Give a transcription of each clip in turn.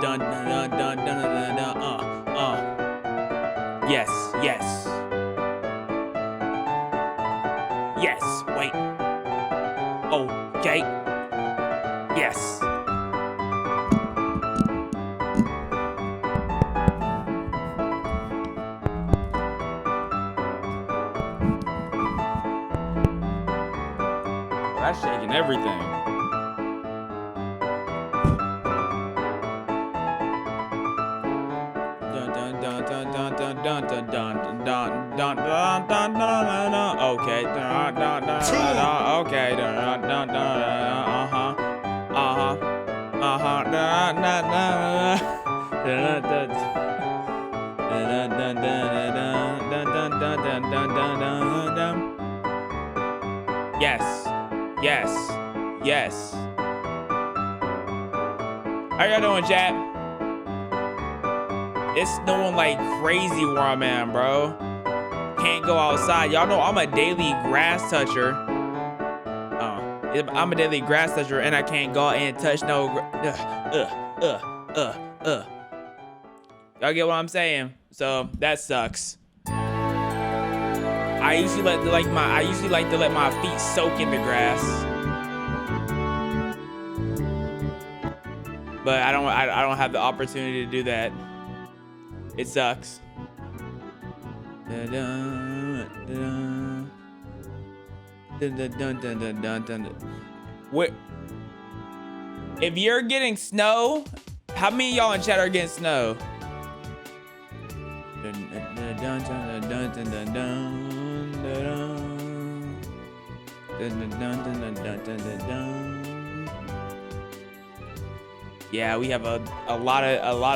dun dun dun dun dun dun Yes, yes. Yes, wait. Okay. Yes. That's shaking everything. Okay. Okay. Yes. Yes. Yes. How y'all doing, chat? It's snowing like crazy where I'm at, bro. Can't go outside. Y'all know I'm a daily grass toucher. I'm a daily grass toucher, and I can't go out and touch no. Y'all get what I'm saying? So that sucks. I usually like to let my feet soak in the grass, but I don't have the opportunity to do that. It sucks. What? If you're getting snow, how many of y'all in chat are getting snow? Yeah, we have a lot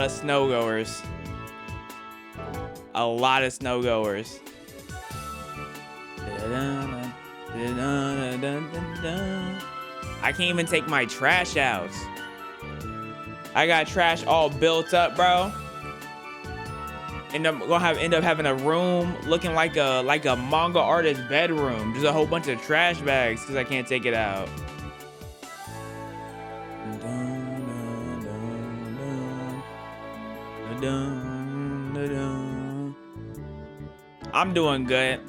of snow goers. A lot of snow goers. I can't even take my trash out. I got trash all built up, bro. And I'm gonna end up having a room looking like a manga artist bedroom. Just a whole bunch of trash bags because I can't take it out. I'm doing good.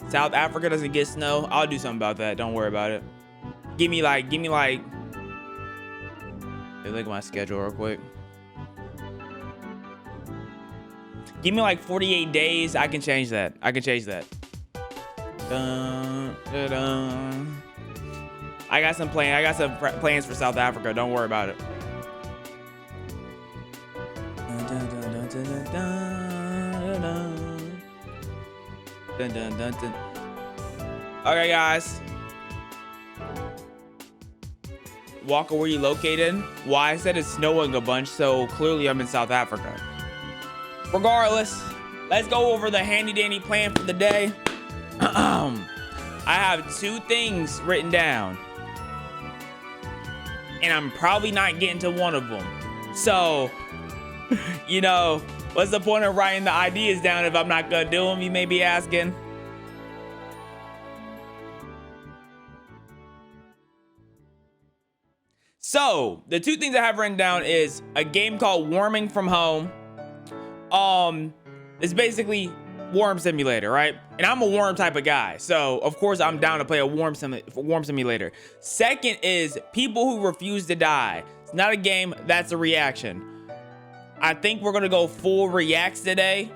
South Africa doesn't get snow. I'll do something about that. Don't worry about it. Give me like. Hey, look at my schedule real quick. Give me like 48 days. I can change that. I got some plans for South Africa. Don't worry about it. Okay, guys. Walker, where you located? Well, I said it's snowing a bunch, so clearly I'm in South Africa. Regardless, let's go over the handy dandy plan for the day. I have 2 things written down, and I'm probably not getting to one of them. So, you know, what's the point of writing the ideas down if I'm not gonna do them, you may be asking? So, the 2 things I have written down is a game called Warming from Home. It's basically worm simulator, right? And I'm a worm type of guy, so of course I'm down to play a worm simulator. Second is People Who Refuse to Die. It's not a game, that's a reaction. I think we're gonna go full reacts today,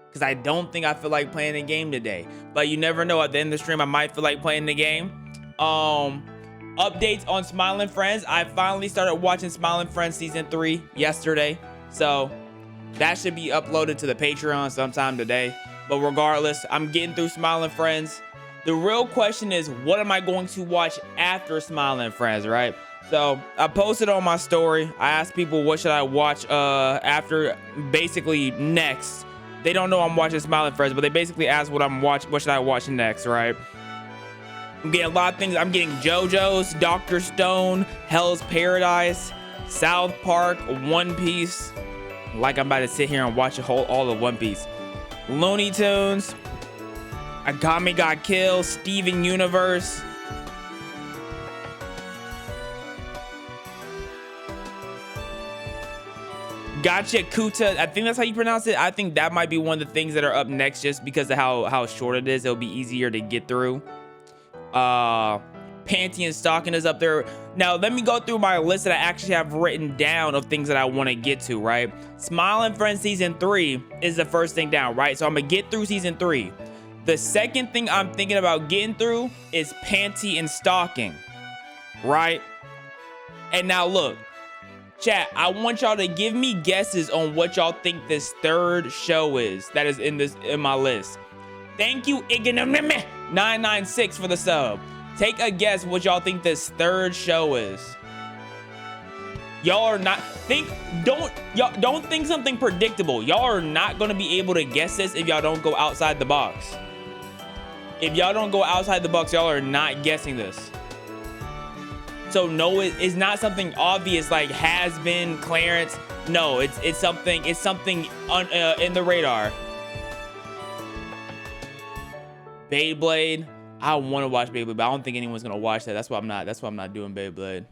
because I don't think I feel like playing a game today. But you never know, at the end of the stream I might feel like playing the game. Updates on Smiling Friends. I finally started watching Smiling Friends season 3 yesterday, so that should be uploaded to the Patreon sometime today. But regardless, I'm getting through Smiling Friends. The real question is, what am I going to watch after Smiling Friends, right? So I posted on my story. I asked people what should I watch after, basically next. They don't know I'm watching Smiling Friends, but they basically asked what should I watch next, right? I'm getting a lot of things. I'm getting JoJo's, Dr. Stone, Hell's Paradise, South Park, One Piece. Like I'm about to sit here and watch all of One Piece. Looney Tunes, Akame Got Killed, Steven Universe. Gotcha Kuta. I think that's how you pronounce it. I think that might be one of the things that are up next just because of how short it is. It'll be easier to get through. Panty and Stocking is up there. Now, let me go through my list that I actually have written down of things that I want to get to, right? Smiling Friends Season 3 is the first thing down, right? So I'm going to get through Season 3. The second thing I'm thinking about getting through is Panty and Stocking, right? And now, look, chat, I want y'all to give me guesses on what y'all think this third show is that is in my list. Thank you, Ignamime996 for the sub. Take a guess what y'all think this third show is. Y'all are not don't think something predictable. Y'all are not gonna be able to guess this if y'all don't go outside the box. If y'all don't go outside the box, y'all are not guessing this. So no, it's not something obvious like Has Been, Clarence. No, it's something in the radar. Beyblade. I want to watch Beyblade, but I don't think anyone's gonna watch that. That's why I'm not doing Beyblade.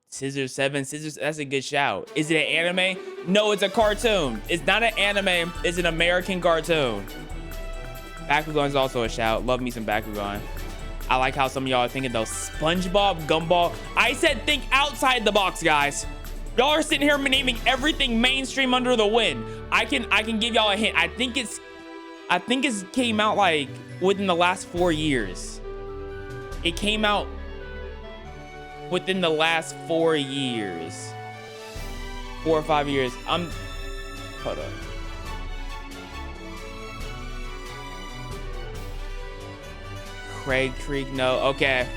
Scissors 7. Scissors, that's a good shout. Is it an anime? No, it's a cartoon. It's not an anime, it's an American cartoon. Bakugan's also a shout. Love me some Bakugan. I like how some of y'all are thinking though. SpongeBob, Gumball. I said think outside the box, guys. Y'all are sitting here naming everything mainstream under the wind. I can give y'all a hint. I think it came out like within the last 4 years. It came out within the last 4 years. 4 or 5 years. Hold up. Craig Creek, no. Okay.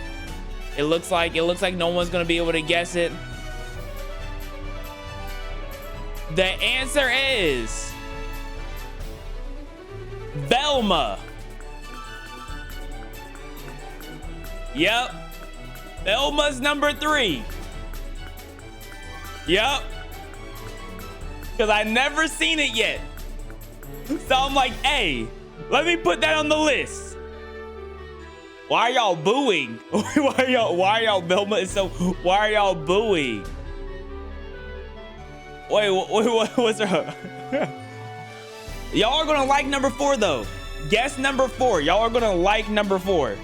It looks like no one's gonna be able to guess it. The answer is Velma. Yep. Velma's number 3. Yep. Because I never seen it yet. So I'm like, hey, let me put that on the list. Why are y'all booing? Why are y'all Velma is so why are y'all booing? Wait, what's up? Y'all are gonna like number 4 though. Guess number 4. Y'all are gonna like number 4.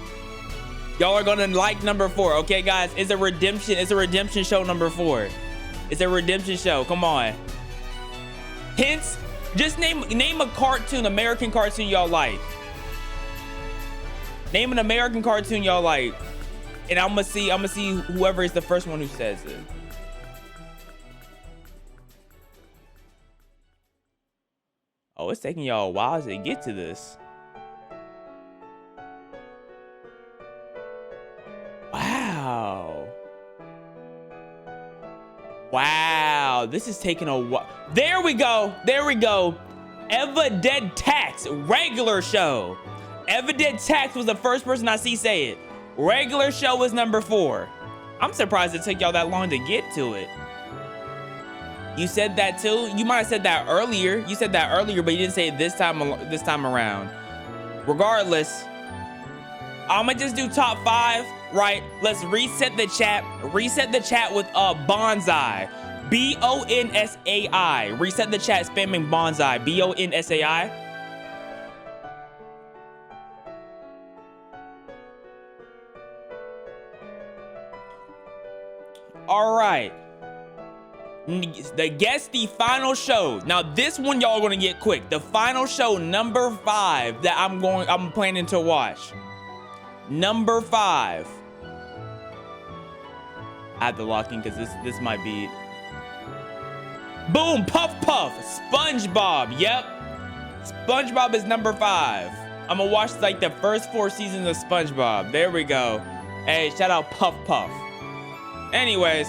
Y'all are gonna like number 4. Okay, guys, it's a redemption show number 4. It's a redemption show. Come on. Hints. Just name a cartoon, American cartoon y'all like. Name an American cartoon y'all like. And I'm gonna see whoever is the first one who says it. Oh, it's taking y'all a while to get to this. Wow. Wow, this is taking a while. There we go. Evident Tax, regular show. Evident Tax was the first person I see say it. Regular show is number 4. I'm surprised it took y'all that long to get to it. You said that too? You might have said that earlier. You said that earlier, but you didn't say it this time around. Regardless, I'ma just do top 5, right? Let's reset the chat. Reset the chat with Bonsai. B-O-N-S-A-I. Reset the chat spamming Bonsai. B-O-N-S-A-I. All right. The final show. Now this one y'all are gonna get quick. The final show number 5 that I'm planning to watch. Number 5. I have to lock in because this might be. Boom, Puff Puff, SpongeBob. Yep. SpongeBob is number 5. I'm gonna watch like the first 4 seasons of SpongeBob. There we go. Hey, shout out Puff Puff. Anyways,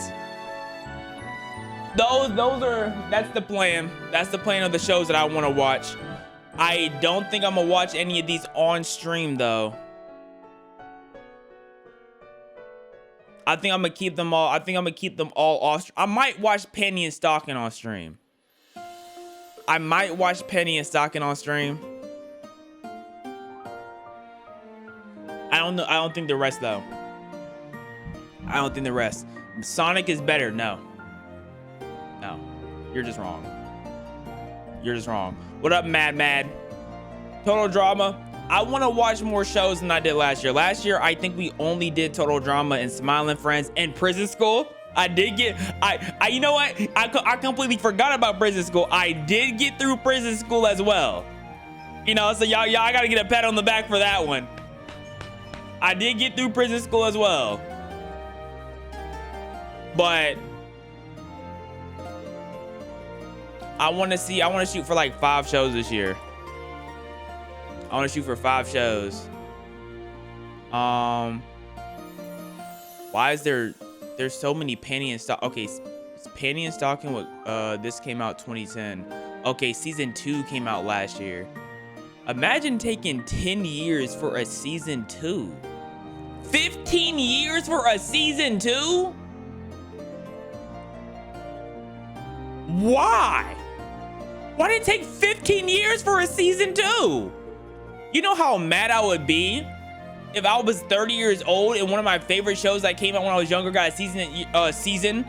that's the plan. That's the plan of the shows that I want to watch. I don't think I'm gonna watch any of these on stream though. I think I'm gonna keep them all. I think I'm gonna keep them all off. I might watch Penny and Stocking on stream. I might watch Penny and Stocking on stream. I don't know. I don't think the rest though. I don't think the rest. Sonic is better. No. You're just wrong. You're just wrong. What up, Mad? Total Drama. I want to watch more shows than I did last year. Last year, I think we only did Total Drama and Smiling Friends and Prison School. I did get, you know what? I completely forgot about Prison School. I did get through Prison School as well. You know, so y'all got to get a pat on the back for that one. I did get through Prison School as well. But I want to shoot for like 5 shows this year. I want to shoot for 5 shows. Why is there's so many Panty and Stock? Okay, Panty and Stocking, this came out 2010. Okay, season 2 came out last year. Imagine taking 10 years for a season 2. 15 years for a season 2? Why? Why did it take 15 years for a season 2? You know how mad I would be if I was 30 years old and one of my favorite shows that came out when I was younger got a season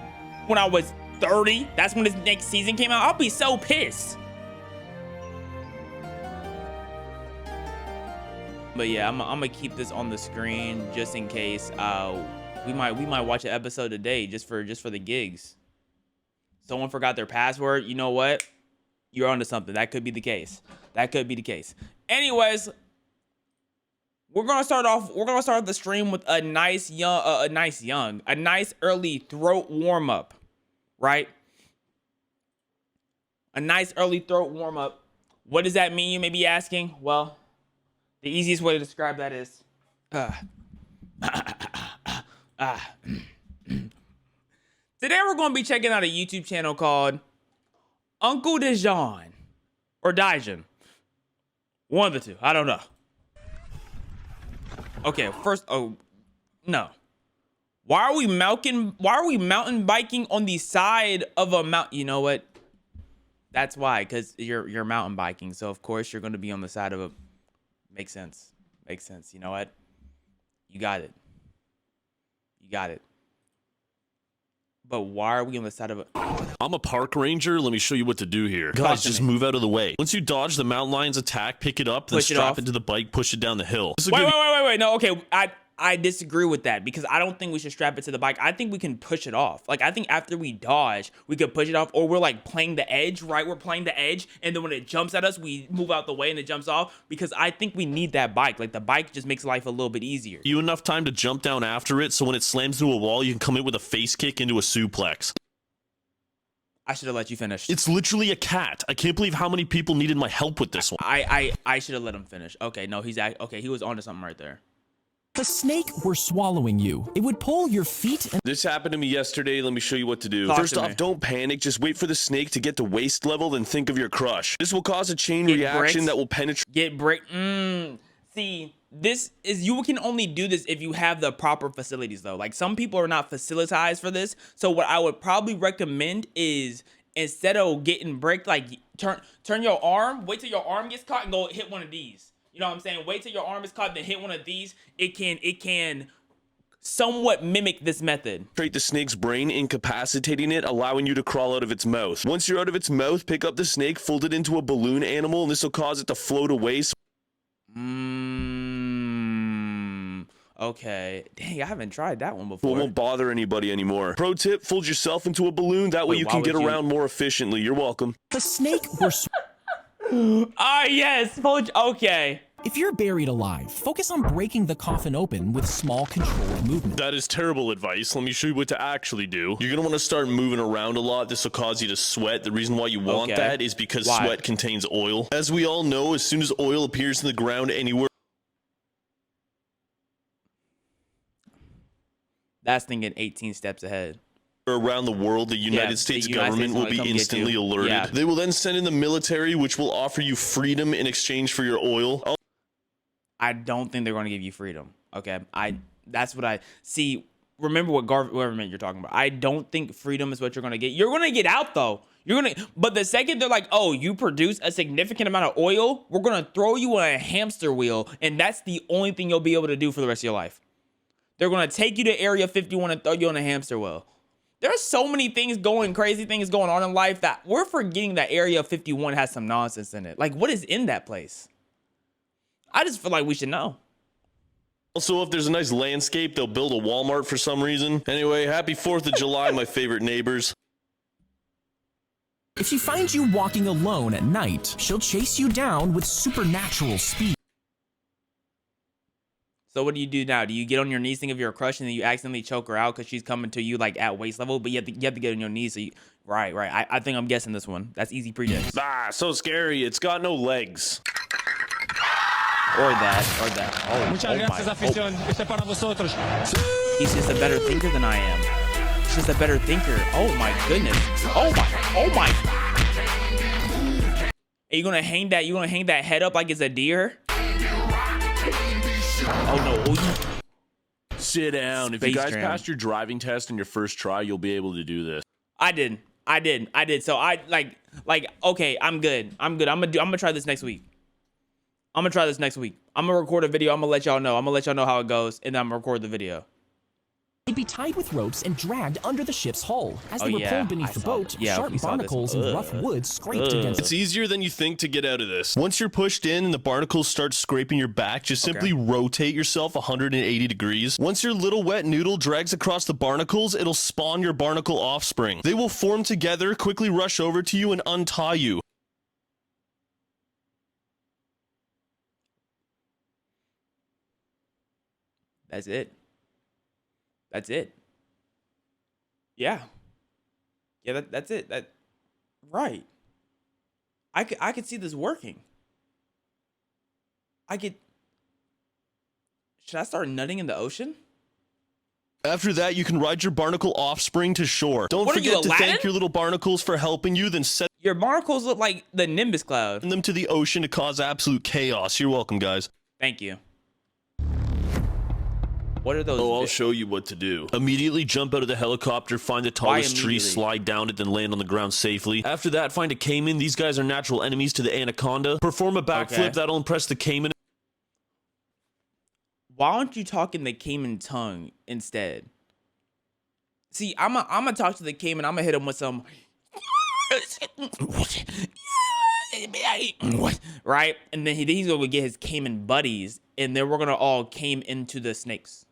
when I was 30. That's when this next season came out. I'll be so pissed. But yeah, I'm gonna keep this on the screen just in case. We might watch an episode today just for the gigs. Someone forgot their password. You know what? You're onto something. That could be the case. That could be the case. Anyways, we're gonna start the stream with a nice early throat warm up, right? A nice early throat warm up. What does that mean? You may be asking. Well, the easiest way to describe that is, today we're gonna be checking out a YouTube channel called Uncle Dijon or Dijon. One of the two. I don't know. Okay, first, no. Why are we mountain biking on the side of a mountain? You know what? That's why, because you're mountain biking. So of course you're going to be on the side of a. Makes sense. Makes sense. You know what? You got it. You got it. But why are we on the side of a... I'm a park ranger. Let me show you what to do here. Guys, just move out of the way. Once you dodge the mountain lion's attack, pick it up, then strap it to the bike, push it down the hill. Wait. No, okay. I disagree with that because I don't think we should strap it to the bike. I think we can push it off. Like, I think after we dodge, we could push it off, or we're like playing the edge, right? We're playing the edge, and then when it jumps at us, we move out the way and it jumps off, because I think we need that bike. Like, the bike just makes life a little bit easier. You enough time to jump down after it, so when it slams into a wall, you can come in with a face kick into a suplex. I should have let you finish. It's literally a cat. I can't believe how many people needed my help with this one. I should have let him finish. Okay, no, okay, he was onto something right there. If a snake were swallowing you, it would pull your feet and... This happened to me yesterday. Let me show you what to do. First off, don't panic. Just wait for the snake to get to waist level, then think of your crush. This will cause a chain reaction that will penetrate... Get brick. See, you can only do this if you have the proper facilities, though. Like, some people are not facilitized for this. So what I would probably recommend is, instead of getting bricked, like, turn your arm, wait till your arm gets caught and go hit one of these. You know what I'm saying? Wait till your arm is caught, then hit one of these. It can somewhat mimic this method. Penetrate the snake's brain, incapacitating it, allowing you to crawl out of its mouth. Once you're out of its mouth, pick up the snake, fold it into a balloon animal, and this will cause it to float away. Okay. Dang, I haven't tried that one before. It won't bother anybody anymore. Pro tip, fold yourself into a balloon. That way you can get around more efficiently. You're welcome. The snake were... yes. Okay. If you're buried alive, focus on breaking the coffin open with small controlled movement. That is terrible advice. Let me show you what to actually do. You're gonna want to start moving around a lot. This will cause you to sweat. The reason why you want that is because sweat contains oil. As we all know, as soon as oil appears in the ground anywhere... That's thinking 18 steps ahead. Around the world, the United States government will be instantly alerted. Yeah. They will then send in the military, which will offer you freedom in exchange for your oil. I don't think they're going to give you freedom. Okay, that's what I see. Remember what government you're talking about. I don't think freedom is what you're going to get. You're going to get out though. But the second they're like, oh, you produce a significant amount of oil, we're going to throw you on a hamster wheel, and that's the only thing you'll be able to do for the rest of your life. They're going to take you to Area 51 and throw you on a hamster wheel. There's so many things crazy things going on in life that we're forgetting that Area 51 has some nonsense in it. Like, what is in that place? I just feel like we should know. Also, if there's a nice landscape, they'll build a Walmart for some reason. Anyway, happy 4th of July, my favorite neighbors. If she finds you walking alone at night, she'll chase you down with supernatural speed. So what do you do now? Do you get on your knees, think of your crush, and then you accidentally choke her out because she's coming to you like at waist level? But you have to get on your knees. So right. I think I'm guessing this one. That's easy pre-guess. So scary. It's got no legs. Or that. Oh He's just a better thinker than I am. He's just a better thinker. Oh my goodness. Oh my. Are you gonna hang that? You gonna hang that head up like it's a deer? Oh no. Sit down. If you guys passed your driving test on your first try, you'll be able to do this. I did. So I like okay, I'm good. I'm gonna try this next week. I'm gonna record a video. I'm gonna let y'all know how it goes, and then I'm gonna record the video. They'd be tied with ropes and dragged under the ship's hull. As they were pulled beneath the boat, sharp barnacles and rough wood scraped against It's easier than you think to get out of this. Once you're pushed in and the barnacles start scraping your back, just simply rotate yourself 180 degrees. Once your little wet noodle drags across the barnacles, it'll spawn your barnacle offspring. They will form together, quickly rush over to you, and untie you. That's it. Yeah, that's it. Right. I could see this working. Should I start nutting in the ocean? After that, you can ride your barnacle offspring to shore. Don't forget to thank your little barnacles for helping you, then set your barnacles look like the Nimbus cloud. Them to the ocean to cause absolute chaos. You're welcome, guys. Thank you. What are those? I'll show you what to do. Immediately jump out of the helicopter, find the tallest tree, slide down it, then land on the ground safely. After that, find a caiman. These guys are natural enemies to the anaconda. Perform a backflip. That'll impress the caiman. Why aren't you talking the caiman tongue instead? See, I'm gonna talk to the caiman. I'm gonna hit him with some right, and then he's gonna get his caiman buddies, and then we're gonna all came into the snakes.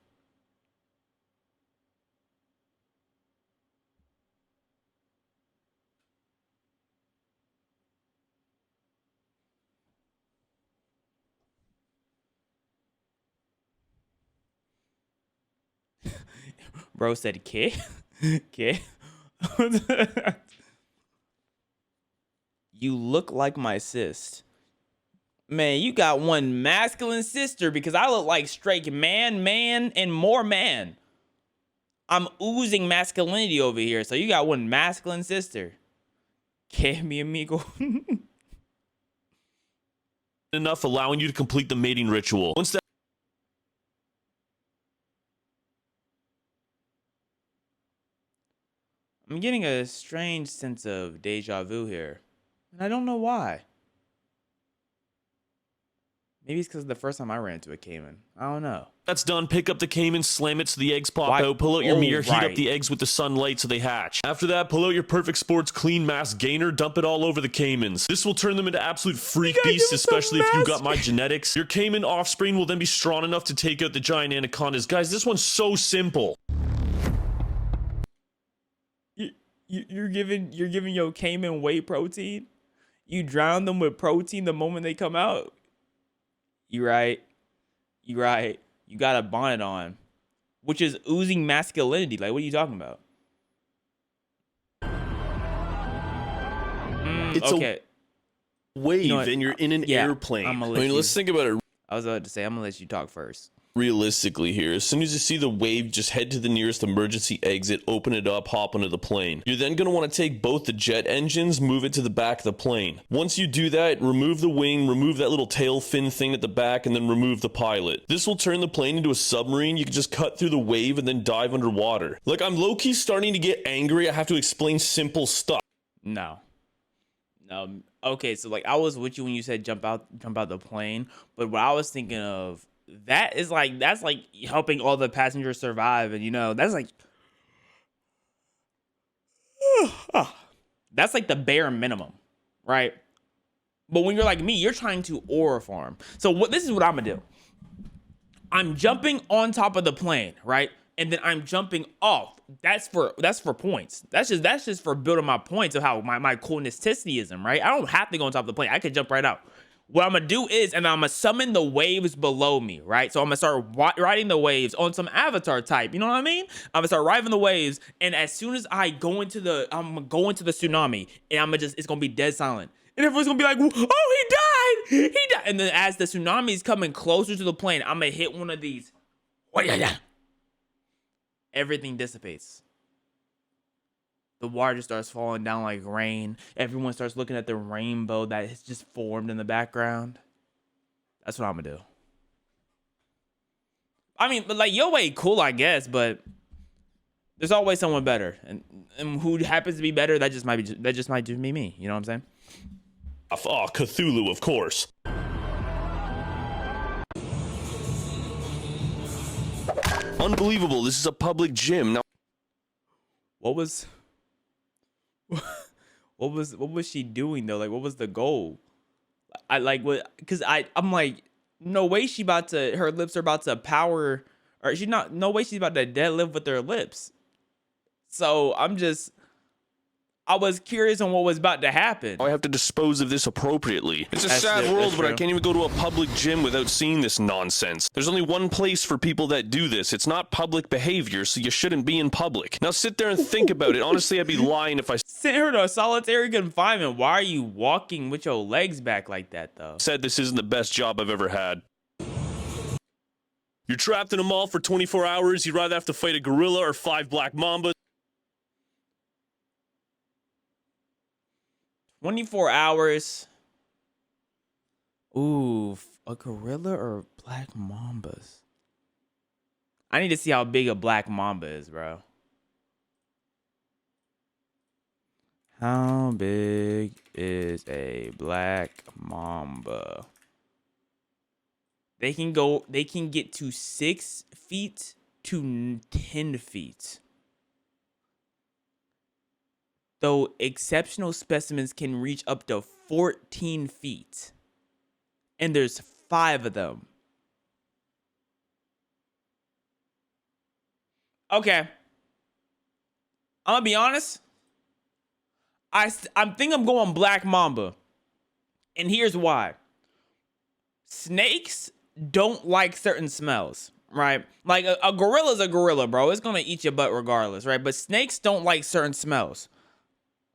Bro said, "Kid, kid." You look like my sis. Man, you got one masculine sister because I look like straight man, and more man. I'm oozing masculinity over here. So you got one masculine sister. Que mi amigo. Enough allowing you to complete the mating ritual. Once that I'm getting a strange sense of deja vu here. And I don't know why. Maybe it's because the first time I ran into a caiman. I don't know. That's done. Pick up the caiman, slam it so the eggs pop out. Pull out your mirror, heat up the eggs with the sunlight so they hatch. After that, pull out your Perfect Sports Clean Mass Gainer, dump it all over the caimans. This will turn them into absolute freak beasts, especially if you got my genetics. Your caiman offspring will then be strong enough to take out the giant anacondas. Guys, this one's so simple. You're giving your caiman whey protein? You drown them with protein the moment they come out? You right. You got a bonnet on, which is oozing masculinity. Like, what are you talking about? It's a wave, and you're in an airplane. Let's think about it. I was about to say, I'm gonna let you talk first. Realistically here, as soon as you see the wave, just head to the nearest emergency exit, open it up, hop onto the plane. You're then going to want to take both the jet engines, move it to the back of the plane. Once you do that, remove the wing, remove that little tail fin thing at the back, and then remove the pilot. This will turn the plane into a submarine. You can just cut through the wave and then dive underwater. Like, I'm low-key starting to get angry. I have to explain simple stuff. No. Okay, so like I was with you when you said jump out the plane, but what I was thinking of, that's like helping all the passengers survive, and that's like That's like the bare minimum, right? But when you're like me, you're trying to aura farm. So this is what I'm gonna do. I'm jumping on top of the plane, right? And then I'm jumping off. That's for points. That's just for building my points of how my coolness-tistism, right? I don't have to go on top of the plane. I could jump right out. What I'm gonna do is, and I'm gonna summon the waves below me, right? So I'm gonna start riding the waves on some avatar type. You know what I mean? I'm gonna start riding the waves, and as soon as I'm gonna go into the tsunami, and it's gonna be dead silent, and everyone's gonna be like, "Oh, he died!" And then as the tsunami is coming closer to the plane, I'm gonna hit one of these. Everything dissipates. The water just starts falling down like rain. Everyone starts looking at the rainbow that has just formed in the background. That's what I'm gonna do. I mean, but like, your way cool, I guess, but there's always someone better, and who happens to be better, that just might be me. You know what I'm saying? Oh, Cthulhu, of course. Unbelievable! This is a public gym now. What was she doing though? Like, what was the goal? I'm like, no way her lips are about to power, or no way she's about to deadlift with her lips. So I was curious on what was about to happen. I have to dispose of this appropriately. It's a sad world, but I can't even go to a public gym without seeing this nonsense. There's only one place for people that do this. It's not public behavior, so you shouldn't be in public. Now sit there and think about it. Honestly, I'd be lying if I sent her to a solitary confinement. Why are you walking with your legs back like that, though? Said this isn't the best job I've ever had. You're trapped in a mall for 24 hours. You'd rather have to fight a gorilla or 5 black mambas. 24 hours. Ooh, a gorilla or black mambas? I need to see how big a black mamba is, bro. How big is a black mamba? They can get to 6 feet to 10 feet. Though exceptional specimens can reach up to 14 feet. And there's 5 of them. Okay. I'm gonna be honest. I think I'm going black mamba. And here's why. Snakes don't like certain smells, right? Like a gorilla's a gorilla, bro. It's gonna eat your butt regardless, right? But snakes don't like certain smells.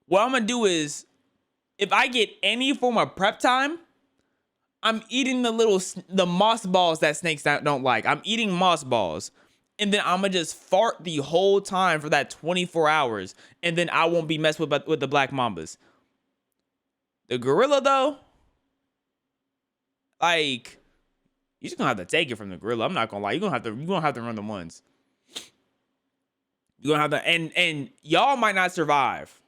What I'm gonna do is, if I get any form of prep time, I'm eating the moss balls that snakes don't like. I'm eating moss balls. And then I'm gonna just fart the whole time for that 24 hours. And then I won't be messed with the black mambas. The gorilla, though, like, you're just gonna have to take it from the gorilla. I'm not gonna lie. You're gonna have to run the ones. You're gonna have to, and y'all might not survive.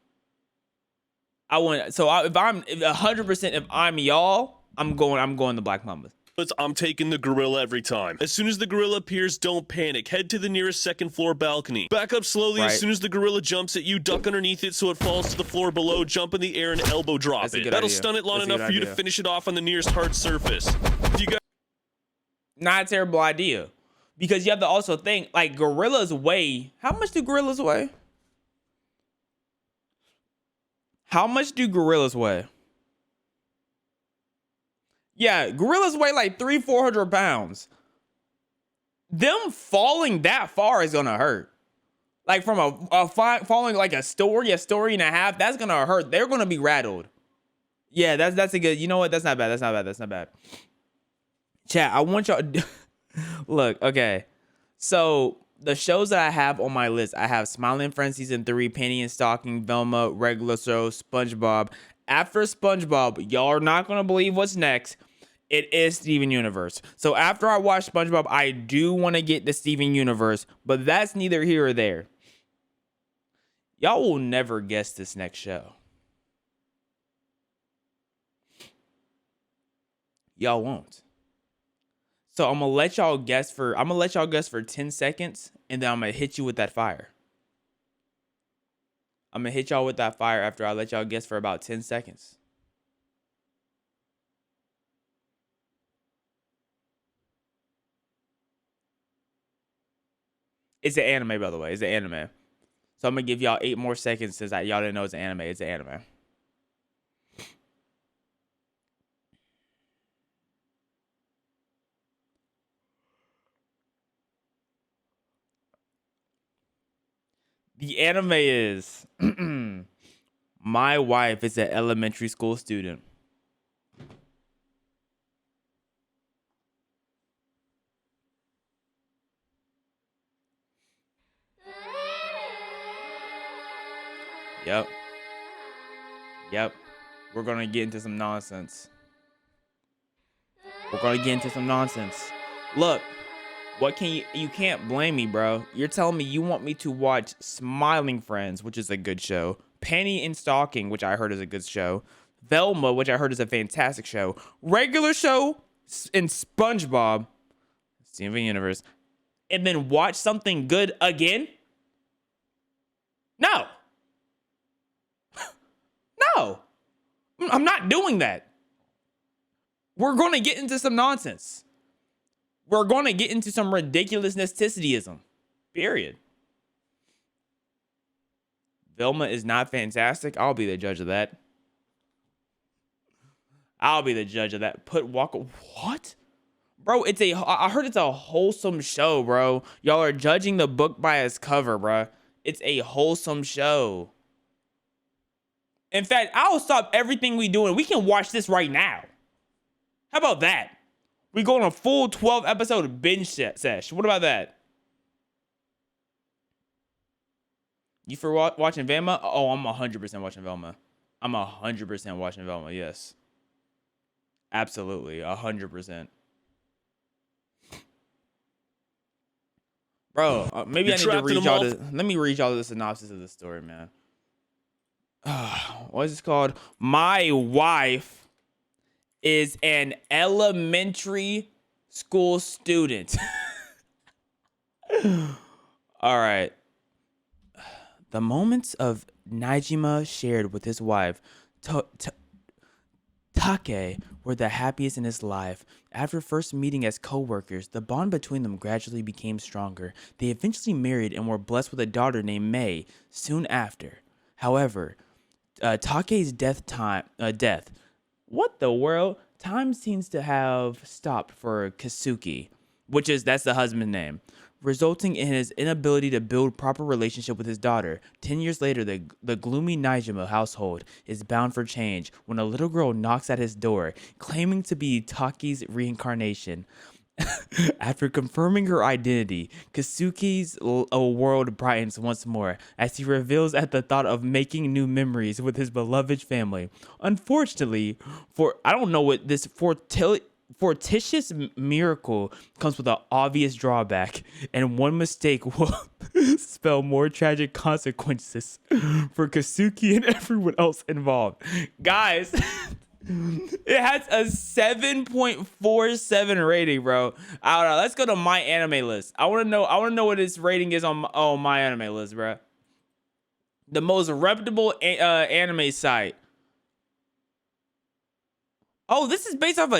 If I'm 100%, if I'm y'all, I'm going the black mambas. I'm taking the gorilla every time. As soon as the gorilla appears, don't panic. Head to the nearest second floor balcony. Back up slowly. As soon as the gorilla jumps at you, duck underneath it so it falls to the floor below. Jump in the air and elbow drop it. That'll stun it long enough for you to finish it off on the nearest hard surface. You got not a terrible idea, because you have to also think, like, gorillas weigh. How much do gorillas weigh? How much do gorillas weigh? Yeah, gorillas weigh like 300-400 pounds. Them falling that far is gonna hurt. Like from falling like a story and a half, that's gonna hurt. They're gonna be rattled. Yeah, that's a good. You know what? That's not bad. Chat, I want y'all. Look, okay. So the shows that I have on my list, I have Smiling Friends Season 3, Penny and Stocking, Velma, Regular Show, SpongeBob. After SpongeBob, y'all are not going to believe what's next. It is Steven Universe. So after I watch SpongeBob, I do want to get the Steven Universe, but that's neither here or there. Y'all will never guess this next show. Y'all won't. So I'm gonna let y'all guess for 10 seconds, and then I'm gonna hit you with that fire. I'm gonna hit y'all with that fire after I let y'all guess for about 10 seconds. It's an anime, by the way. It's an anime. So I'm gonna give y'all 8 more seconds since y'all didn't know it's an anime. It's an anime. The anime is My Wife is an Elementary School Student. Yep. We're gonna get into some nonsense. Look, what can you can't blame me, bro. You're telling me you want me to watch Smiling Friends, which is a good show, Penny in Stalking, which I heard is a good show, Velma, which I heard is a fantastic show, regular show, and SpongeBob, Steven Universe, and then watch something good again? No. No. I'm not doing that. We're going to get into some nonsense. We're going to get into some ridiculous necessitiism. Period. Velma is not fantastic. I'll be the judge of that. What? Bro, I heard it's a wholesome show, bro. Y'all are judging the book by its cover, bro. It's a wholesome show. In fact, I'll stop everything we doing. We can watch this right now. How about that? We go on a full 12 episode binge sesh. What about that? You for watching Velma? Oh, I'm 100% watching Velma. I'm 100% watching Velma, yes. Absolutely, 100%. Bro, maybe I need to read y'all let me read y'all the synopsis of the story, man. What is this called? My Wife is an elementary school student. All right. The moments of Najima shared with his wife, Take, were the happiest in his life. After first meeting as co-workers, the bond between them gradually became stronger. They eventually married and were blessed with a daughter named May soon after. However, Take's death. What the world? Time seems to have stopped for Kasuki, that's the husband's name, resulting in his inability to build proper relationship with his daughter. 10 years later, the gloomy Najima household is bound for change when a little girl knocks at his door, claiming to be Take's reincarnation. After confirming her identity, Kasuki's world brightens once more as he reveals at the thought of making new memories with his beloved family. Unfortunately, I don't know what this fortuitous miracle comes with an obvious drawback, and one mistake will spell more tragic consequences for Kasuki and everyone else involved. Guys, it has a 7.47 rating, bro. I don't know. Let's go to My Anime List. I want to know what its rating is on My Anime List, bro. The most reputable anime site. Oh, this is based off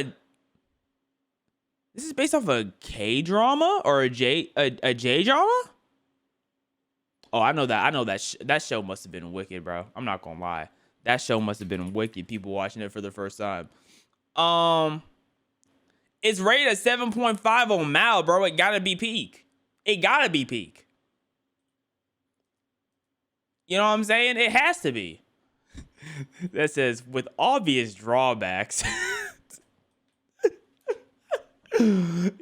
a K-drama or a J drama? Oh, I know that. That show must have been wicked, bro. I'm not gonna lie. That show must have been wicked. People watching it for the first time. It's rated at 7.5 on Mal, bro. It gotta be peak. You know what I'm saying? It has to be. That says with obvious drawbacks.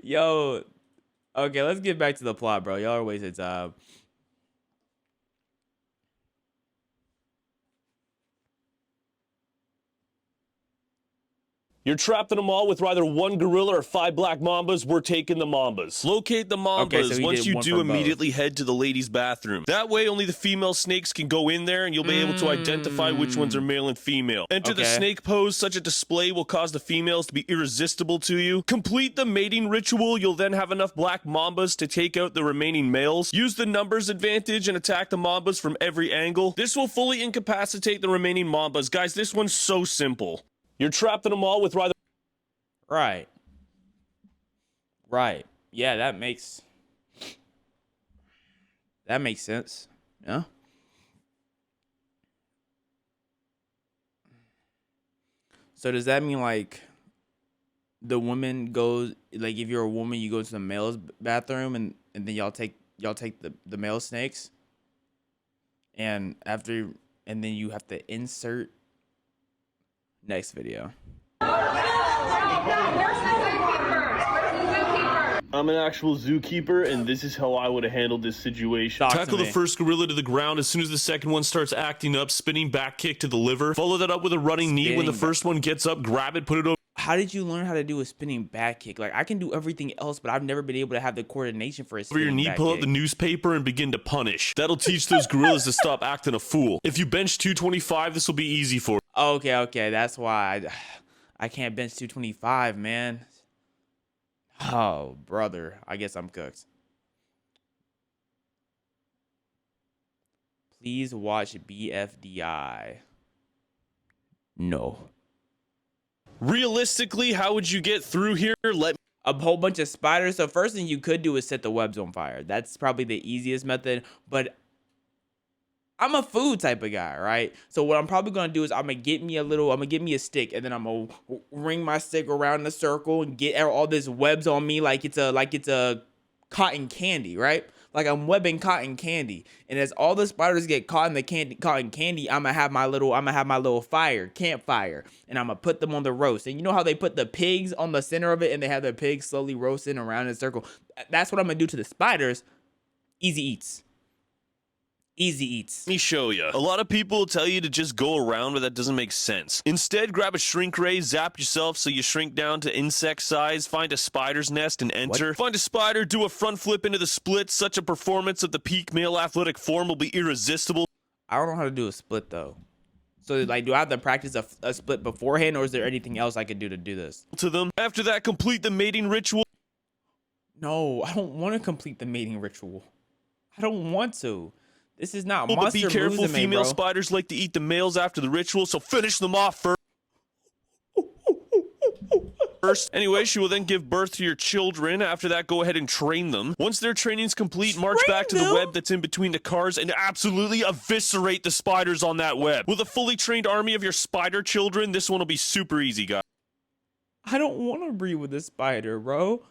Yo. Okay, let's get back to the plot, bro. Y'all are wasting time. You're trapped in a mall with either one gorilla or 5 black mambas. We're taking the mambas. Locate the mambas. Okay, so once you do, immediately head to the ladies' bathroom. That way, only the female snakes can go in there, and you'll be able to identify which ones are male and female. Enter the snake pose. Such a display will cause the females to be irresistible to you. Complete the mating ritual. You'll then have enough black mambas to take out the remaining males. Use the numbers advantage and attack the mambas from every angle. This will fully incapacitate the remaining mambas. Guys, this one's so simple. You're trapped in a mall with rather... Right. Yeah, that makes sense. Yeah. So does that mean like the woman goes, like if you're a woman, you go to the male's bathroom and then y'all take the male snakes, and then you have to insert next video. I'm an actual zookeeper, and this is how I would have handled this situation. Tackle the first gorilla to the ground. As soon as the second one starts acting up, spinning back kick to the liver. Follow that up with a running knee. When the first one gets up, grab it, put it over. How did you learn how to do a spinning back kick? Like, I can do everything else, but I've never been able to have the coordination for a spinning your knee, back pull kick. out the newspaper and begin to punish. That'll teach those gorillas to stop acting a fool. If you bench 225, this will be easy for you. Okay, that's why I can't bench 225, man. Oh, brother. I guess I'm cooked. Please watch BFDI. No. Realistically, how would you get through here? A whole bunch of spiders. So first thing you could do is set the webs on fire. That's probably the easiest method, but I'm a food type of guy, right? So what I'm probably gonna do is I'm gonna get me a stick, and then I'm gonna ring my stick around in a circle and get all this webs on me like it's a cotton candy, right? Like I'm webbing cotton candy, and as all the spiders get caught in the cotton candy, I'm gonna have my little campfire, and I'm gonna put them on the roast. And you know how they put the pigs on the center of it, and they have the pigs slowly roasting around in a circle. That's what I'm gonna do to the spiders. Easy eats. Let me show you. A lot of people will tell you to just go around, but that doesn't make sense. Instead, grab a shrink ray, zap yourself so you shrink down to insect size, find a spider's nest and enter. What? Find a spider, do a front flip into the split. Such a performance of the peak male athletic form will be irresistible. I don't know how to do a split though. So like, do I have to practice a split beforehand, or is there anything else I could do to do this? To them. After that, complete the mating ritual. No, I don't want to complete the mating ritual. I don't want to. This is not monster. But be careful, female bro. spiders like to eat the males after the ritual, so finish them off first. Anyway, she will then give birth to your children. After that, go ahead and train them. Once their training's complete, march back to the web that's in between the cars and absolutely eviscerate the spiders on that web. With a fully trained army of your spider children, this one will be super easy, guys. I don't want to breed with a spider, bro.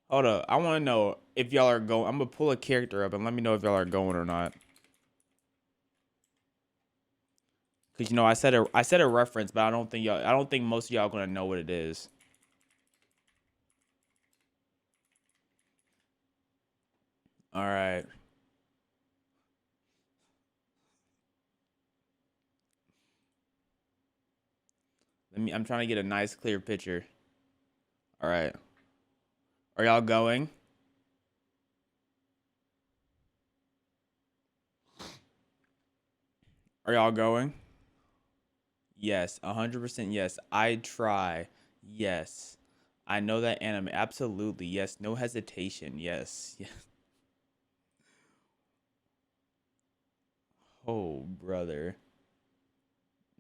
Hold up, I want to know if y'all are going. I'm gonna pull a character up and let me know if y'all are going or not. Cause you know I said a reference, but I don't think most of y'all gonna know what it is. All right. I'm trying to get a nice clear picture. All right. Are y'all going? Are y'all going? Yes, 100% yes. I try. Yes. I know that anime. Absolutely. Yes. No hesitation. Yes. Yes. Oh, brother.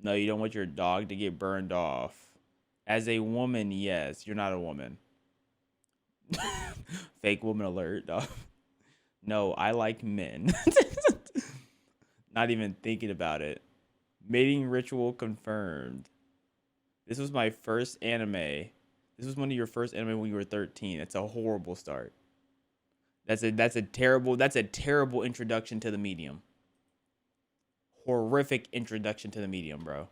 No, you don't want your dog to get burned off. As a woman, yes. You're not a woman. Fake woman alert, dog. No, I like men. Not even thinking about it. Mating ritual confirmed. This was my first anime. This was one of your first anime when you were 13. That's a horrible start. That's a terrible introduction to the medium. Horrific introduction to the medium, bro.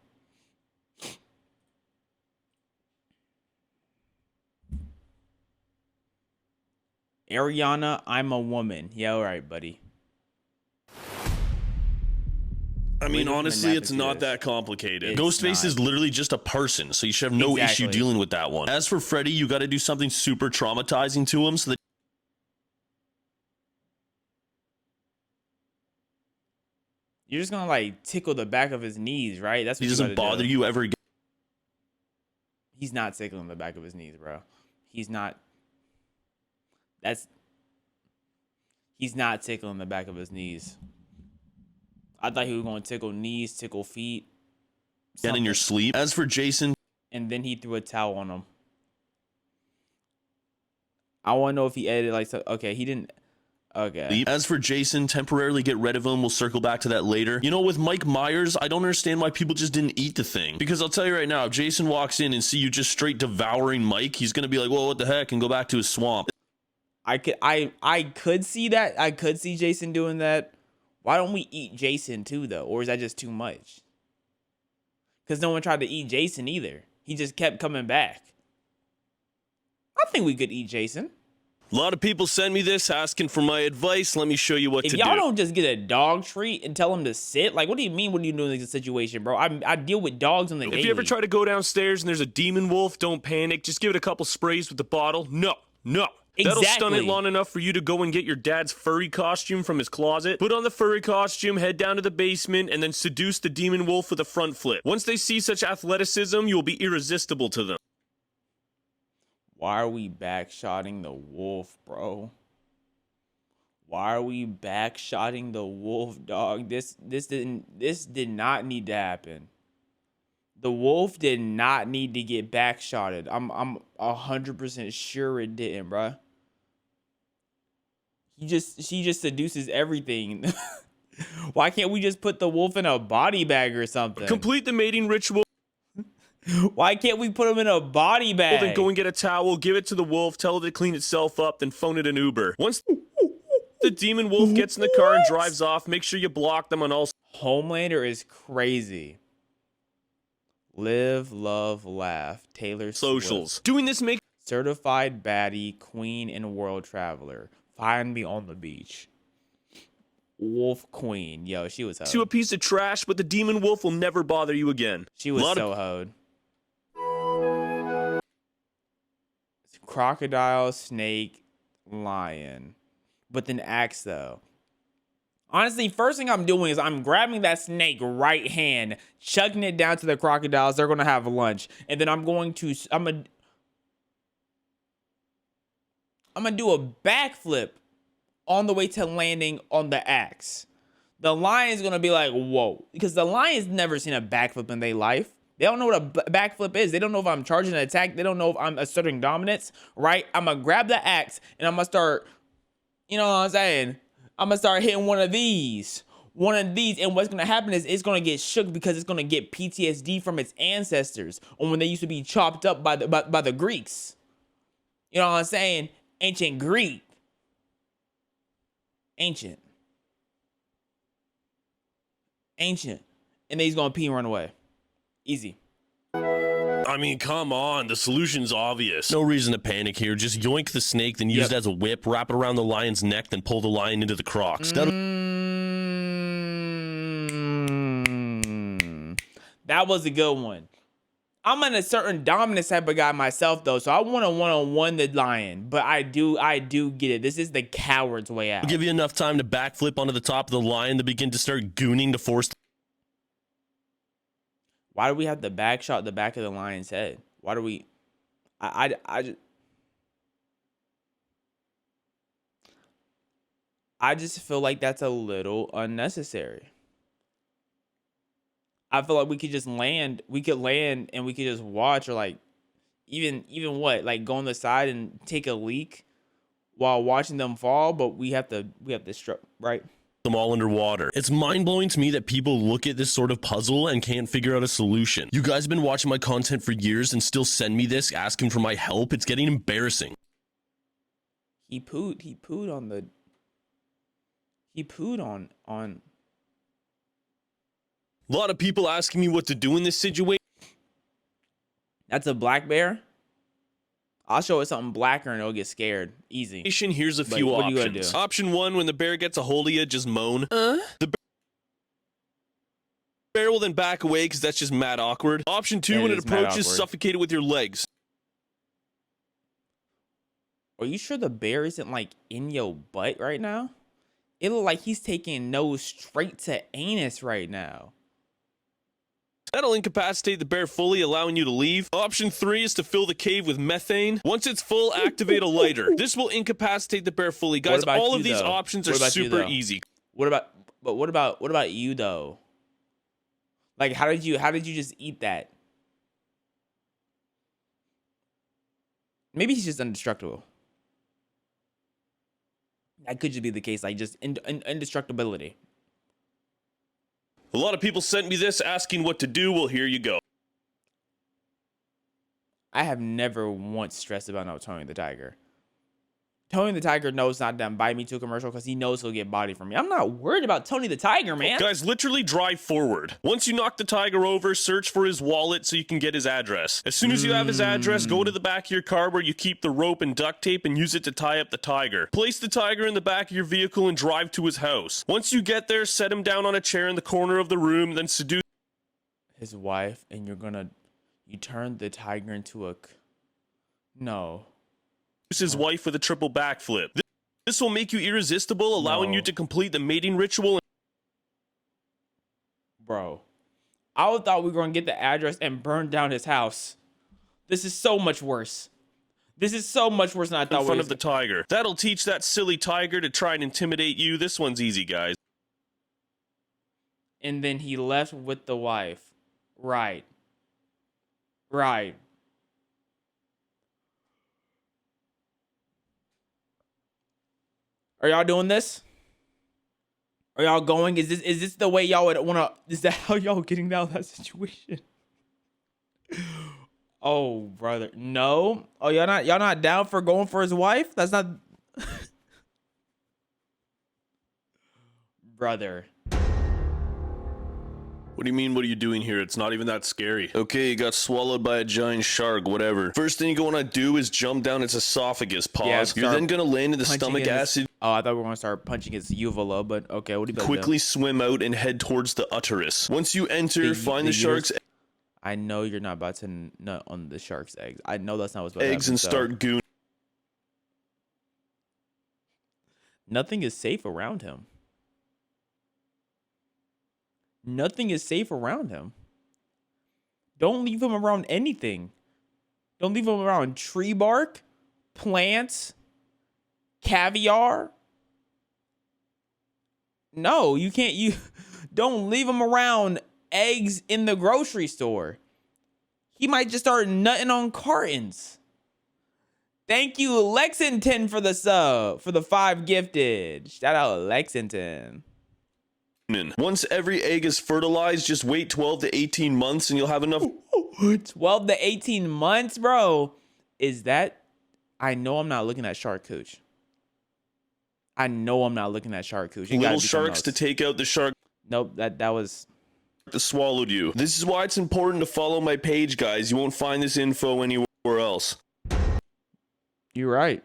Ariana, I'm a woman. Yeah, all right, buddy. I mean, honestly, it's not that complicated. Ghostface is literally just a person, so you should have no issue dealing with that one. As for Freddy, you got to do something super traumatizing to him so that you're just gonna like tickle the back of his knees, right? That's what he doesn't bother you ever again. He's not tickling the back of his knees, bro. He's not. He's not tickling the back of his knees. I thought he was going to tickle knees, tickle feet. Get in your sleep. As for Jason. And then he threw a towel on him. I want to know if he edited like so. Okay, he didn't. Okay. As for Jason, temporarily get rid of him. We'll circle back to that later. You know, with Mike Myers, I don't understand why people just didn't eat the thing. Because I'll tell you right now, if Jason walks in and see you just straight devouring Mike, he's going to be like, well, what the heck, and go back to his swamp. I could see that. I could see Jason doing that. Why don't we eat Jason too, though? Or is that just too much? Because no one tried to eat Jason either. He just kept coming back. I think we could eat Jason. A lot of people send me this asking for my advice. Let me show you what to do. If y'all don't just get a dog treat and tell him to sit, like, what do you mean? What are you doing in this situation, bro? I deal with dogs on the daily. If you ever try to go downstairs and there's a demon wolf, don't panic. Just give it a couple sprays with the bottle. No. That'll stun it long enough for you to go and get your dad's furry costume from his closet. Put on the furry costume, head down to the basement, and then seduce the demon wolf with a front flip. Once they see such athleticism, you'll be irresistible to them. Why are we backshotting the wolf, bro? Why are we backshotting the wolf, dog? This did not need to happen. The wolf did not need to get backshotted. I'm 100% sure it didn't, bro. She just seduces everything. Why can't we just put the wolf in a body bag or something? Complete the mating ritual. Why can't we put him in a body bag? Then go and get a towel, give it to the wolf, tell it to clean itself up, then phone it an Uber. Once the demon wolf gets in the car and drives off, make sure you block them on all. Homelander is crazy. Live, love, laugh. Taylor Socials. Swift. Doing this makes certified baddie, queen, and world traveler. Find me on the beach. Wolf Queen. Yo, she was hoed. To a piece of trash, but the demon wolf will never bother you again. She was so hoed. Crocodile, snake, lion. With an axe, though. Honestly, first thing I'm doing is I'm grabbing that snake right hand, chucking it down to the crocodiles. They're going to have lunch. And then I'm going to do a backflip on the way to landing on the axe. The lion's going to be like, whoa. Because the lion's never seen a backflip in their life. They don't know what a backflip is. They don't know if I'm charging an attack. They don't know if I'm asserting dominance, right? I'm going to grab the axe and I'm going to start, you know what I'm saying? I'm going to start hitting one of these. And what's going to happen is it's going to get shook because it's going to get PTSD from its ancestors on when they used to be chopped up by the Greeks. You know what I'm saying? Ancient Greek. Ancient. And then he's going to pee and run away. Easy. I mean, come on. The solution's obvious. No reason to panic here. Just yoink the snake, then use it as a whip, wrap it around the lion's neck, then pull the lion into the crocs. That was a good one. I'm in a certain dominance type of guy myself, though, so I want to one-on-one the lion. But I do get it. This is the coward's way out. I'll give you enough time to backflip onto the top of the lion to begin to start gooning to force. Why do we have the back shot the back of the lion's head? Why do we? I just feel like that's a little unnecessary. I feel like we could just land. We could land and we could just watch, or like even what, like go on the side and take a leak while watching them fall. But we have to strip, right? Them all underwater. It's mind-blowing to me that people look at this sort of puzzle and can't figure out a solution. You guys have been watching my content for years and still send me this asking for my help. It's getting embarrassing. He pooed on A lot of people asking me what to do in this situation. That's a black bear. I'll show it something blacker and it'll get scared. Easy. Here's a few options. Option 1, when the bear gets a hold of you, just moan. Bear will then back away because that's just mad awkward. Option 2, when it approaches, suffocate it with your legs. Are you sure the bear isn't like in your butt right now? It look like he's taking nose straight to anus right now. That'll incapacitate the bear fully, allowing you to leave. Option 3 is to fill the cave with methane. Once it's full, activate a lighter. This will incapacitate the bear fully. Guys, all of these options are super easy. What about you though? Like how did you just eat that? Maybe he's just indestructible. That could just be the case, like just indestructibility. A lot of people sent me this asking what to do. Well, here you go. I have never once stressed about no Tony the Tiger. Tony the Tiger knows not to invite me to a commercial because he knows he'll get body from me. I'm not worried about Tony the Tiger, man. Guys, literally drive forward. Once you knock the tiger over, search for his wallet so you can get his address. As soon as you have his address, go to the back of your car where you keep the rope and duct tape and use it to tie up the tiger. Place the tiger in the back of your vehicle and drive to his house. Once you get there, set him down on a chair in the corner of the room, then seduce his wife, and you turn the tiger into a... No. his wife with a triple backflip. This will make you irresistible, allowing you to complete the mating ritual. Bro, I thought we were going to get the address and burn down his house. This is so much worse. This is so much worse than I thought. In front of the tiger. That'll teach that silly tiger to try and intimidate you. This one's easy, guys. And then he left with the wife. Right. Right. Are y'all doing this? Are y'all going? Is this the way y'all would want to? Is that how y'all getting out of that situation? Oh, brother, no. Oh, y'all not down for going for his wife? That's not. Brother. What do you mean, what are you doing here? It's not even that scary. Okay, you got swallowed by a giant shark, whatever. First thing you're gonna do is jump down its esophagus. Pause. You're then gonna land in the stomach acid. Oh, I thought we were gonna start punching his uvula, but okay, what do you quickly swim out and head towards the uterus. Once you enter, find the shark's... I know you're not about to nut on the shark's eggs. I know that's not what's about to happen, and start gooning. Nothing is safe around him. Nothing is safe around him. Don't leave him around anything. Don't leave him around tree bark, plants, caviar. No, you can't. You don't leave him around eggs in the grocery store. He might just start nutting on cartons. Thank you, Lexington, for the sub, for the 5 gifted. Shout out Lexington. Once every egg is fertilized, just wait 12 to 18 months and you'll have enough. 12 to 18 months, bro. Is that? I know I'm not looking at shark cooch. I know I'm not looking at shark cooch. Little sharks to take out the shark. Nope, that was. Swallowed you. This is why it's important to follow my page, guys. You won't find this info anywhere else. You're right.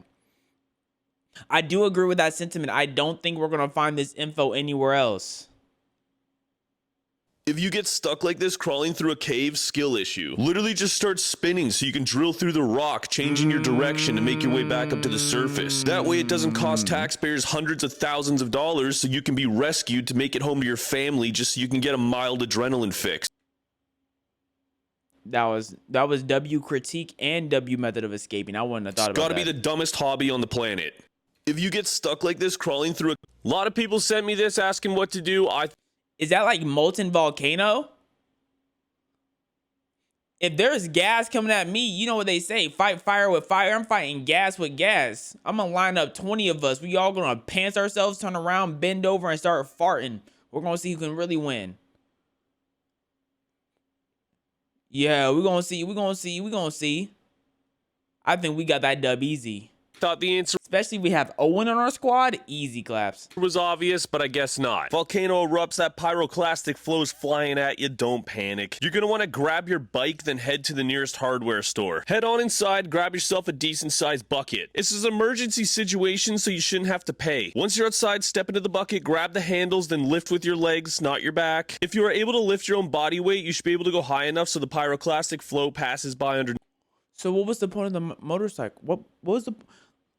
I do agree with that sentiment. I don't think we're going to find this info anywhere else. If you get stuck like this crawling through a cave, skill issue. Literally just start spinning so you can drill through the rock, changing your direction to make your way back up to the surface. That way it doesn't cost taxpayers hundreds of thousands of dollars so you can be rescued to make it home to your family just so you can get a mild adrenaline fix. That was W critique and W method of escaping. I wouldn't have thought about that. It's gotta be the dumbest hobby on the planet. If you get stuck like this crawling through a lot of people sent me this asking what to do. Is that like molten volcano? If there's gas coming at me, you know what they say, fight fire with fire. I'm fighting gas with gas. I'm gonna line up 20 of us. We all gonna pants ourselves, turn around, bend over, and start farting. We're gonna see who can really win. Yeah, we're gonna see. I think we got that dub easy. Thought the answer. especially if we have Owen on our squad, easy claps. It was obvious, but I guess not. Volcano erupts, that pyroclastic flows flying at you. Don't panic. You're gonna want to grab your bike, then head to the nearest hardware store. Head on inside, grab yourself a decent sized bucket. This is an emergency situation, so you shouldn't have to pay. Once you're outside, step into the bucket, grab the handles, then lift with your legs, not your back. If you are able to lift your own body weight, you should be able to go high enough so the pyroclastic flow passes by under. So what was the point of the motorcycle? What was the?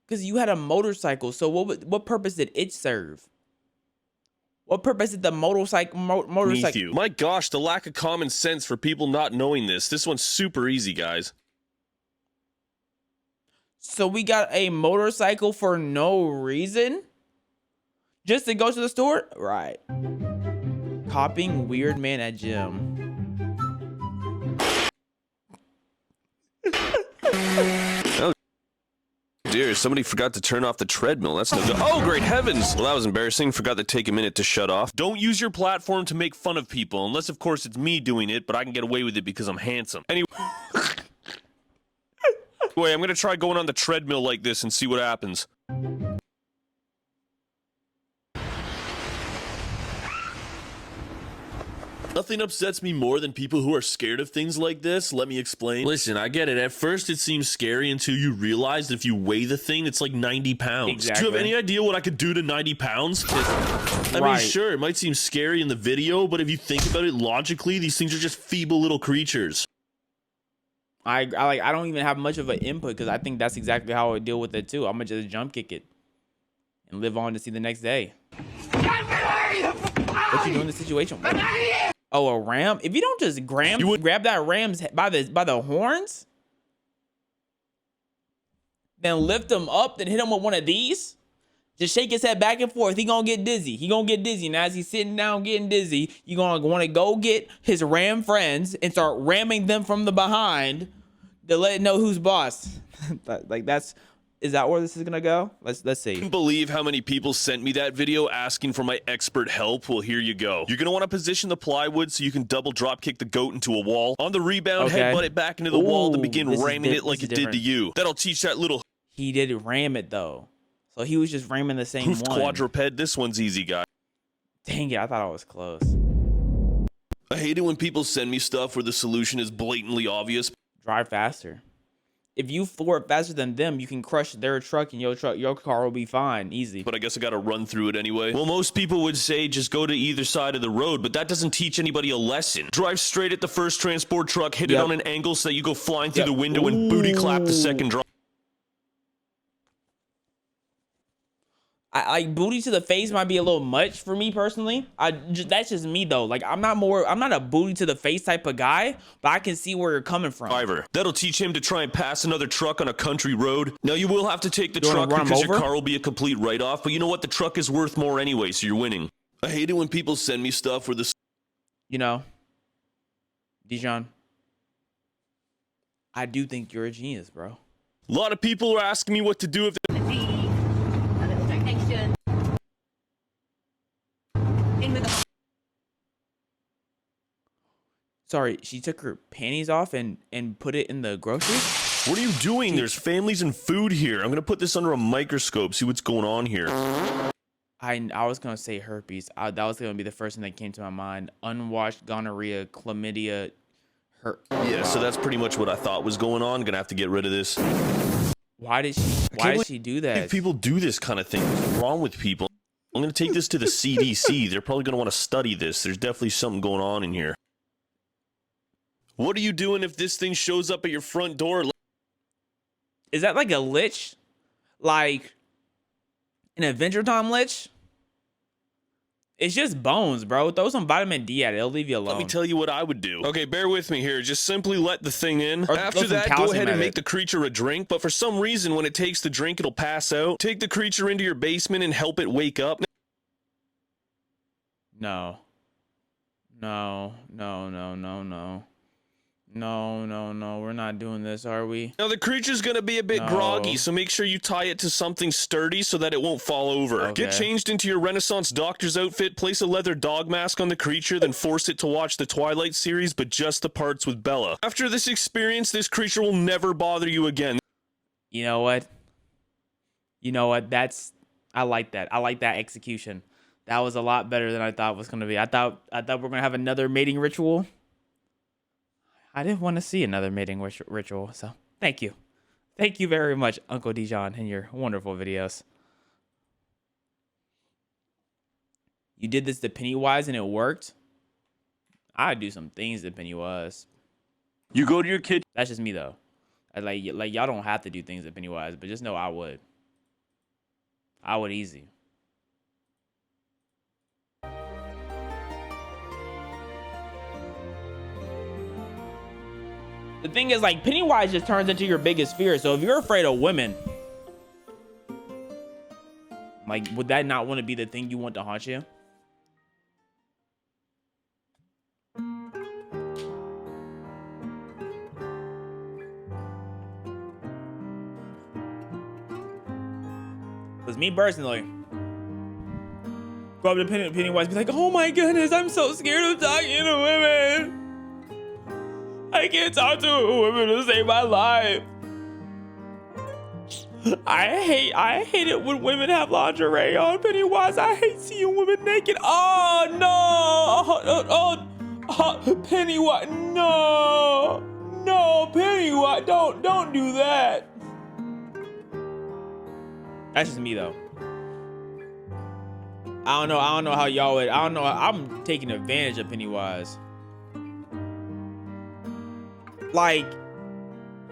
Because you had a motorcycle. So what purpose did it serve? What purpose did the motorcycle? My gosh, the lack of common sense for people not knowing this. This one's super easy, guys. So we got a motorcycle for no reason? Just to go to the store? Right. Copying weird man at gym. Oh dear, somebody forgot to turn off the treadmill. That's no good. Oh, great heavens! Well, that was embarrassing. Forgot to take a minute to shut off. Don't use your platform to make fun of people, unless, of course, it's me doing it, but I can get away with it because I'm handsome. Anyway, I'm gonna try going on the treadmill like this and see what happens. Nothing upsets me more than people who are scared of things like this. Let me explain. Listen, I get it. At first, it seems scary until you realize that if you weigh the thing, it's like 90 pounds. Exactly. Do you have any idea what I could do to 90 pounds? I mean, sure, it might seem scary in the video, but if you think about it logically, these things are just feeble little creatures. I don't even have much of an input because I think that's exactly how I would deal with it too. I'm gonna just jump kick it and live on to see the next day. What you doing in this situation? Oh, a ram? If you don't just grab that ram's by the horns, then lift him up, then hit him with one of these, just shake his head back and forth, he gonna get dizzy. He gonna get dizzy. And as he's sitting down getting dizzy, you gonna want to go get his ram friends and start ramming them from the behind to let it know who's boss. Is that where this is gonna go? Let's see. I can't believe how many people sent me that video asking for my expert help. Well, here you go. You're gonna want to position the plywood so you can double drop kick the goat into a wall. On the rebound, headbutt it back into the wall, then begin ramming it like it did to you. That'll teach that little. He did ram it though, so he was just ramming the same one. Quadruped. This one's easy, guy. Dang it! I thought I was close. I hate it when people send me stuff where the solution is blatantly obvious. Drive faster. If you forward faster than them, you can crush their truck and your car will be fine, easy. But I guess I gotta run through it anyway. Well, most people would say just go to either side of the road, but that doesn't teach anybody a lesson. Drive straight at the first transport truck, hit it on an angle so that you go flying through the window and booty clap the second drive. I booty to the face might be a little much for me personally. That's just me though. Like I'm not a booty to the face type of guy, but I can see where you're coming from. Driver. That'll teach him to try and pass another truck on a country road. Now you will have to take the truck because your car will be a complete write-off, but you know what? The truck is worth more anyway, so you're winning. I hate it when people send me stuff where the... You know, Dijon, I do think you're a genius, bro. A lot of people are asking me what to do if Sorry, she took her panties off and put it in the grocery? What are you doing? There's families and food here. I'm gonna put this under a microscope, see what's going on here. I was gonna say herpes. That was gonna be the first thing that came to my mind. Unwashed gonorrhea, chlamydia, Yeah, so that's pretty much what I thought was going on. Gonna have to get rid of this. Why did she do that? If people do this kind of thing, what's wrong with people? I'm gonna take this to the CDC. They're probably gonna want to study this. There's definitely something going on in here. What are you doing if this thing shows up at your front door? Is that like a lich? Like an Adventure Time lich? It's just bones, bro. Throw some vitamin D at it. It'll leave you alone. Let me tell you what I would do. Okay, bear with me here. Just simply let the thing in. Or after that, go ahead and make it. the creature a drink. But for some reason, when it takes the drink, it'll pass out. Take the creature into your basement and help it wake up. No. No, no, no, no, no. No, no, no, we're not doing this, are we? Now, the creature's gonna be a bit groggy, so make sure you tie it to something sturdy so that it won't fall over. Okay. Get changed into your Renaissance doctor's outfit, place a leather dog mask on the creature, then force it to watch the Twilight series, but just the parts with Bella. After this experience, this creature will never bother you again. You know what? You know what? I like that. I like that execution. That was a lot better than I thought it was gonna be. I thought we're gonna have another mating ritual. I didn't want to see another mating ritual. So thank you. Thank you very much, Uncle Dijon, and your wonderful videos. You did this to Pennywise and it worked? I'd do some things to Pennywise. You go to your kitchen. That's just me, though. Like y'all don't have to do things to Pennywise, but just know I would. I would easy. The thing is, like, Pennywise just turns into your biggest fear. So if you're afraid of women, like, would that not want to be the thing you want to haunt you? Because me personally, go up to Pennywise and be like, oh my goodness, I'm so scared of talking to women. I can't talk to women to save my life. I hate it when women have lingerie on. Pennywise, I hate seeing women naked. Oh no! Oh, Pennywise, no, Pennywise, don't do that. That's just me though. I don't know how y'all would. I don't know. I'm taking advantage of Pennywise. Like,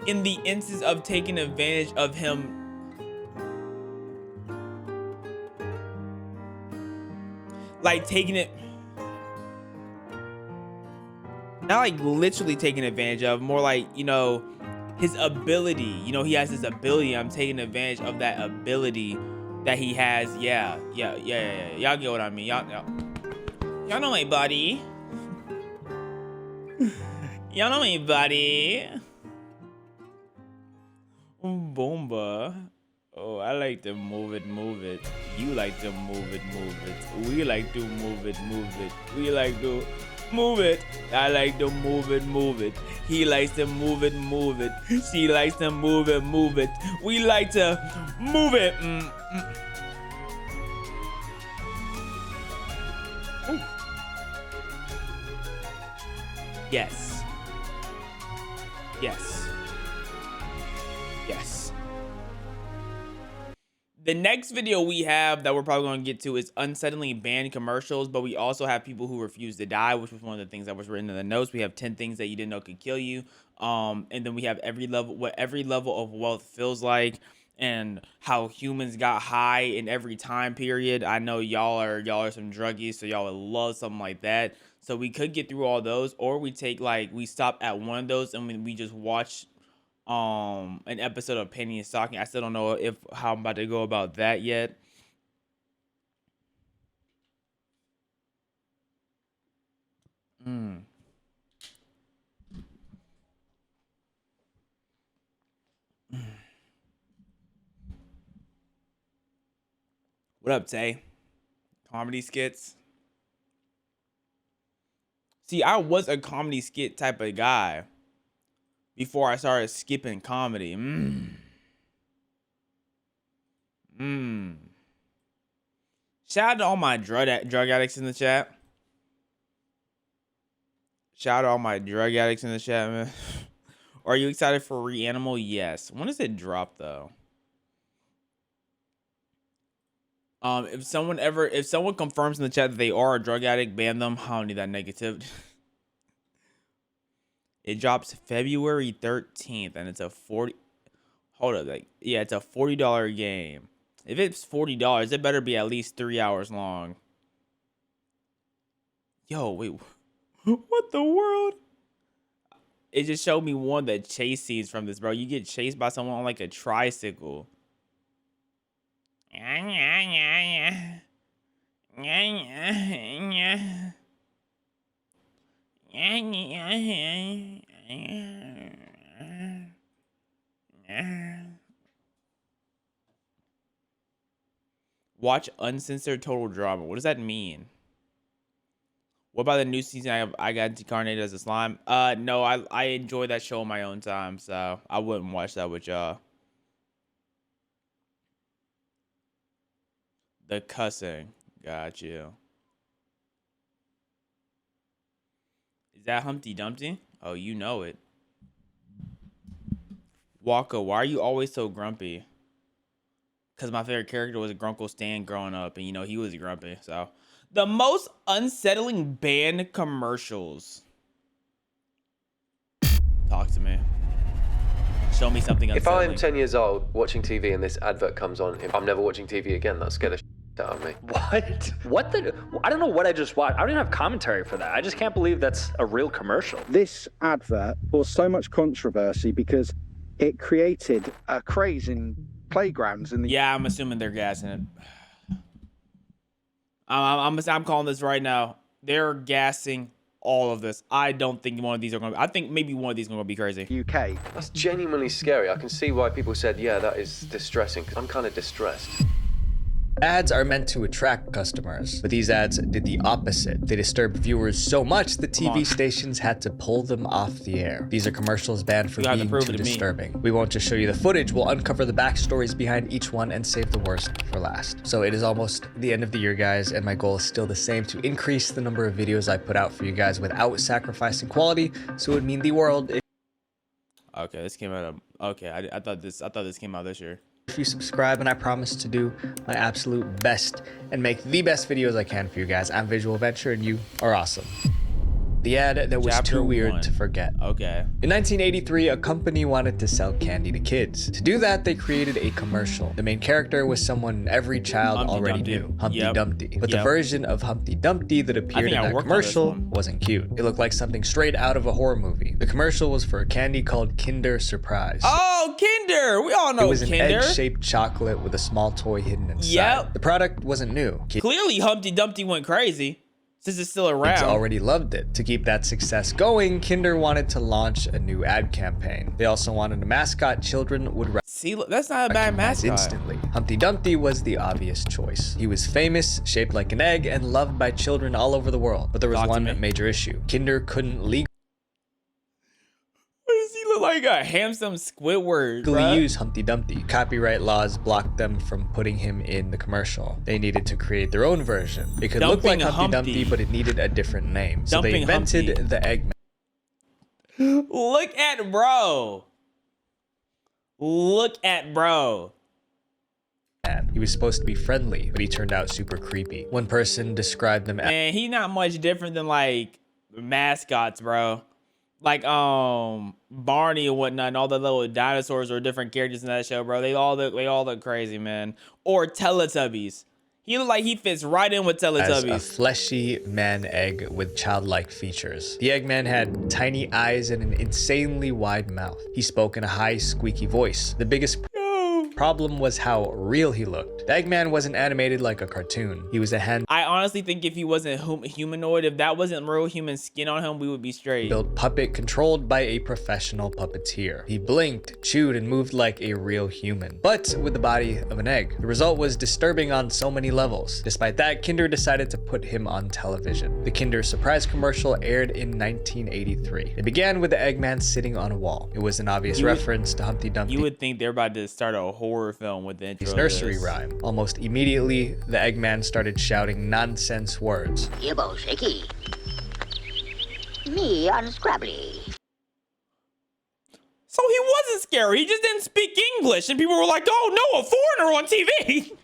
in the instance of taking advantage of him, like taking it, not like literally taking advantage of, more like, you know, his ability. You know, he has this ability. I'm taking advantage of that ability that he has. Yeah. Y'all get what I mean. Y'all know my buddy. Y'all know me, buddy. Bomba. Oh, I like to move it. You like to move it. We like to move it. We like to move it. I like to move it. He likes to move it. She likes to move it. We like to move it. Ooh. Yes. The next video we have that we're probably going to get to is unsettling banned commercials, but we also have people who refuse to die, which was one of the things that was written in the notes. We have 10 things that you didn't know could kill you. And then we have what every level of wealth feels like, and how humans got high in every time period. I know y'all are some druggies, so y'all would love something like that. So we could get through all those, or we stop at one of those and we just watch an episode of Penny and Stocking. I still don't know how I'm about to go about that yet. What up, Tay? Comedy skits. See, I was a comedy skit type of guy before I started skipping comedy. Shout out to all my drug addicts in the chat. Man. Are you excited for Reanimal? Yes. When does it drop though? If someone confirms in the chat that they are a drug addict, ban them. I don't need that negativity. It drops February 13th, and it's a $40. Hold up, it's a $40 game. If it's $40, it better be at least 3 hours long. Yo, wait, what the world? It just showed me one of the chase scenes from this, bro. You get chased by someone on like a tricycle. Watch uncensored total drama. What does that mean? What about the new season? I got incarnated as a slime. No, I enjoy that show on my own time, so I wouldn't watch that with y'all. The cussing. Got you. Is that Humpty Dumpty? Oh, you know it. Walker, why are you always so grumpy? Because my favorite character was Grunkle Stan growing up, and you know he was grumpy. So, the most unsettling band commercials. Talk to me. Show me something unsettling. If I'm 10 years old watching TV and this advert comes on, I'm never watching TV again. That scared the shit out of me. What? What the? I don't know what I just watched. I don't even have commentary for that. I just can't believe that's a real commercial. This advert caused so much controversy because it created a craze in playgrounds in the... Yeah, I'm assuming they're gassing it. I'm calling this right now. They're gassing all of this. I don't think one of these are going to... I think maybe one of these is going to be crazy. UK. That's genuinely scary. I can see why people said, yeah, that is distressing. I'm kind of distressed. Ads are meant to attract customers, but these ads did the opposite. They disturbed viewers so much the TV stations had to pull them off the air. These are commercials banned for being too disturbing. We won't just show you the footage, we'll uncover the backstories behind each one and save the worst for last. So it is almost the end of the year, guys, and my goal is still the same, to increase the number of videos I put out for you guys without sacrificing quality, so it would mean the world if... Okay, this came out of... Okay, I thought this came out this year. If you subscribe, and I promise to do my absolute best and make the best videos I can for you guys. I'm Visual Venture, and you are awesome. The ad that was too weird to forget. Okay. In 1983, a company wanted to sell candy to kids. To do that, they created a commercial. The main character was someone every child already knew, Humpty Dumpty. But the version of Humpty Dumpty that appeared in that commercial wasn't cute. It looked like something straight out of a horror movie. The commercial was for a candy called Kinder Surprise. Oh, Kinder! We all know Kinder. It was an egg-shaped chocolate with a small toy hidden inside. Yep. The product wasn't new. Clearly, Humpty Dumpty went crazy. Since it's still around. Kids already loved it. To keep that success going, Kinder wanted to launch a new ad campaign. They also wanted a mascot children would see. That's not a bad mascot. Instantly. Humpty Dumpty was the obvious choice. He was famous, shaped like an egg, and loved by children all over the world. But there was one major issue. Kinder couldn't legally look like a handsome Squidward, use Humpty Dumpty. Copyright laws blocked them from putting him in the commercial. They needed to create their own version. It could look like Humpty Dumpty, but it needed a different name. So they invented the Eggman. Look at bro. Look at bro. He was supposed to be friendly, but he turned out super creepy. One person described them as... Man, he's not much different than like mascots, bro. Like Barney and whatnot, and all the little dinosaurs or different characters in that show, bro. They all look crazy, man. Or Teletubbies. He look like he fits right in with Teletubbies. As a fleshy man egg with childlike features. The Eggman had tiny eyes and an insanely wide mouth. He spoke in a high, squeaky voice. The biggest problem was how real he looked. The Eggman wasn't animated like a cartoon. He was a hand. I honestly think if he wasn't humanoid, if that wasn't real human skin on him, we would be straight. Built puppet controlled by a professional puppeteer. He blinked, chewed, and moved like a real human, but with the body of an egg. The result was disturbing on so many levels. Despite that, Kinder decided to put him on television. The Kinder Surprise commercial aired in 1983. It began with the Eggman sitting on a wall. It was an obvious reference to Humpty Dumpty. You would think they're about to start a horror film with the intro his nursery rhyme. Almost immediately, the Eggman started shouting nonsense words. Yibbo shaky. Me unscrabbly. So he wasn't scary, he just didn't speak English, and people were like, oh no, a foreigner on TV.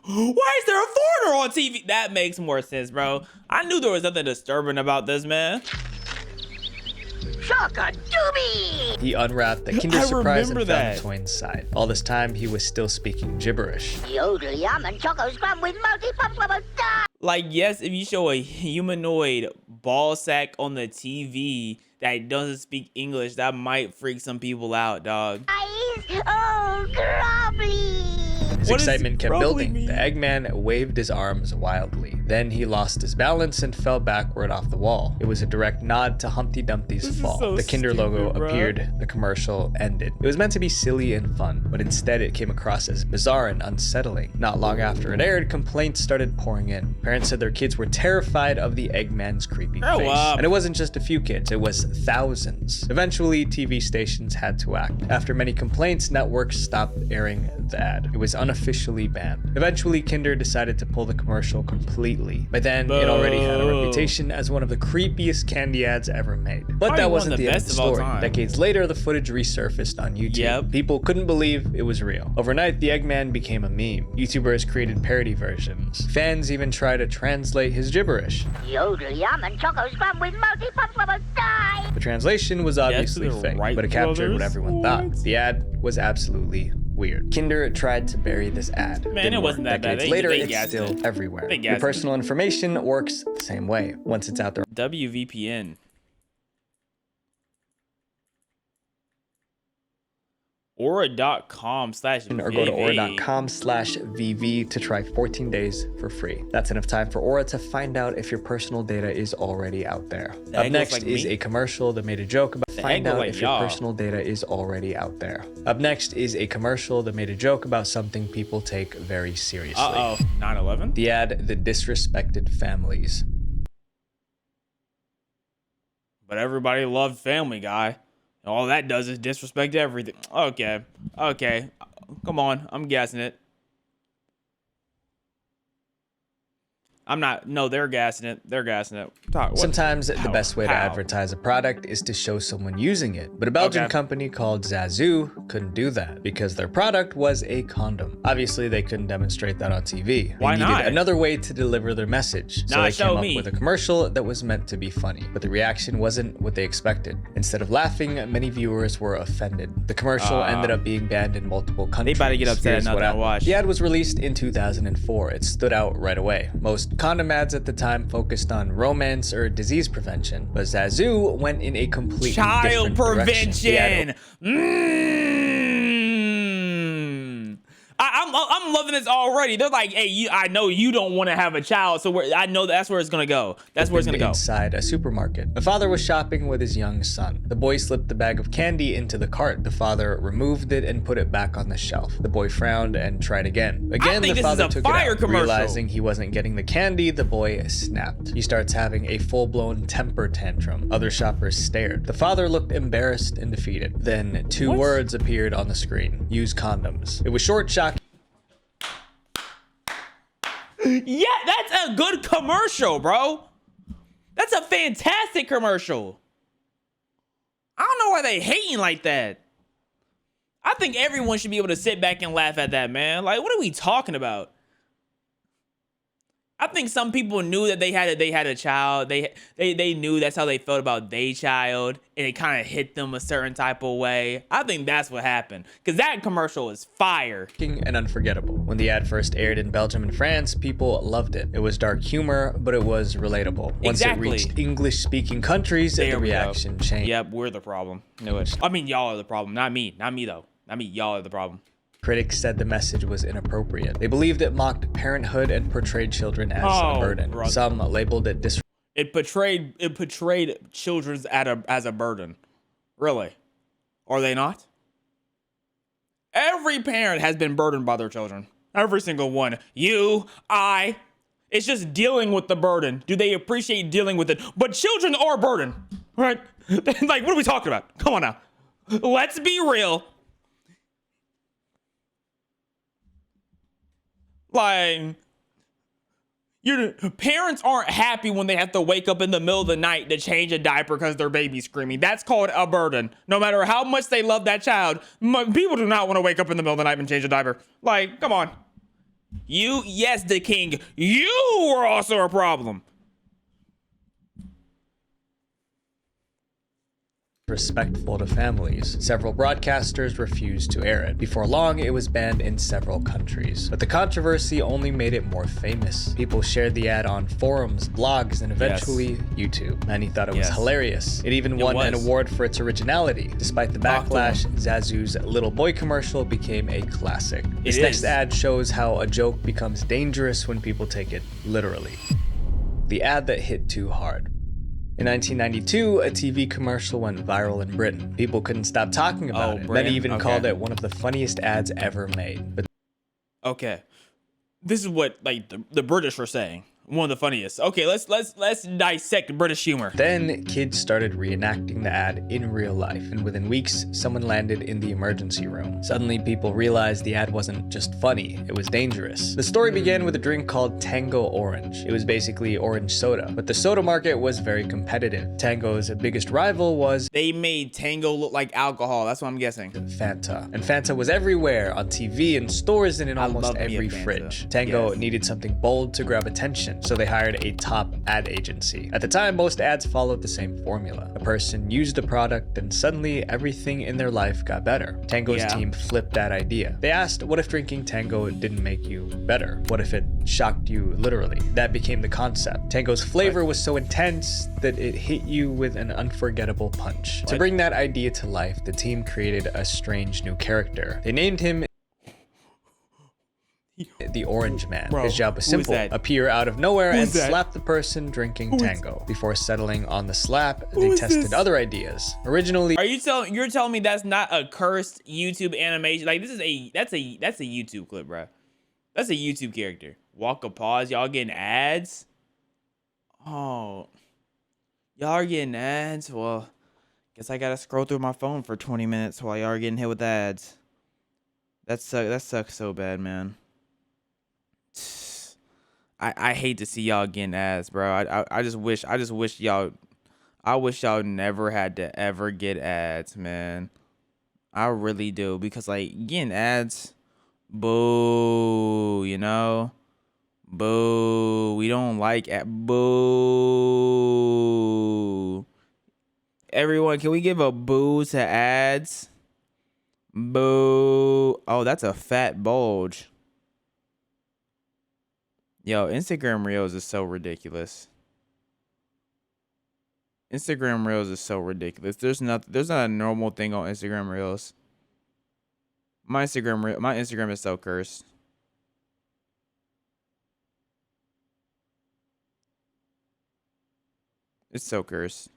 Why is there a foreigner on TV? That makes more sense, bro. I knew there was nothing disturbing about this, man. Shock-a-doobie! He unwrapped the Kinder Surprise and found the toy inside. All this time, he was still speaking gibberish. Yodel yum and choco scrum with like, yes, if you show a humanoid ball sack on the TV that doesn't speak English, that might freak some people out, dog. Oh, grubbly! His excitement kept building. The Eggman waved his arms wildly. Then he lost his balance and fell backward off the wall. It was a direct nod to Humpty Dumpty's fall. So The Kinder logo appeared, the commercial ended. It was meant to be silly and fun, but instead it came across as bizarre and unsettling. Not long after it aired, complaints started pouring in. Parents said their kids were terrified of the Eggman's creepy face. And it wasn't just a few kids, it was thousands. Eventually, TV stations had to act. After many complaints, networks stopped airing the ad. It was unofficially banned. Eventually, Kinder decided to pull the commercial completely. By then, it already had a reputation as one of the creepiest candy ads ever made. But Probably that wasn't the end of best the of all story. time. Decades later, the footage resurfaced on YouTube. People couldn't believe it was real. Overnight, the Eggman became a meme. YouTubers created parody versions. Fans even tried to translate his gibberish. Yodel yum and choco scrum with multi-pump level die. The translation was obviously fake, but it captured what everyone thought. The ad was absolutely weird. Kinder tried to bury this ad. Man, it wasn't that bad. Decades later, it's still everywhere. Your personal information works the same way. Once it's out there. WVPN. Aura.com/VV. Or go to Aura.com/VV to try 14 days for free. That's enough time for Aura to find out if your personal data is already out there. Up next is a commercial that made a joke about find out if your personal data is already out there. Up next is a commercial that made a joke about something people take very seriously. 9/11? The ad that disrespected families. But everybody loved Family Guy. All that does is disrespect everything. Okay. Come on. I'm guessing it. I'm not. No, they're gassing it. Sometimes the best way to advertise a product is to show someone using it. But a Belgian company called Zazu couldn't do that because their product was a condom. Obviously, they couldn't demonstrate that on TV. They needed another way to deliver their message. So they came up with a commercial that was meant to be funny. But the reaction wasn't what they expected. Instead of laughing, many viewers were offended. The commercial ended up being banned in multiple countries. They about to get upset at nothing I watched. The ad was released in 2004. It stood out right away. Most condom ads at the time focused on romance or disease prevention, but Zazu went in a completely different direction. I'm loving this already. They're like, hey, I know you don't want to have a child, so I know that's where it's gonna go. That's where it's gonna go. Inside a supermarket, a father was shopping with his young son. The boy slipped the bag of candy into the cart. The father removed it and put it back on the shelf. The boy frowned and tried again. Again, the father took it out. Realizing he wasn't getting the candy, the boy snapped. He starts having a full-blown temper tantrum. Other shoppers stared. The father looked embarrassed and defeated. Then two words appeared on the screen: use condoms. It was short, shocking. Yeah, that's a good commercial, bro. That's a fantastic commercial. I don't know why they hating like that. I think everyone should be able to sit back and laugh at that, man. Like, what are we talking about? I think some people knew that they had a child. They knew that's how they felt about their child, and it kind of hit them a certain type of way. I think that's what happened, because that commercial is fire. And unforgettable. When the ad first aired in Belgium and France, people loved it. It was dark humor, but it was relatable. Once it reached English-speaking countries, the reaction changed. Yep, we're the problem. Knew it. I mean, y'all are the problem, not me. Not me, though. Not me. Y'all are the problem. Critics said the message was inappropriate. They believed it mocked parenthood and portrayed children as a burden. Brother. Some labeled it It portrayed children as a burden. Really? Are they not? Every parent has been burdened by their children. Every single one. You, I. It's just dealing with the burden. Do they appreciate dealing with it? But children are a burden, right? Like, what are we talking about? Come on now. Let's be real. Like, your parents aren't happy when they have to wake up in the middle of the night to change a diaper because their baby's screaming. That's called a burden. No matter how much they love that child, people do not want to wake up in the middle of the night and change a diaper. Like, come on. Yes, the king, you were also a problem. disrespectful to families. Several broadcasters refused to air it. Before long, it was banned in several countries. But the controversy only made it more famous. People shared the ad on forums, blogs, and eventually YouTube. Many thought it was hilarious. It even won an award for its originality. Despite the backlash, Zazu's Little Boy commercial became a classic. This next ad shows how a joke becomes dangerous when people take it literally. The ad that hit too hard. In 1992, a TV commercial went viral in Britain. People couldn't stop talking about it. Many even called it one of the funniest ads ever made. But this is what like the British were saying. One of the funniest. Okay, let's dissect British humor. Then kids started reenacting the ad in real life, and within weeks, someone landed in the emergency room. Suddenly, people realized the ad wasn't just funny, it was dangerous. The story began with a drink called Tango Orange. It was basically orange soda, but the soda market was very competitive. Tango's biggest rival was... They made Tango look like alcohol, that's what I'm guessing. Fanta. And Fanta was everywhere, on TV, in stores, and in almost every fridge. Tango needed something bold to grab attention, so they hired a top ad agency. At the time, most ads followed the same formula. A person used a product and suddenly everything in their life got better. Tango's team flipped that idea. They asked, what if drinking Tango didn't make you better? What if it shocked you literally? That became the concept. Tango's flavor was so intense that it hit you with an unforgettable punch. To bring that idea to life, the team created a strange new character. They named him the Orange Man. His job was simple: appear out of nowhere and slap the person drinking Tango. Before settling on the slap, they tested other ideas. Originally, you're telling me that's not a cursed YouTube animation? Like that's a YouTube clip, bro. That's a YouTube character. Walk a pause. Y'all getting ads? Oh, y'all are getting ads. Well, guess I gotta scroll through my phone for 20 minutes while y'all are getting hit with ads. That sucks so bad, man. I hate to see y'all getting ads, bro. I just wish y'all never had to ever get ads, man. I really do, because like getting ads, boo, you know, boo. We don't like boo. Everyone, can we give a boo to ads? Boo. Oh, that's a fat bulge. Yo, Instagram Reels is so ridiculous. Instagram Reels is so ridiculous. There's not a normal thing on Instagram Reels. My Instagram is so cursed. It's so cursed.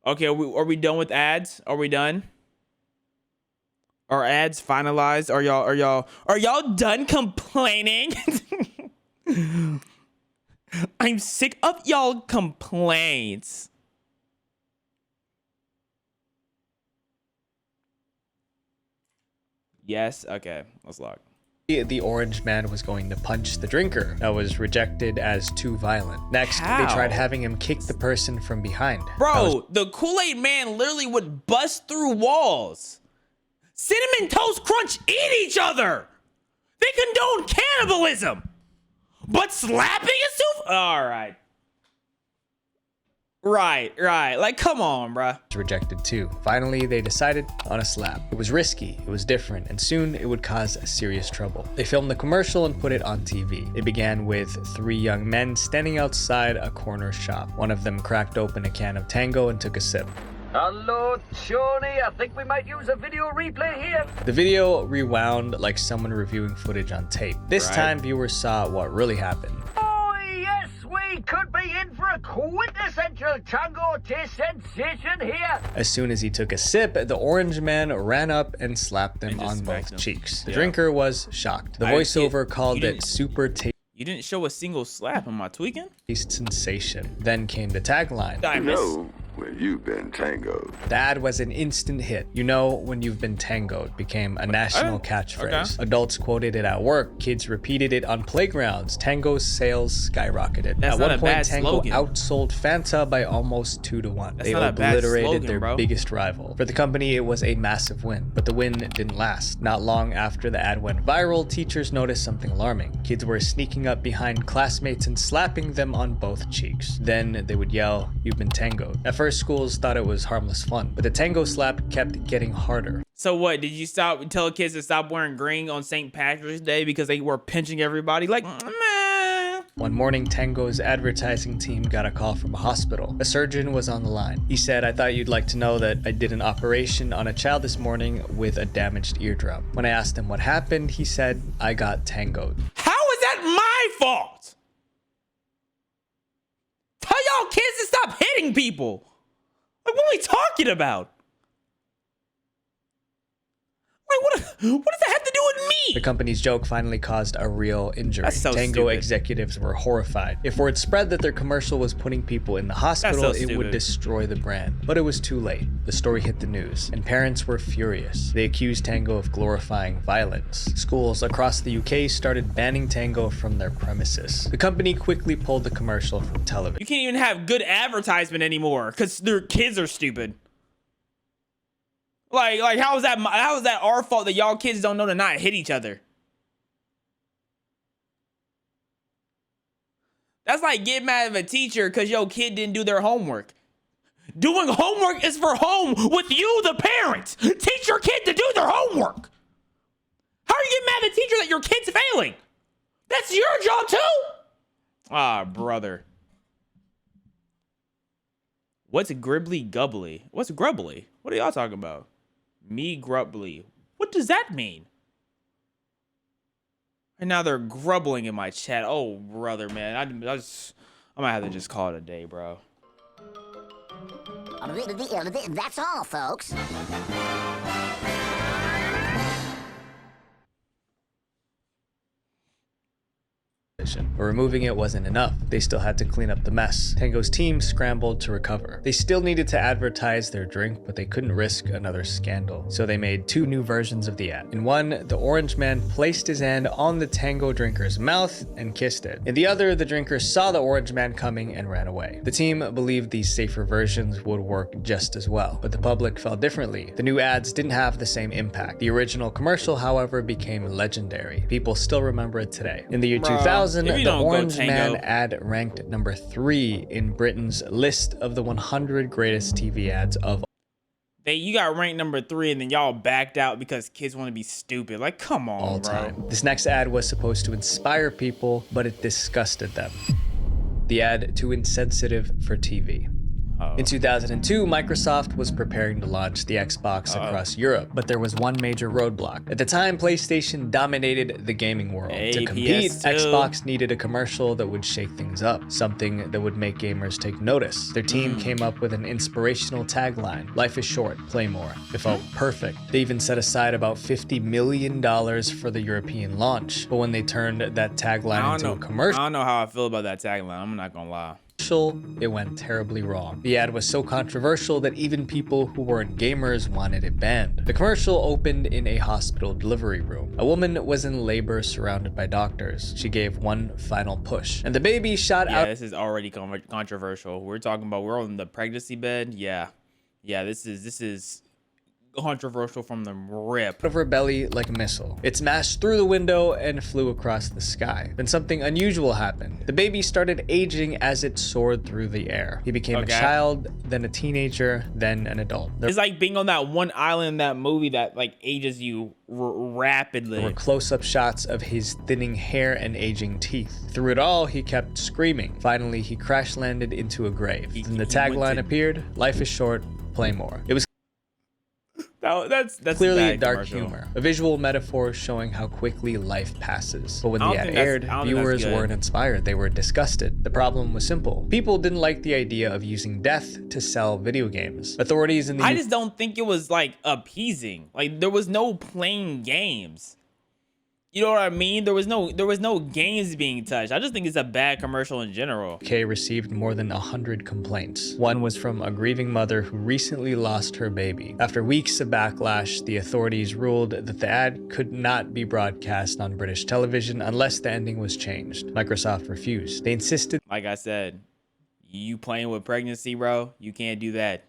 Okay, are we done with ads? Are we done? Are ads finalized? Are y'all done complaining? I'm sick of y'all complaints. Yes, okay, let's log. The Orange Man was going to punch the drinker. That was rejected as too violent. Next, they tried having him kick the person from behind. Bro, the Kool-Aid Man literally would bust through walls. Cinnamon Toast Crunch eat each other. They condone cannibalism. But slapping is too... All right. Right. Like, come on, bruh. Rejected too. Finally, they decided on a slap. It was risky, it was different, and soon it would cause serious trouble. They filmed the commercial and put it on TV. It began with 3 young men standing outside a corner shop. One of them cracked open a can of Tango and took a sip. Hello, Johnny. I think we might use a video replay here. The video rewound like someone reviewing footage on tape. This time, viewers saw what really happened. Oh, yes, we could be in for a quintessential Tango taste sensation here. As soon as he took a sip, the Orange Man ran up and slapped him on both cheeks. The drinker was shocked. The voiceover called it super tasty. You didn't show a single slap. Am I tweaking? Sensation. Then came the tagline. You know when you've been tangoed. The ad was an instant hit. You know when you've been tangoed became a national catchphrase. Adults quoted it at work. Kids repeated it on playgrounds. Tango's sales skyrocketed. At one point, Tango outsold Fanta by almost 2 to 1. They obliterated their biggest rival. For the company, it was a massive win, but the win didn't last. Not long after the ad went viral, teachers noticed something alarming. Kids were sneaking up behind classmates and slapping them on both cheeks. Then they would yell, "You've been tangoed." At first, first, schools thought it was harmless fun, but the Tango slap kept getting harder. So what, did you tell kids to stop wearing green on St. Patrick's Day because they were pinching everybody? Like, meh. One morning, Tango's advertising team got a call from a hospital. A surgeon was on the line. He said, "I thought you'd like to know that I did an operation on a child this morning with a damaged eardrum." When I asked him what happened, he said, "I got tangoed." How is that my fault? Tell y'all kids to stop hitting people. Like, what are we talking about? Like, what does that have to do with me? The company's joke finally caused a real injury. That's so Tango stupid. executives were horrified. If word spread that their commercial was putting people in the hospital, it would destroy the brand. But it was too late. The story hit the news, and parents were furious. They accused Tango of glorifying violence. Schools across the UK started banning Tango from their premises. The company quickly pulled the commercial from television. You can't even have good advertisement anymore because their kids are stupid. Like how is that our fault that y'all kids don't know to not hit each other? That's like getting mad at a teacher because your kid didn't do their homework. Doing homework is for home with you, the parents. Teach your kid to do their homework. How are you getting mad at the teacher that your kid's failing? That's your job too. Ah, brother. What's gribbly gubbly? What's grubbly? What are y'all talking about? Me grubbly. What does that mean? And now they're grubbling in my chat. Oh, brother, man. I might have to just call it a day, bro. That's all, folks. But removing it wasn't enough. They still had to clean up the mess. Tango's team scrambled to recover. They still needed to advertise their drink, but they couldn't risk another scandal. So they made 2 new versions of the ad. In one, the orange man placed his hand on the Tango drinker's mouth and kissed it. In the other, the drinker saw the orange man coming and ran away. The team believed these safer versions would work just as well, but the public felt differently. The new ads didn't have the same impact. The original commercial, however, became legendary. People still remember it today. In the year 2000, the Orange Man ad ranked number 3 in Britain's list of the 100 greatest TV ads of You got ranked number 3 and then y'all backed out because kids want to be stupid. Like, come on, all bro. time. This next ad was supposed to inspire people, but it disgusted them. The ad, too insensitive for TV. In 2002, Microsoft was preparing to launch the Xbox across Europe, but there was one major roadblock. At the time, PlayStation dominated the gaming world. To compete, Xbox needed a commercial that would shake things up, something that would make gamers take notice. Their team came up with an inspirational tagline: "Life is short, play more." It felt perfect. They even set aside about $50 million for the European launch, but when they turned that tagline into a commercial, I don't know how I feel about that tagline. I'm not gonna lie. it went terribly wrong. The ad was so controversial that even people who weren't gamers wanted it banned. The commercial opened in a hospital delivery room. A woman was in labor surrounded by doctors. She gave one final push, and the baby shot out. Yeah, this is already controversial. We're on the pregnancy bed. Yeah, this is controversial from the rip. Of her belly like a missile. It smashed through the window and flew across the sky. Then something unusual happened. The baby started aging as it soared through the air. He became a child, then a teenager, then an adult. It's like being on that one island in that movie that like ages you rapidly. There were close-up shots of his thinning hair and aging teeth. Through it all, he kept screaming. Finally, he crash landed into a grave. And the tagline appeared: "Life is short, play more." It was that's clearly dark humor, a visual metaphor showing how quickly life passes. But when the ad aired, viewers weren't inspired, they were disgusted. The problem was simple. People didn't like the idea of using death to sell video games. Authorities in the I just don't think it was like appeasing. Like there was no playing games. You know what I mean? There was no games being touched. I just think it's a bad commercial in general. UK received more than 100 complaints. One was from a grieving mother who recently lost her baby. After weeks of backlash, the authorities ruled that the ad could not be broadcast on British television unless the ending was changed. Microsoft refused. They insisted. Like I said, you playing with pregnancy, bro, you can't do that.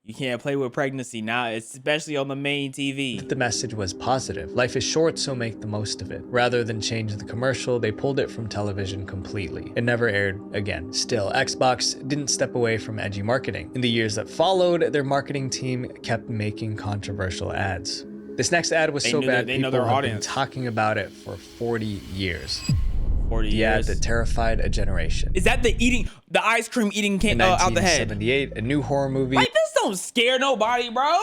You can't play with pregnancy now, especially on the main TV. The message was positive. Life is short, so make the most of it. Rather than change the commercial, they pulled it from television completely. It never aired again. Still, Xbox didn't step away from edgy marketing. In the years that followed, their marketing team kept making controversial ads. This next ad was so bad, people have been talking about it for 40 years. 40 the years. ad that terrified a generation. Is that the ice cream eating In out the head? 1978, a new horror movie. Like, this don't scare nobody, bro.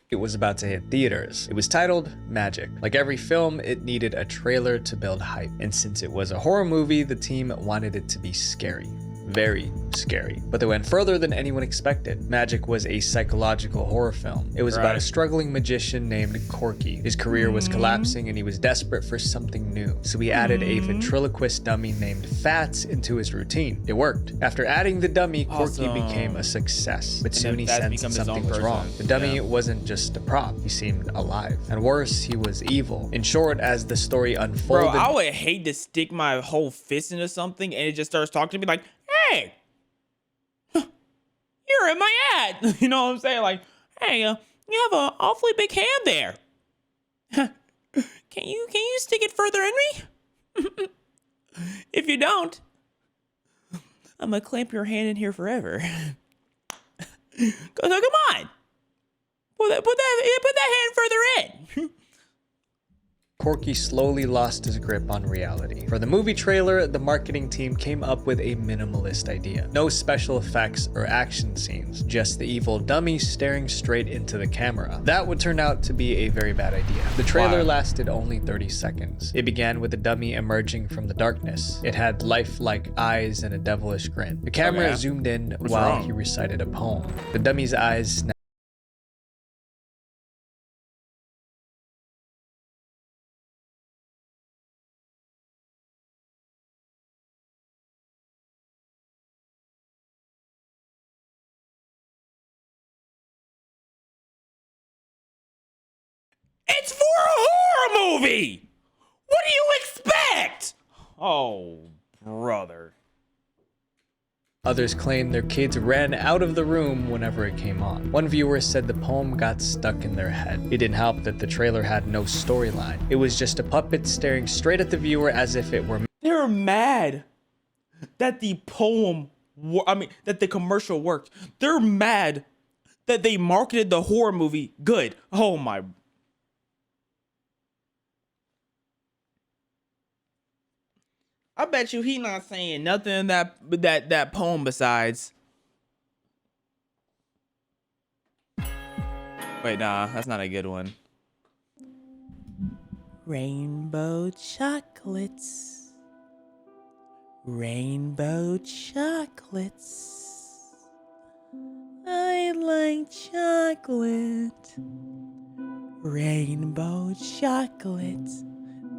It was about to hit theaters. It was titled Magic. Like every film, it needed a trailer to build hype. And since it was a horror movie, the team wanted it to be scary. Very scary. But they went further than anyone expected. Magic was a psychological horror film. It was about a struggling magician named Corky. His career was collapsing and he was desperate for something new. So he added a ventriloquist dummy named Fats into his routine. It worked. After adding the dummy, Corky became a success. But soon he sensed something was wrong. The dummy wasn't just a prop. He seemed alive. And worse, he was evil. In short, as the story unfolded... Bro, I would hate to stick my whole fist into something and it just starts talking to me like, hey, you're in my ad. You know what I'm saying? Like, hey, you have an awfully big hand there. Can you stick it further in me? If you don't, I'm gonna clamp your hand in here forever. So come on, put that hand further in. Corky slowly lost his grip on reality. For the movie trailer, the marketing team came up with a minimalist idea. No special effects or action scenes, just the evil dummy staring straight into the camera. That would turn out to be a very bad idea. The trailer lasted only 30 seconds. It began with the dummy emerging from the darkness. It had lifelike eyes and a devilish grin. The camera zoomed in while he recited a poem. The dummy's eyes snapped. It's for a horror movie. What do you expect? Oh, brother. Others claimed their kids ran out of the room whenever it came on. One viewer said the poem got stuck in their head. It didn't help that the trailer had no storyline. It was just a puppet staring straight at the viewer as if it were... They're mad that the that the commercial worked. They're mad that they marketed the horror movie good. Oh my... I bet you he not saying nothing in that poem besides. Wait, nah, that's not a good one. Rainbow chocolates. Rainbow chocolates. I like chocolate. Rainbow chocolates.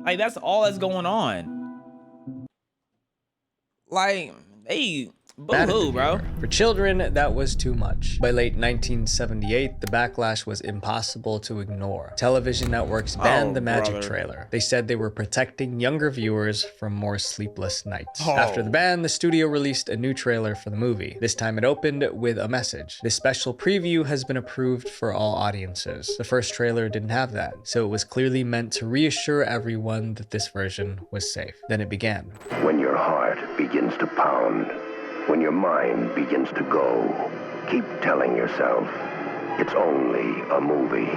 Like, that's all that's going on. Like, hey, boo-hoo, bro. For children, that was too much. By late 1978, the backlash was impossible to ignore. Television networks banned the Magic trailer. They said they were protecting younger viewers from more sleepless nights. After the ban, the studio released a new trailer for the movie. This time it opened with a message. This special preview has been approved for all audiences. The first trailer didn't have that, so it was clearly meant to reassure everyone that this version was safe. Then it began. When your heart begins to pound, when your mind begins to go, keep telling yourself, it's only a movie.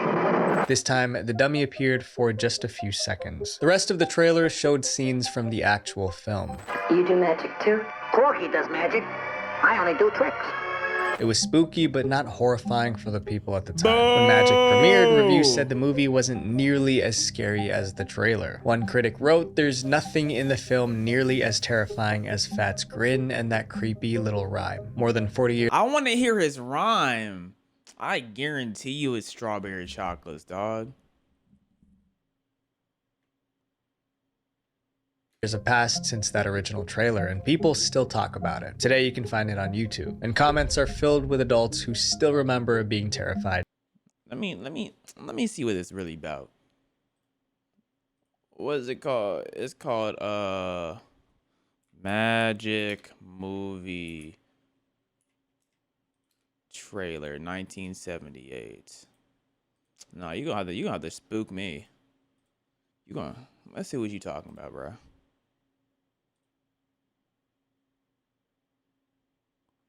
This time, the dummy appeared for just a few seconds. The rest of the trailer showed scenes from the actual film. You do magic too? Corky does magic. I only do tricks. It was spooky, but not horrifying for the people at the time. When Magic premiered, reviews said the movie wasn't nearly as scary as the trailer. One critic wrote, "There's nothing in the film nearly as terrifying as Fat's grin and that creepy little rhyme." More than 40 years... I want to hear his rhyme. I guarantee you it's strawberry chocolates, dog. Have passed since that original trailer, and people still talk about it. Today you can find it on YouTube, and comments are filled with adults who still remember being terrified. Let me see what it's really about. What is it called? It's called Magic movie trailer, 1978. No, you gonna have to spook me. Let's see what you talking about, bro.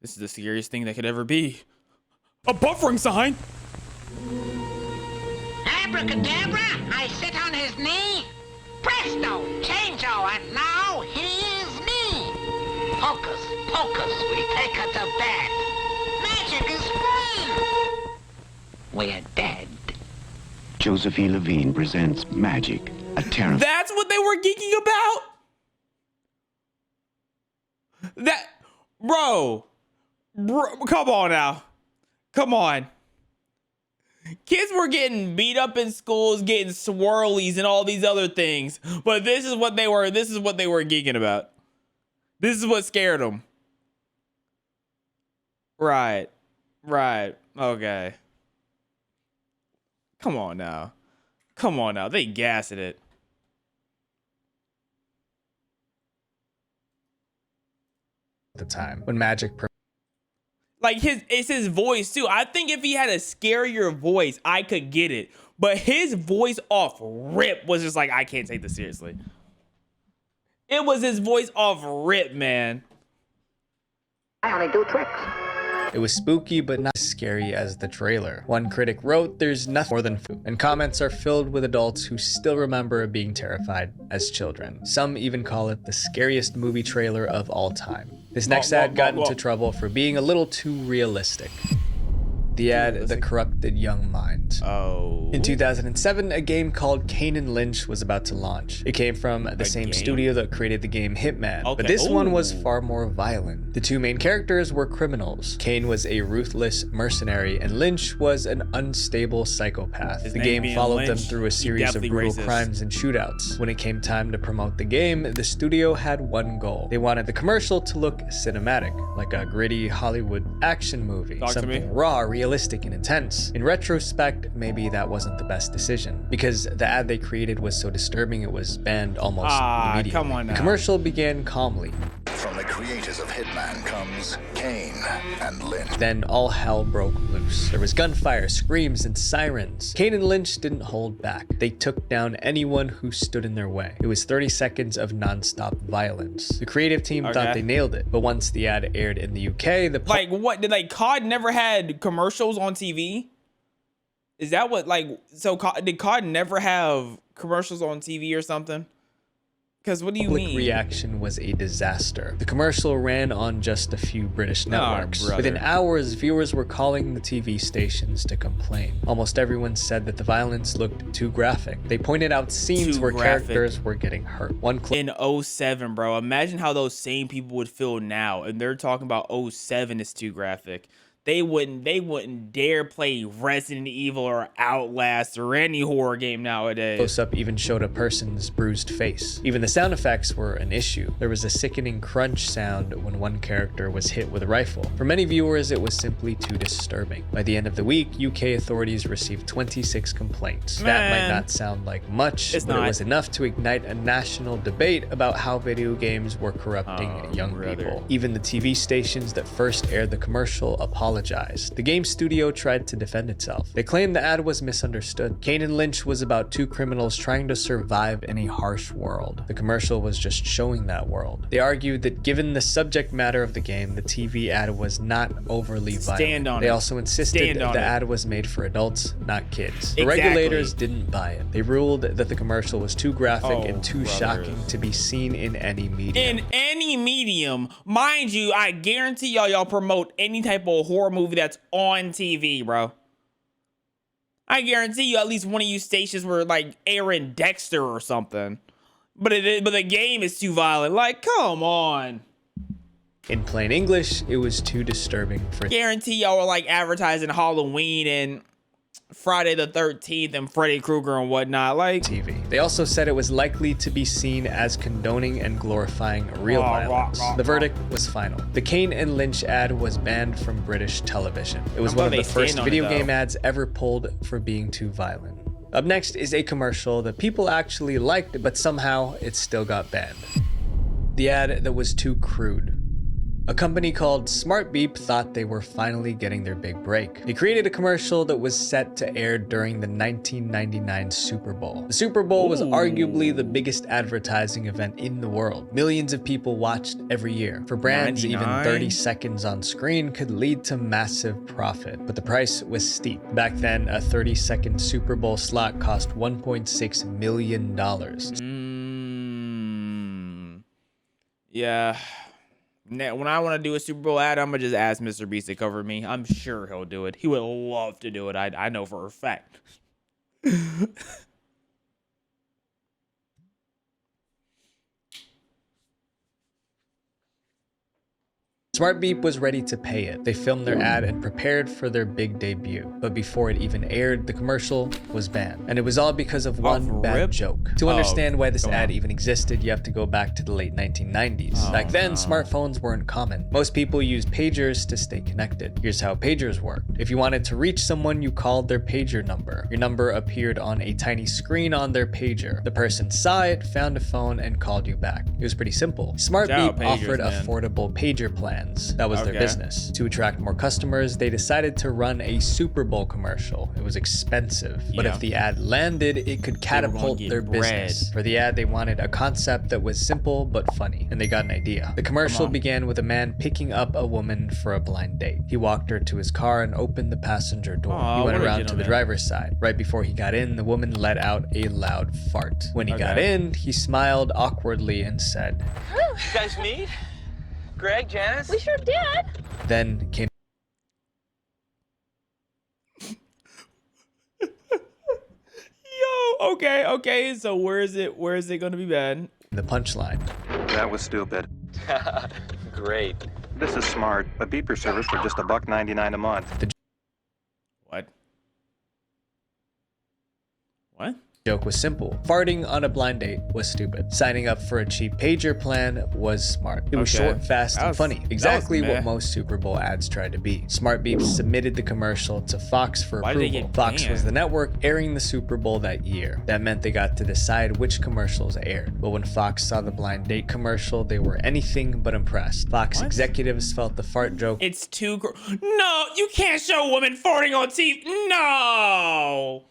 This is the scariest thing that could ever be. A buffering sign. Abracadabra, I sit on his knee. Presto, change-o, and now he is me. Hocus pocus, we take her to bed. Magic is free. We're dead. Josephine Levine presents Magic, a terrifying... That's what they were geeking about? Bro, come on now. Come on. Kids were getting beat up in schools, getting swirlies and all these other things. But this is what they were geeking about. This is what scared them. Right. Okay. Come on now. They gassing it. At the time when Magic like it's his voice too. I think if he had a scarier voice, I could get it. But his voice off rip was just like, I can't take this seriously. It was his voice off rip, man. I only do tricks. It was spooky but not as scary as the trailer. One critic wrote, "There's nothing more than food," and comments are filled with adults who still remember being terrified as children. Some even call it the scariest movie trailer of all time. This next ad got into trouble for being a little too realistic. The ad, The Corrupted Young Mind. Oh. In 2007, a game called Kane and Lynch was about to launch. It came from the same studio that created the game Hitman, but this one was far more violent. The two main characters were criminals. Kane was a ruthless mercenary, and Lynch was an unstable psychopath. The game followed them through a series of brutal crimes and shootouts. When it came time to promote the game, the studio had one goal. They wanted the commercial to look cinematic, like a gritty Hollywood action movie. Something raw, realistic, and intense. In retrospect, maybe that wasn't the best decision, because the ad they created was so disturbing it was banned almost immediately. Come on now. The commercial began calmly. From the creators of Hitman comes Kane and Lynch. Then all hell broke loose. There was gunfire, screams, and sirens. Kane and Lynch didn't hold back. They took down anyone who stood in their way. It was 30 seconds of non-stop violence. The creative team thought they nailed it, but once the ad aired in the UK, COD never had commercials on TV? Is that what, did COD never have commercials on TV or something? Because what do you mean? Public reaction was a disaster. The commercial ran on just a few British networks. Within hours, viewers were calling the TV stations to complain. Almost everyone said that the violence looked too graphic. They pointed out scenes where characters were getting hurt. In 07, bro. Imagine how those same people would feel now. And they're talking about 07 is too graphic. They wouldn't dare play Resident Evil or Outlast or any horror game nowadays. Close-up even showed a person's bruised face. Even the sound effects were an issue. There was a sickening crunch sound when one character was hit with a rifle. For many viewers, it was simply too disturbing. By the end of the week, UK authorities received 26 complaints. That might not sound like much, but it was enough to ignite a national debate about how video games were corrupting young people. Even the TV stations that first aired the commercial apologized. The game studio tried to defend itself. They claimed the ad was misunderstood. Kane and Lynch was about two criminals trying to survive in a harsh world. The commercial was just showing that world. They argued that given the subject matter of the game, the TV ad was not overly violent. They also insisted that the ad was made for adults, not kids. The regulators didn't buy it. They ruled that the commercial was too graphic and too shocking to be seen in any medium. In any medium, mind you, I guarantee y'all promote any type of horror movie that's on TV, bro. I guarantee you at least one of you stations were like airing Dexter or something. But the game is too violent. Like, come on. In plain English, it was too disturbing for... Guarantee y'all were like advertising Halloween and Friday the 13th and Freddy Krueger and whatnot, like TV. They also said it was likely to be seen as condoning and glorifying real violence. The verdict was final. The Kane and Lynch ad was banned from British television. It was one of the first video game ads ever pulled for being too violent. Up next is a commercial that people actually liked, but somehow it still got banned. The ad that was too crude. A company called Smart Beep thought they were finally getting their big break. They created a commercial that was set to air during the 1999 Super Bowl. The Super Bowl was arguably the biggest advertising event in the world. Millions of people watched every year. For brands, 99? even 30 seconds on screen could lead to massive profit, but the price was steep. Back then, a 30-second Super Bowl slot cost $1.6 million. Yeah. When I want to do a Super Bowl ad, I'm gonna just ask Mr. Beast to cover me. I'm sure he'll do it. He would love to do it. I know for a fact. Smart Beep was ready to pay it. They filmed their ad and prepared for their big debut. But before it even aired, the commercial was banned. And it was all because of one bad joke. To understand why this ad even existed, you have to go back to the late 1990s. Back then, smartphones weren't common. Most people used pagers to stay connected. Here's how pagers worked. If you wanted to reach someone, you called their pager number. Your number appeared on a tiny screen on their pager. The person saw it, found a phone, and called you back. It was pretty simple. Smart Beep offered affordable pager plans. That was their business. To attract more customers, they decided to run a Super Bowl commercial. It was expensive, but if the ad landed, it could catapult their business. For the ad, they wanted a concept that was simple but funny, and they got an idea. The commercial began with a man picking up a woman for a blind date. He walked her to his car and opened the passenger door. He went around to the driver's side. Right before he got in, the woman let out a loud fart. When he got in, he smiled awkwardly and said, "You guys meet? Greg, Janice? We sure did." Then came Okay, so where is it gonna be bad? the punchline. That was stupid. Great. This is smart. A beeper service for just $1.99 a month. What? Joke was simple. Farting on a blind date was stupid. Signing up for a cheap pager plan was smart. It was short, fast, and funny. Exactly what most Super Bowl ads tried to be. Smart Beep submitted the commercial to Fox for approval. Fox was the network airing the Super Bowl that year. That meant they got to decide which commercials aired. But when Fox saw the blind date commercial, they were anything but impressed. Fox executives felt the fart joke. It's too No, you can't show women farting on TV. No!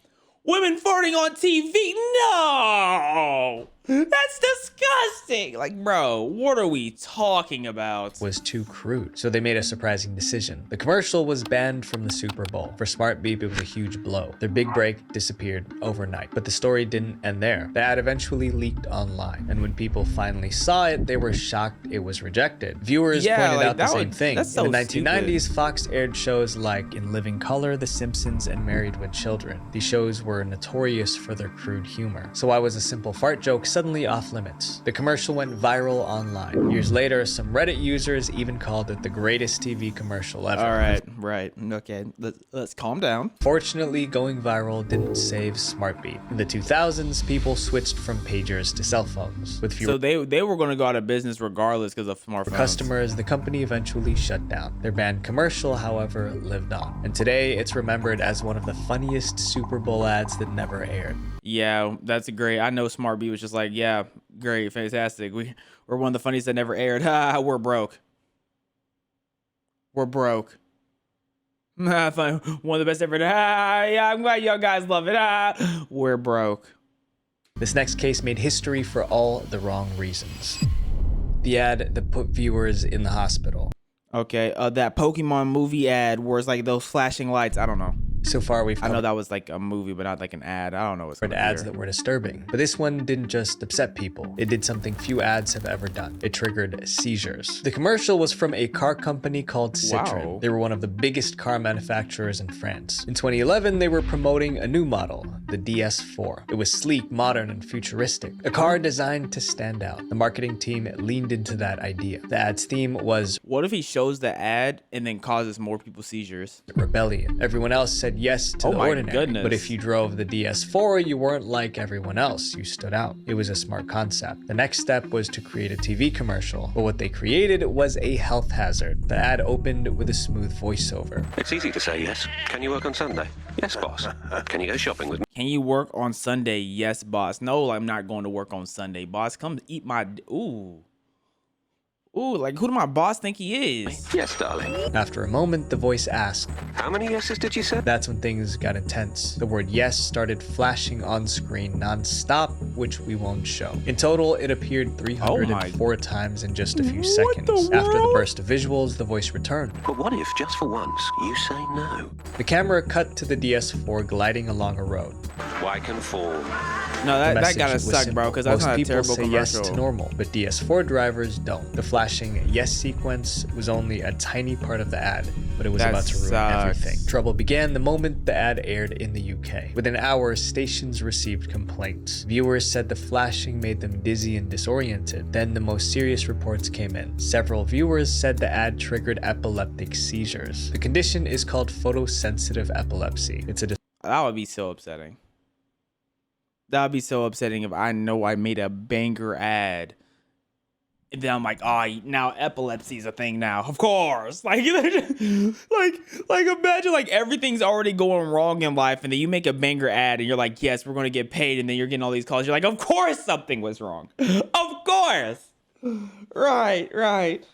Women farting on TV? No! That's disgusting. Like, bro, what are we talking about? Was too crude, so they made a surprising decision. The commercial was banned from the Super Bowl. For Smart Beep, it was a huge blow. Their big break disappeared overnight, but the story didn't end there. The ad eventually leaked online, and when people finally saw it, they were shocked it was rejected. Viewers pointed out the same thing. In the 1990s, Fox aired shows like In Living Color, The Simpsons, and Married with Children. These shows were notorious for their crude humor. So why was a simple fart joke suddenly off limits? The commercial went viral online. Years later, some Reddit users even called it the greatest TV commercial ever. All right, okay, let's calm down. Fortunately, going viral didn't save Smart Beep. In the 2000s, people switched from pagers to cell phones. With fewer so they were going to go out of business regardless because of smartphones. For customers, the company eventually shut down. Their banned commercial, however, lived on. And today, it's remembered as one of the funniest Super Bowl ads that never aired. Yeah, that's great. I know Smart Beep was just like, yeah, great, fantastic. We're one of the funniest that never aired. Ha, we're broke. We're broke. One of the best ever. Yeah, I'm glad y'all guys love it. We're broke. This next case made history for all the wrong reasons. The ad that put viewers in the hospital. Okay, that Pokemon movie ad where it's like those flashing lights. I don't know. So far, I know that was like a movie, but not like an ad. I don't know what's ads that were disturbing. But this one didn't just upset people. It did something few ads have ever done. It triggered seizures. The commercial was from a car company called Citroën. Wow. They were one of the biggest car manufacturers in France. In 2011, they were promoting a new model, the DS4. It was sleek, modern, and futuristic. A car designed to stand out. The marketing team leaned into that idea. The ad's theme was, what if he shows the ad and then causes more people seizures? Rebellion. Everyone else said yes to the ordinary. Goodness. But if you drove the DS4, you weren't like everyone else. You stood out. It was a smart concept. The next step was to create a TV commercial. But what they created was a health hazard. The ad opened with a smooth voiceover. It's easy to say yes. Can you work on Sunday? Yes, boss. Can you go shopping with me? Can you work on Sunday? Yes, boss. No, I'm not going to work on Sunday, boss. Come eat my... Ooh. Ooh, like who do my boss think he is? Yes, darling. After a moment, the voice asked, How many yeses did you say? That's when things got intense. The word yes started flashing on screen non-stop, which we won't show. In total, it appeared 304 times in just a few seconds. After the burst of visuals, the voice returned. But what if, just for once, you say no? The camera cut to the DS4 gliding along a road. Why conform? No, that gotta suck, bro, because that's not a terrible commercial. Most people say yes to normal, but DS4 drivers don't. The flashing yes sequence was only a tiny part of the ad, but it was about to ruin everything. Trouble began the moment the ad aired in the UK. Within hours, stations received complaints. Viewers said the flashing made them dizzy and disoriented. Then the most serious reports came in. Several viewers said the ad triggered epileptic seizures. The condition is called photosensitive epilepsy. That would be so upsetting. That would be so upsetting if I know I made a banger ad. And then I'm like, oh, now epilepsy's a thing now. Of course. Like imagine like everything's already going wrong in life. And then you make a banger ad and you're like, yes, we're going to get paid. And then you're getting all these calls. You're like, of course something was wrong. Of course. Right. Like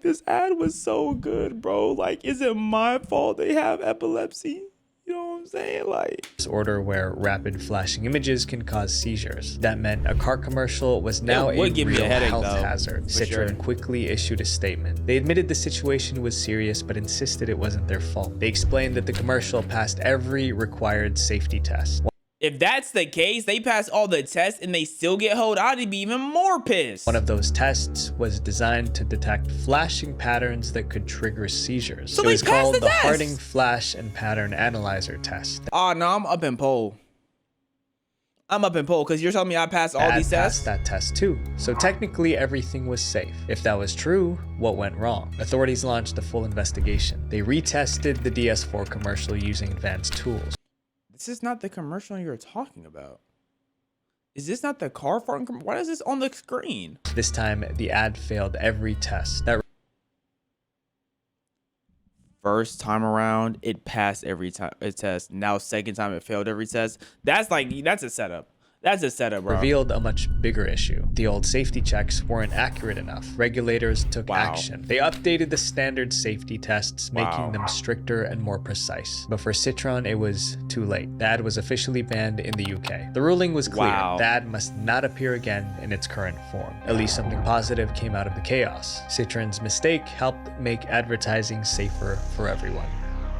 this ad was so good, bro. Like, is it my fault they have epilepsy? You know what I'm saying? Like, disorder where rapid flashing images can cause seizures. That meant a car commercial was now a real health hazard. Citroën quickly issued a statement. They admitted the situation was serious, but insisted it wasn't their fault. They explained that the commercial passed every required safety test. If that's the case, they pass all the tests and they still get hold, I'd be even more pissed. One of those tests was designed to detect flashing patterns that could trigger seizures. So it was called the Harding Flash and Pattern Analyzer Test. Oh, no, I'm up in poll. Because you're telling me I passed all these tests? Passed that test too. So technically everything was safe. If that was true, what went wrong? Authorities launched a full investigation. They retested the DS4 commercial using advanced tools. This is not the commercial you're talking about. Is this not the car farting commercial? Why is this on the screen? This time, the ad failed every test. First time around, it passed every test. Now, second time, it failed every test. That's a setup. That's a setup, bro. Revealed a much bigger issue. The old safety checks weren't accurate enough. Regulators took action. They updated the standard safety tests, making them stricter and more precise. But for Citroën, it was too late. The ad was officially banned in the UK. The ruling was clear. The ad must not appear again in its current form. At least something positive came out of the chaos. Citroën's mistake helped make advertising safer for everyone.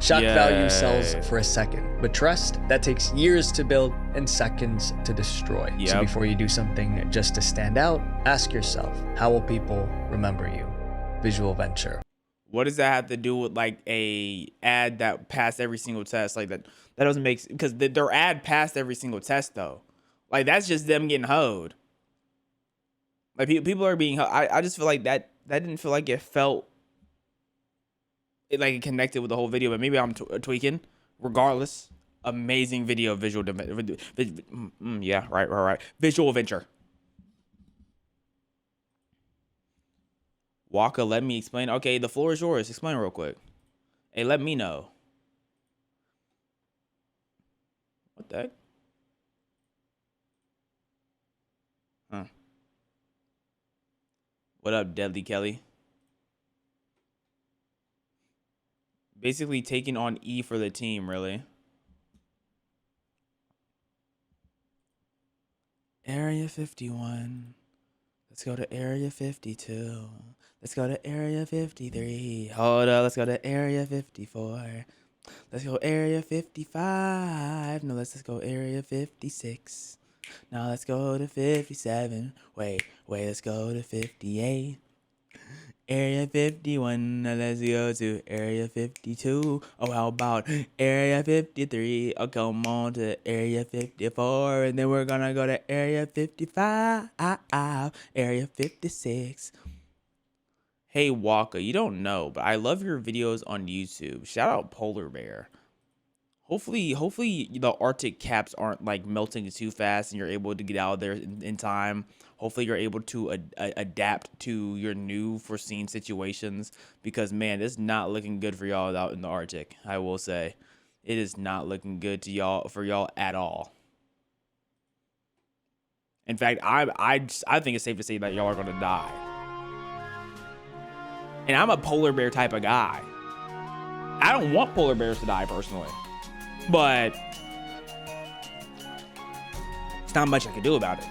Shock value sells for a second, but trust, that takes years to build and seconds to destroy. So before you do something just to stand out, ask yourself, how will people remember you? Visual Venture. What does that have to do with like a ad that passed every single test? Like that doesn't make, because their ad passed every single test though. Like that's just them getting hoed. Like people are being, I just feel like that didn't feel like it felt like it connected with the whole video, but maybe I'm tweaking. Regardless, amazing video, visual, yeah, right. Visual Venture. Waka, let me explain. Okay, the floor is yours. Explain real quick. Hey, let me know. What the heck? Huh. What up, Deadly Kelly? Basically taking on E for the team, really. Area 51. Let's go to Area 52. Let's go to Area 53. Hold up, let's go to Area 54. Let's go Area 55. No, let's just go Area 56. Now let's go to 57. Wait, let's go to 58. Area 51, now let's go to Area 52. Oh, how about Area 53? Oh, come on to Area 54. And then we're gonna go to Area 55, Area 56. Hey, Waka, you don't know, but I love your videos on YouTube. Shout out Polar Bear. Hopefully the Arctic caps aren't like melting too fast and you're able to get out of there in time. Hopefully you're able to adapt to your new foreseen situations, because man, it's not looking good for y'all out in the Arctic. I will say it is not looking good for y'all at all. In fact, I think it's safe to say that y'all are gonna die. And I'm a polar bear type of guy. I don't want polar bears to die personally, but it's not much I can do about it.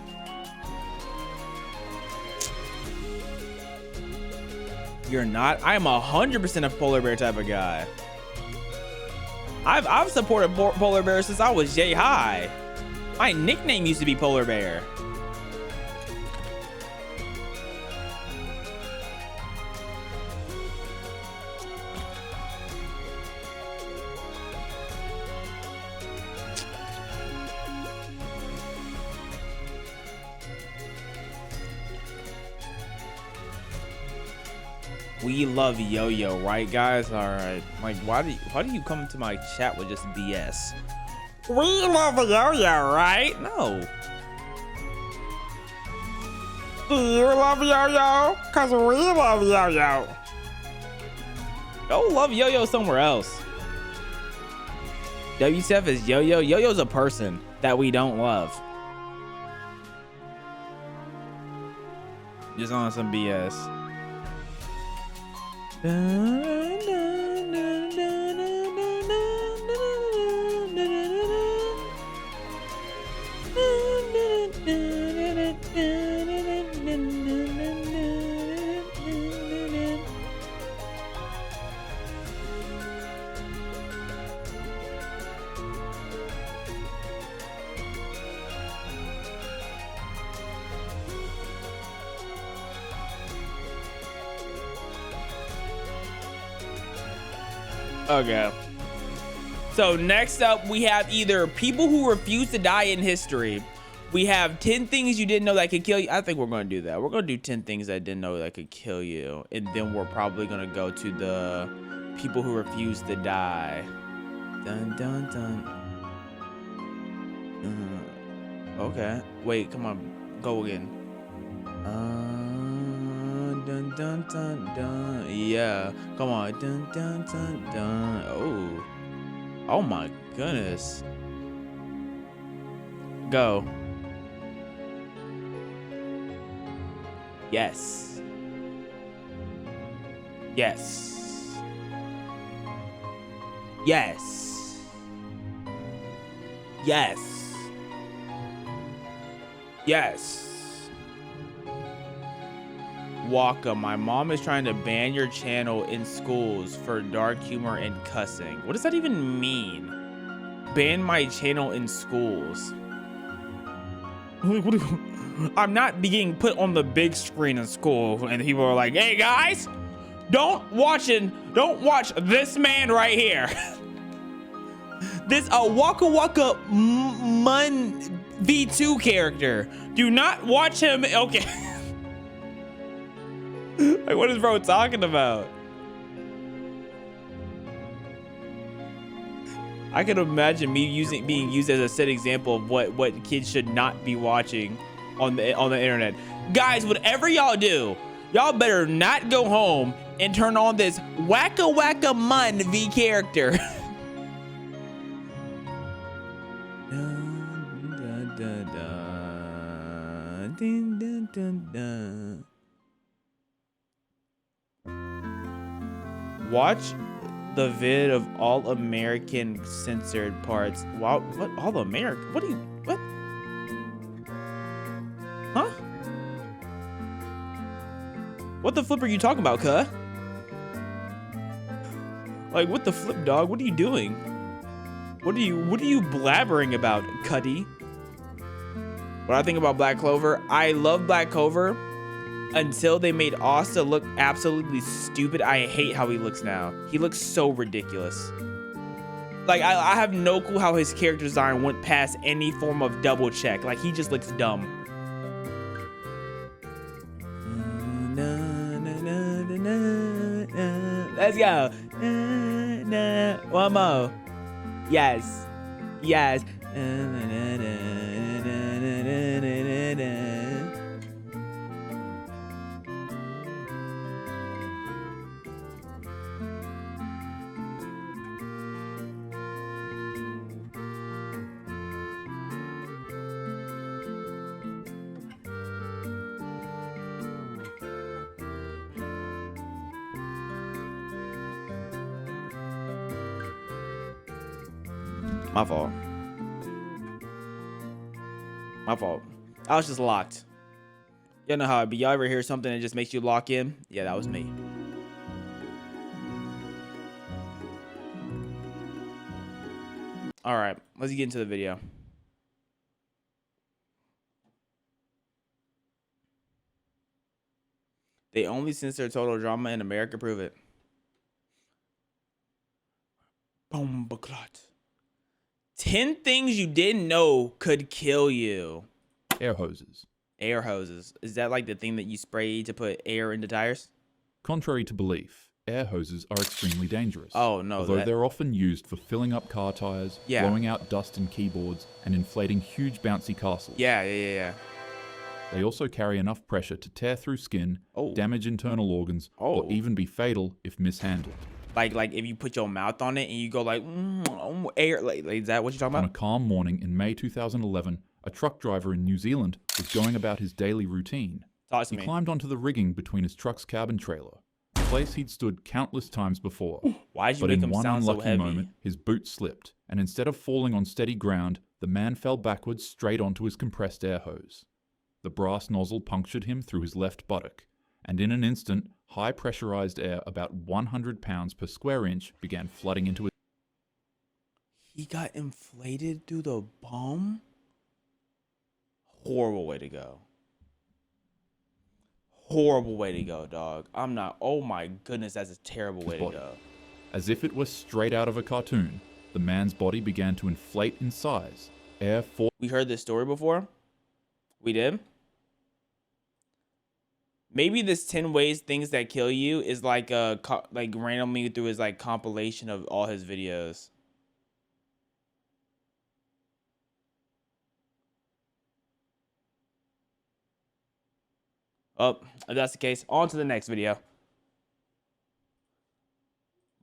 You're not? I am 100% a polar bear type of guy. I've supported polar bears since I was yay high. My nickname used to be Polar Bear. We love Yo-Yo, right, guys? All right. Like, why do you come to my chat with just BS? We love Yo-Yo, right? No. Do you love Yo-Yo? Cause we love Yo-Yo. Go love Yo-Yo somewhere else. WTF is Yo-Yo. Yo-Yo's a person that we don't love. Just on some BS. Okay. So next up, we have either people who refuse to die in history. We have 10 things you didn't know that could kill you. I think we're going to do that. We're going to do 10 things I didn't know that could kill you. And then we're probably going to go to the people who refuse to die. Dun, dun, dun. Okay. Wait, come on. Go again. Dun, dun, dun, dun. Yeah. Come on. Dun, dun, dun, dun. Oh. Oh my goodness. Go. Yes. Yes. Yes. Yes. Yes. Waka, my mom is trying to ban your channel in schools for dark humor and cussing. What does that even mean? Ban my channel in schools. I'm not being put on the big screen in school and people are like, hey guys, don't watch this man right here. This Waka Waka Mun V2 character. Do not watch him. Okay. Like, what is bro talking about? I can imagine me being used as a set example of what kids should not be watching on the internet. Guys, whatever y'all do, y'all better not go home and turn on this Waka Waka Mun V character. Dun, dun, dun, dun, dun, dun, dun. Watch the vid of all American censored parts. Wow, what all American? What? Huh? What the flip are you talking about, cuh? Like, what the flip, dog? What are you doing? What are you blabbering about, Cuddy? What I think about Black Clover? I love Black Clover until they made Asta look absolutely stupid. I hate how he looks now. He looks so ridiculous. Like, I have no clue how his character design went past any form of double check. Like, he just looks dumb. Let's go. One more. Yes. Yes. My fault. My fault. I was just locked. You know how it be. Y'all ever hear something that just makes you lock in? Yeah, that was me. All right, let's get into the video. They only censor total drama in America. Prove it. Bombaclot. 10 things you didn't know could kill you. Air hoses. Air hoses. Is that like the thing that you spray to put air into tires? Contrary to belief, air hoses are extremely dangerous. Oh, no. Although they're often used for filling up car tires, blowing out dust in keyboards, and inflating huge bouncy castles. Yeah. They also carry enough pressure to tear through skin, damage internal organs, or even be fatal if mishandled. Like if you put your mouth on it and you go like, air, like is that what you're talking about? On a calm morning in May 2011, a truck driver in New Zealand was going about his daily routine. He climbed onto the rigging between his truck's cabin trailer, a place he'd stood countless times before. Why'd you make him sound so heavy? But in one unlucky moment, his boot slipped, and instead of falling on steady ground, the man fell backwards straight onto his compressed air hose. The brass nozzle punctured him through his left buttock, and in an instant, high pressurized air about 100 pounds per square inch began flooding into his... He got inflated through the bum? Horrible way to go. Horrible way to go, dog. I'm not... Oh my goodness, that's a terrible way to go. As if it was straight out of a cartoon, the man's body began to inflate in size. We heard this story before? We did? Maybe this 10 ways things that kill you is like randomly through his like compilation of all his videos. Oh, if that's the case, on to the next video.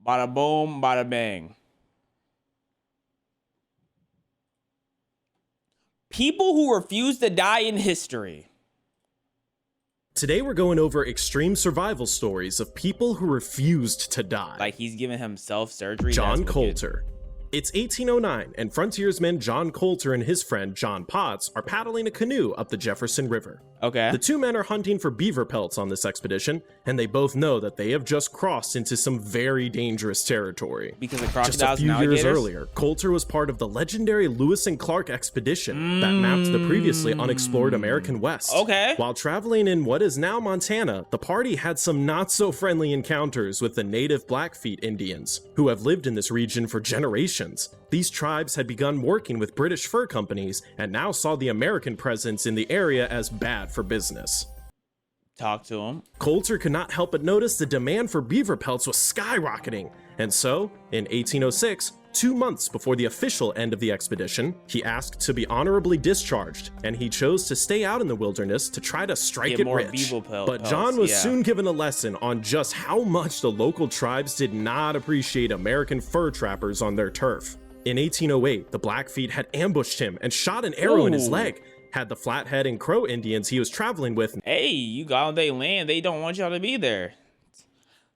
Bada boom, bada bang. People who refuse to die in history. Today we're going over extreme survival stories of people who refused to die. Like he's giving himself surgery. John Coulter. It's 1809, and frontiersman John Coulter and his friend John Potts are paddling a canoe up the Jefferson River. Okay. The two men are hunting for beaver pelts on this expedition, and they both know that they have just crossed into some very dangerous territory. Because of crocodiles Just a few and alligators? years earlier, Coulter was part of the legendary Lewis and Clark expedition that mapped the previously unexplored American West. Okay. While traveling in what is now Montana, the party had some not-so-friendly encounters with the native Blackfeet Indians, who have lived in this region for generations. These tribes had begun working with British fur companies and now saw the American presence in the area as bad for business. Talk to him. Coulter could not help but notice the demand for beaver pelts was skyrocketing, and so, in 1806, 2 months before the official end of the expedition, he asked to be honorably discharged, and he chose to stay out in the wilderness to try to strike it rich. But John was soon given a lesson on just how much the local tribes did not appreciate American fur trappers on their turf. In 1808, the Blackfeet had ambushed him and shot an arrow in his leg. Had the Flathead and Crow Indians he was traveling with. Hey, you got on their land. They don't want y'all to be there.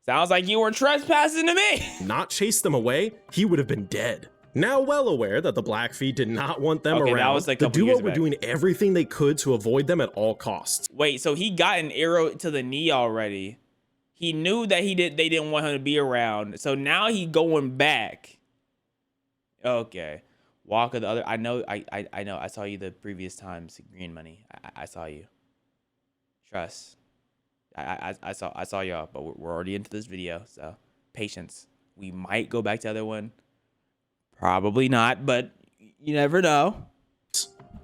Sounds like you were trespassing to me. Not chased them away, he would have been dead. Now well aware that the Blackfeet did not want them around, that was like the duo were doing everything they could to avoid them at all costs. Wait, so he got an arrow to the knee already. He knew that they didn't want him to be around. So now he going back. Okay. Walk of the other. I know. I saw you the previous times. Green money. I saw you. Trust. I saw y'all, but we're already into this video, so patience. We might go back to the other one. Probably not, but you never know.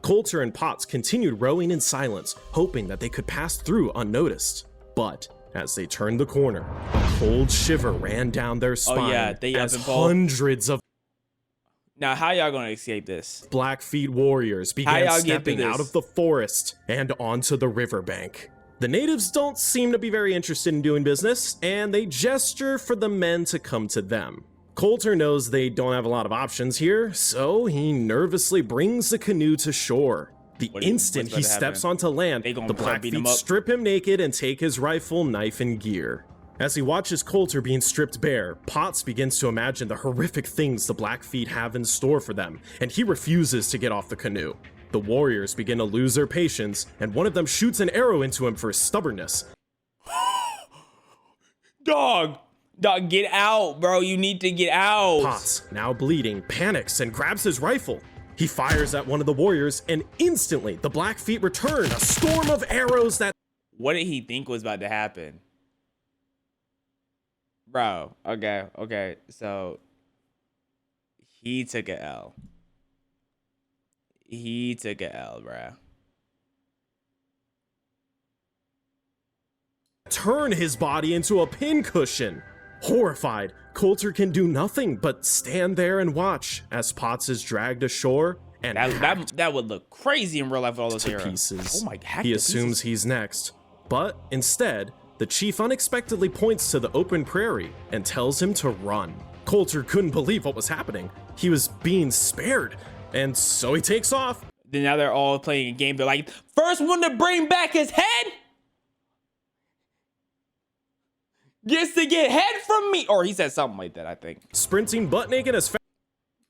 Coulter and Potts continued rowing in silence, hoping that they could pass through unnoticed. But as they turned the corner, a cold shiver ran down their spine as hundreds of... Now, how y'all gonna escape this? Blackfeet warriors began stepping out of the forest and onto the riverbank. The natives don't seem to be very interested in doing business, and they gesture for the men to come to them. Coulter knows they don't have a lot of options here, so he nervously brings the canoe to shore. The instant he steps onto land, the Blackfeet strip him naked and take his rifle, knife, and gear. As he watches Coulter being stripped bare, Potts begins to imagine the horrific things the Blackfeet have in store for them, and he refuses to get off the canoe. The warriors begin to lose their patience, and one of them shoots an arrow into him for his stubbornness. Dog, get out, bro. You need to get out. Potts, now bleeding, panics and grabs his rifle. He fires at one of the warriors, and instantly the Blackfeet return, a storm of arrows that... What did he think was about to happen? Bro, okay, so he took a L. He took a L, bro. Turn his body into a pincushion. Horrified, Coulter can do nothing but stand there and watch as Potts is dragged ashore and that would look crazy in real life with all those arrows. Pieces. Oh my God! He assumes he's next, but instead, the chief unexpectedly points to the open prairie and tells him to run. Coulter couldn't believe what was happening. He was being spared, and so he takes off. Then now they're all playing a game. They're like, first one to bring back his head gets to get head from me. Or he said something like that, I think. Sprinting butt naked as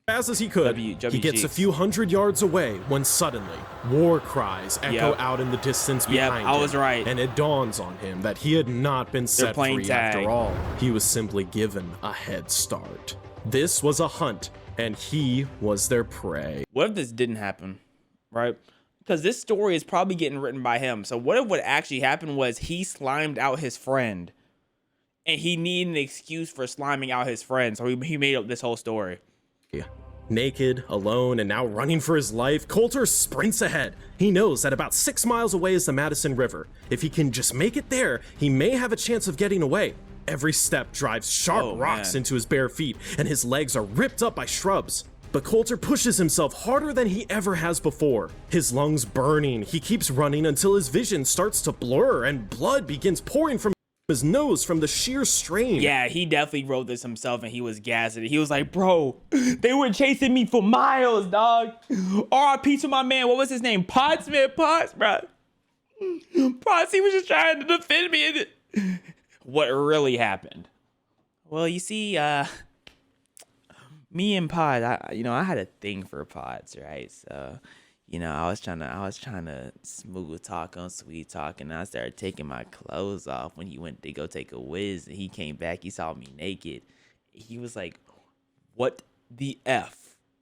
fast as he could, he gets a few hundred yards away when suddenly war cries echo out in the distance behind him. I was right. And it dawns on him that he had not been set free after all. He was simply given a head start. This was a hunt, and he was their prey. What if this didn't happen, right? Because this story is probably getting written by him. So what if what actually happened was he slimed out his friend, and he needed an excuse for sliming out his friend, so he made up this whole story. Naked, alone, and now running for his life, Coulter sprints ahead. He knows that about 6 miles away is the Madison River. If he can just make it there, he may have a chance of getting away. Every step drives sharp rocks into his bare feet, and his legs are ripped up by shrubs. But Coulter pushes himself harder than he ever has before. His lungs burning, he keeps running until his vision starts to blur and blood begins pouring from his nose from the sheer strain. Yeah, he definitely wrote this himself, and he was gassing. He was like, bro, they were chasing me for miles, dog. R.I.P. to my man. What was his name? Potts, man. Potts, bro. Potts, he was just trying to defend me. What really happened? Well, you see, me and Pod, I had a thing for Pods, right? So, I was trying to smooth talk on sweet talk, and I started taking my clothes off when he went to go take a whiz, and he came back, he saw me naked. He was like, what the F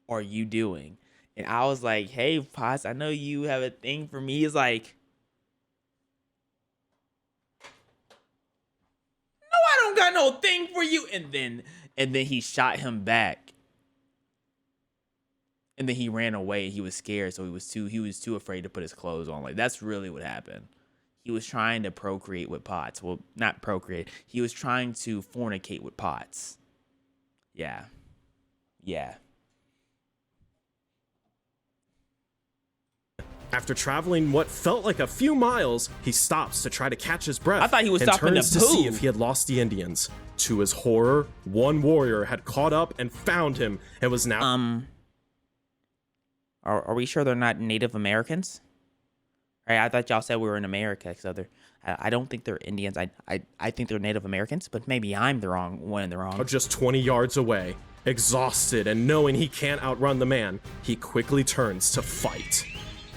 are you doing? And I was like, hey, Pods, I know you have a thing for me. He's like, no, I don't got no thing for you. And then he shot him back. And then he ran away. He was scared, so he was too afraid to put his clothes on. Like, that's really what happened. He was trying to procreate with Potts. Well, not procreate. He was trying to fornicate with Potts. Yeah. After traveling what felt like a few miles, he stops to try to catch his breath. I thought he was and stopping to turns to see if he had lost the Indians. To his horror, one warrior had caught up and found him and was now... Are we sure they're not Native Americans? Right, I thought y'all said we were in America. So I don't think they're Indians. I think they're Native Americans, but maybe I'm the wrong one in the wrong. Just 20 yards away, exhausted and knowing he can't outrun the man, he quickly turns to fight.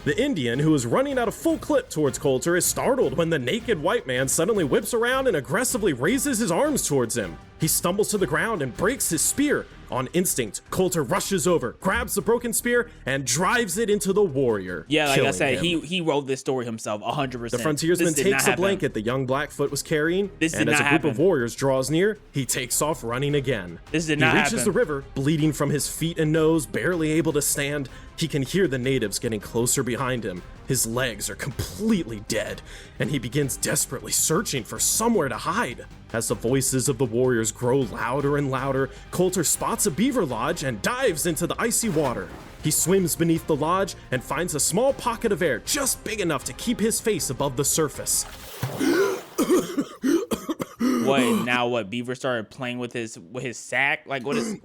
The Indian, who is running at a full clip towards Coulter, is startled when the naked white man suddenly whips around and aggressively raises his arms towards him. He stumbles to the ground and breaks his spear. On instinct, Coulter rushes over, grabs the broken spear, and drives it into the warrior. Yeah, like I said, he wrote this story himself 100%. The frontiersman takes the blanket the young Blackfoot was carrying, and as a group of warriors draws near, he takes off running again. This did not happen. He reaches the river, bleeding from his feet and nose, barely able to stand. He can hear the natives getting closer behind him. His legs are completely dead, and he begins desperately searching for somewhere to hide. As the voices of the warriors grow louder and louder, Coulter spots a beaver lodge and dives into the icy water. He swims beneath the lodge and finds a small pocket of air just big enough to keep his face above the surface. What, Beaver started playing with his sack? Like, what is...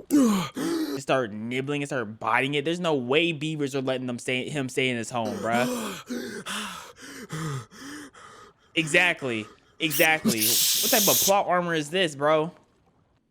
He started nibbling and started biting it. There's no way beavers are letting him stay in his home, bruh. Exactly. Exactly. What type of plot armor is this, bro?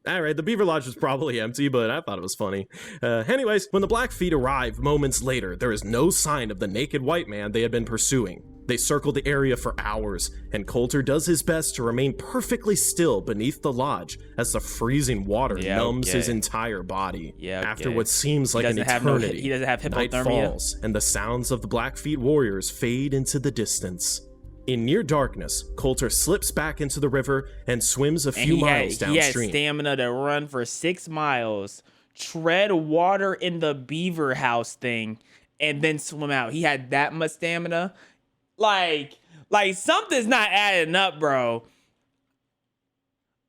All right, the Beaver Lodge was probably empty, but I thought it was funny. Anyways, when the Blackfeet arrive moments later, there is no sign of the naked white man they had been pursuing. They circle the area for hours, and Coulter does his best to remain perfectly still beneath the lodge as the freezing water numbs his entire body. After what seems like an eternity, he doesn't have hypothermia. Night falls, and the sounds of the Blackfeet warriors fade into the distance. In near darkness, Coulter slips back into the river and swims a few miles downstream. He had stamina to run for 6 miles, tread water in the beaver house thing, and then swim out. He had that much stamina. Like something's not adding up, bro.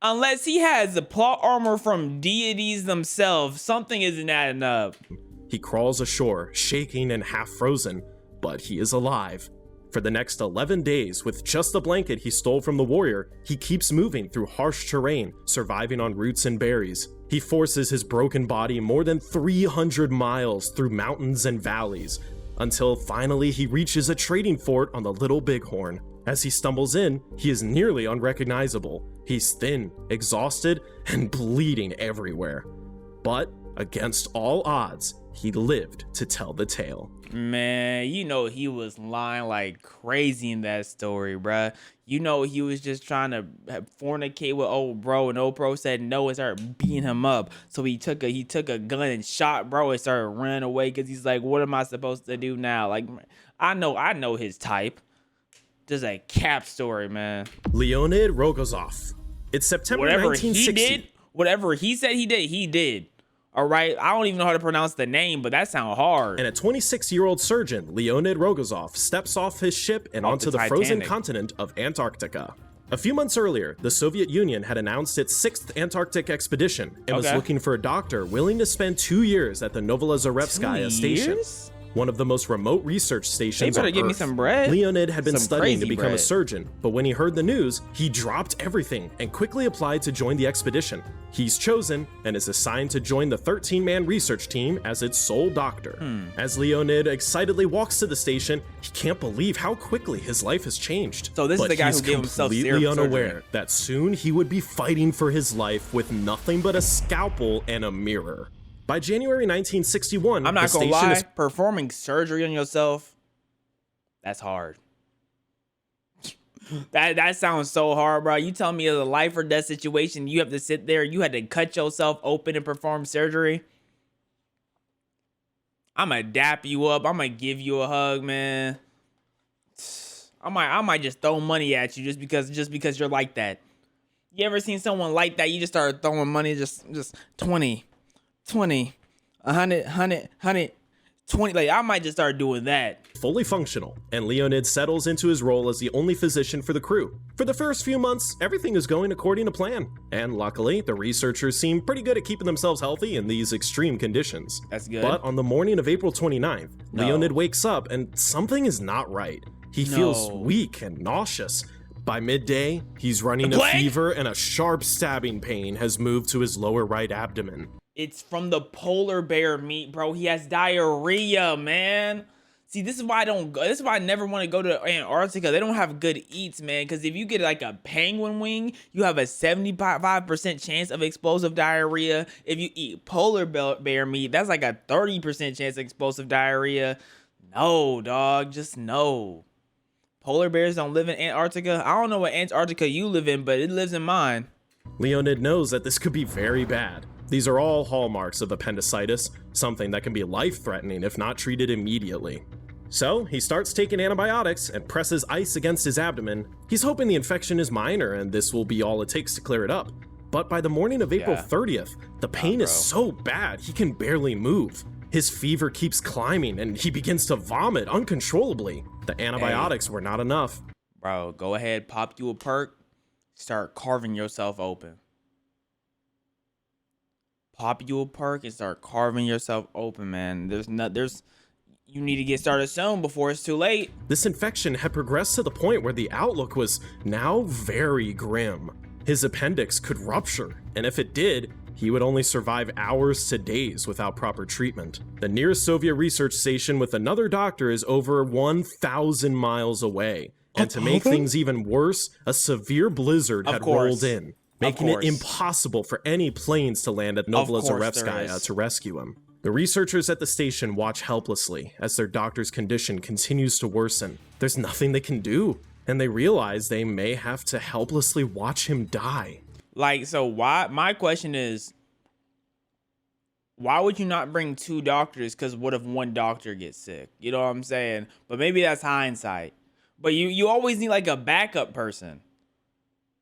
Unless he has the plot armor from deities themselves, something isn't adding up. He crawls ashore, shaking and half frozen, but he is alive. For the next 11 days, with just the blanket he stole from the warrior, he keeps moving through harsh terrain, surviving on roots and berries. He forces his broken body more than 300 miles through mountains and valleys, until finally he reaches a trading fort on the Little Bighorn. As he stumbles in, he is nearly unrecognizable. He's thin, exhausted, and bleeding everywhere. But, against all odds, he lived to tell the tale. Man, you know he was lying like crazy in that story, bruh. You know he was just trying to fornicate with old bro, and old bro said no and started beating him up. So he took a gun and shot bro and started running away because he's like, what am I supposed to do now? Like, I know his type. Just a cap story, man. Leonid Rogozov. It's September 1960. Whatever he said he did. All right, I don't even know how to pronounce the name, but that sounds hard. And a 26-year-old surgeon, Leonid Rogozov, steps off his ship and onto the frozen continent of Antarctica. A few months earlier, the Soviet Union had announced its 6th Antarctic expedition and was looking for a doctor willing to spend 2 years at the Novolazarevskaya station. One of the most remote research stations on Earth. Give me some bread. Leonid had been studying to become a surgeon, but when he heard the news, he dropped everything and quickly applied to join the expedition. He's chosen and is assigned to join the 13-man research team as its sole doctor. As Leonid excitedly walks to the station, he can't believe how quickly his life has changed. So this is the guy who gave himself completely unaware that soon he would be fighting for his life with nothing but a scalpel and a mirror. By January 1961, I'm not gonna lie, performing surgery on yourself, that's hard. That sounds so hard, bro. You tell me it's a life or death situation, you have to sit there, you had to cut yourself open and perform surgery. I'm gonna dap you up. I'm gonna give you a hug, man. I might just throw money at you just because you're like that. You ever seen someone like that? You just start throwing money, just 20, 100, 20. Like, I might just start doing that. Fully functional, and Leonid settles into his role as the only physician for the crew. For the first few months, everything is going according to plan. And luckily, the researchers seem pretty good at keeping themselves healthy in these extreme conditions. That's good. But on the morning of April 29th, Leonid wakes up and something is not right. He feels weak and nauseous. By midday, he's running a fever and a sharp stabbing pain has moved to his lower right abdomen. It's from the polar bear meat, bro. He has diarrhea, man. See, this is why I don't go. This is why I never want to go to Antarctica. They don't have good eats, man. Because if you get like a penguin wing, you have a 75% chance of explosive diarrhea. If you eat polar bear meat, that's like a 30% chance of explosive diarrhea. No, dog, just no. Polar bears don't live in Antarctica. I don't know what Antarctica you live in, but it lives in mine. Leonid knows that this could be very bad. These are all hallmarks of appendicitis, something that can be life-threatening if not treated immediately. So, he starts taking antibiotics and presses ice against his abdomen. He's hoping the infection is minor and this will be all it takes to clear it up. But by the morning of April 30th, the pain is so bad he can barely move. His fever keeps climbing and he begins to vomit uncontrollably. The antibiotics were not enough. Bro, go ahead, pop you a perk, start carving yourself open. Pop you a perk and start carving yourself open, man. You need to get started soon before it's too late. This infection had progressed to the point where the outlook was now very grim. His appendix could rupture, and if it did, he would only survive hours to days without proper treatment. The nearest Soviet research station with another doctor is over 1,000 miles away, And to make things even worse, a severe blizzard had rolled in, making it impossible for any planes to land at Novozorevskaya to rescue him. The researchers at the station watch helplessly as their doctor's condition continues to worsen. There's nothing they can do, and they realize they may have to helplessly watch him die. Like, so why? My question is, why would you not bring 2 doctors? Because what if one doctor gets sick? You know what I'm saying? But maybe that's hindsight. But you always need like a backup person.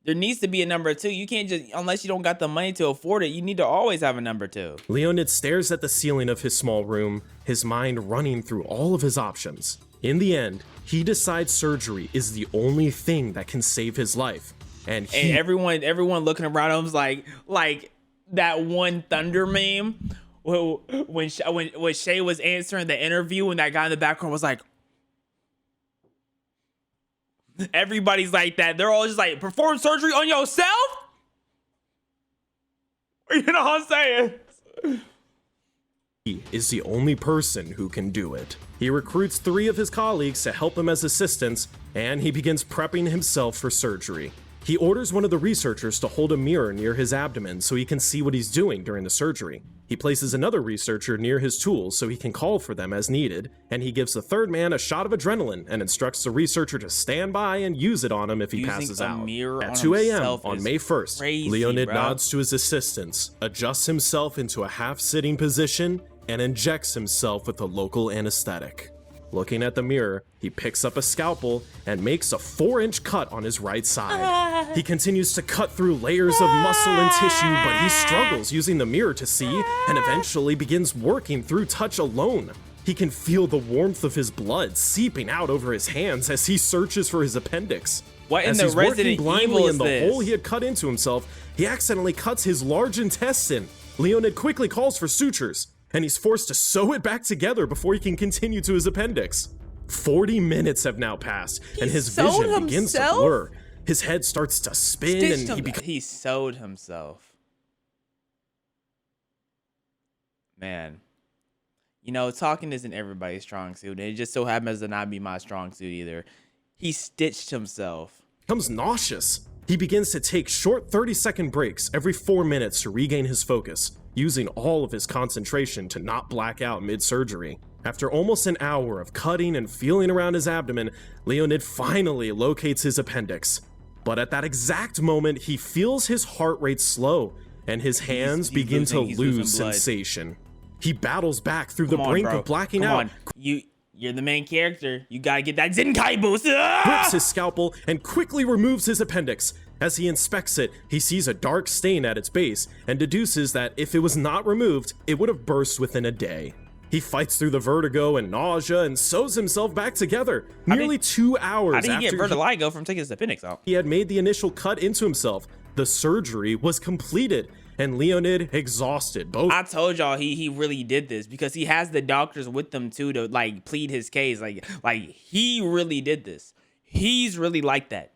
There needs to be a number 2. You can't just, unless you don't got the money to afford it, you need to always have a number 2. Leonid stares at the ceiling of his small room, his mind running through all of his options. In the end, he decides surgery is the only thing that can save his life. And everyone looking around him's like that one Thunder meme when Shay was answering the interview and that guy in the background was like, everybody's like that. They're all just like, perform surgery on yourself? You know what I'm saying? He is the only person who can do it. He recruits 3 of his colleagues to help him as assistants, and he begins prepping himself for surgery. He orders one of the researchers to hold a mirror near his abdomen so he can see what he's doing during the surgery. He places another researcher near his tools so he can call for them as needed, and he gives the 3rd man a shot of adrenaline and instructs the researcher to stand by and use it on him if he passes out. At 2 a.m. on May 1st, Leonid nods to his assistants, adjusts himself into a half-sitting position, and injects himself with a local anesthetic. Looking at the mirror, he picks up a scalpel and makes a 4-inch cut on his right side. He continues to cut through layers of muscle and tissue, but he struggles using the mirror to see and eventually begins working through touch alone. He can feel the warmth of his blood seeping out over his hands as he searches for his appendix. What in as the he's Resident working blindly Evil in is the this? hole he had cut into himself, he accidentally cuts his large intestine. Leonid quickly calls for sutures, and he's forced to sew it back together before he can continue to his appendix. 40 minutes have now passed, and his vision begins to blur. His head starts to spin, and he sewed himself. Man, you know, talking isn't everybody's strong suit, and it just so happens to not be my strong suit either. He stitched himself. Becomes nauseous. He begins to take short 30-second breaks every 4 minutes to regain his focus, using all of his concentration to not black out mid-surgery. After almost an hour of cutting and feeling around his abdomen, Leonid finally locates his appendix. But at that exact moment, he feels his heart rate slow, and his hands begin to lose sensation. He battles back through the brink of blacking out. You're the main character. You gotta get that Zenkai boost. Grips his scalpel and quickly removes his appendix. As he inspects it, he sees a dark stain at its base and deduces that if it was not removed, it would have burst within a day. He fights through the vertigo and nausea and sews himself back together. Nearly 2 hours after he get vertigo from taking his appendix out. He had made the initial cut into himself. The surgery was completed, and Leonid exhausted. I told y'all he really did this because he has the doctors with them too to like plead his case. Like he really did this. He's really like that.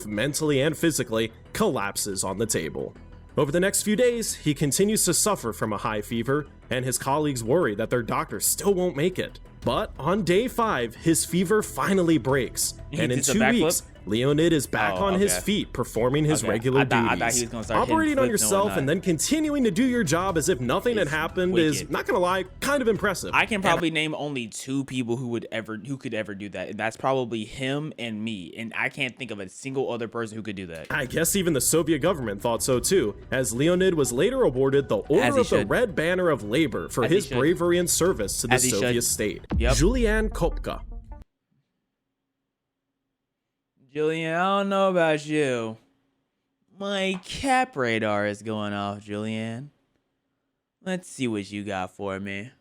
Mentally and physically, collapses on the table. Over the next few days, he continues to suffer from a high fever, and his colleagues worry that their doctor still won't make it. But on day 5, his fever finally breaks, and in 2 weeks, Leonid is back on his feet performing his regular duties. Operating on yourself and then continuing to do your job as if nothing had happened is, not gonna lie, kind of impressive. I can probably name only 2 people who could ever do that, and that's probably him and me, and I can't think of a single other person who could do that. I guess even the Soviet government thought so too, as Leonid was later awarded the Order of the Red Banner of Labor for his bravery and service to the Soviet state. Julian Kopka. Julian, I don't know about you. My cap radar is going off, Julian. Let's see what you got for me.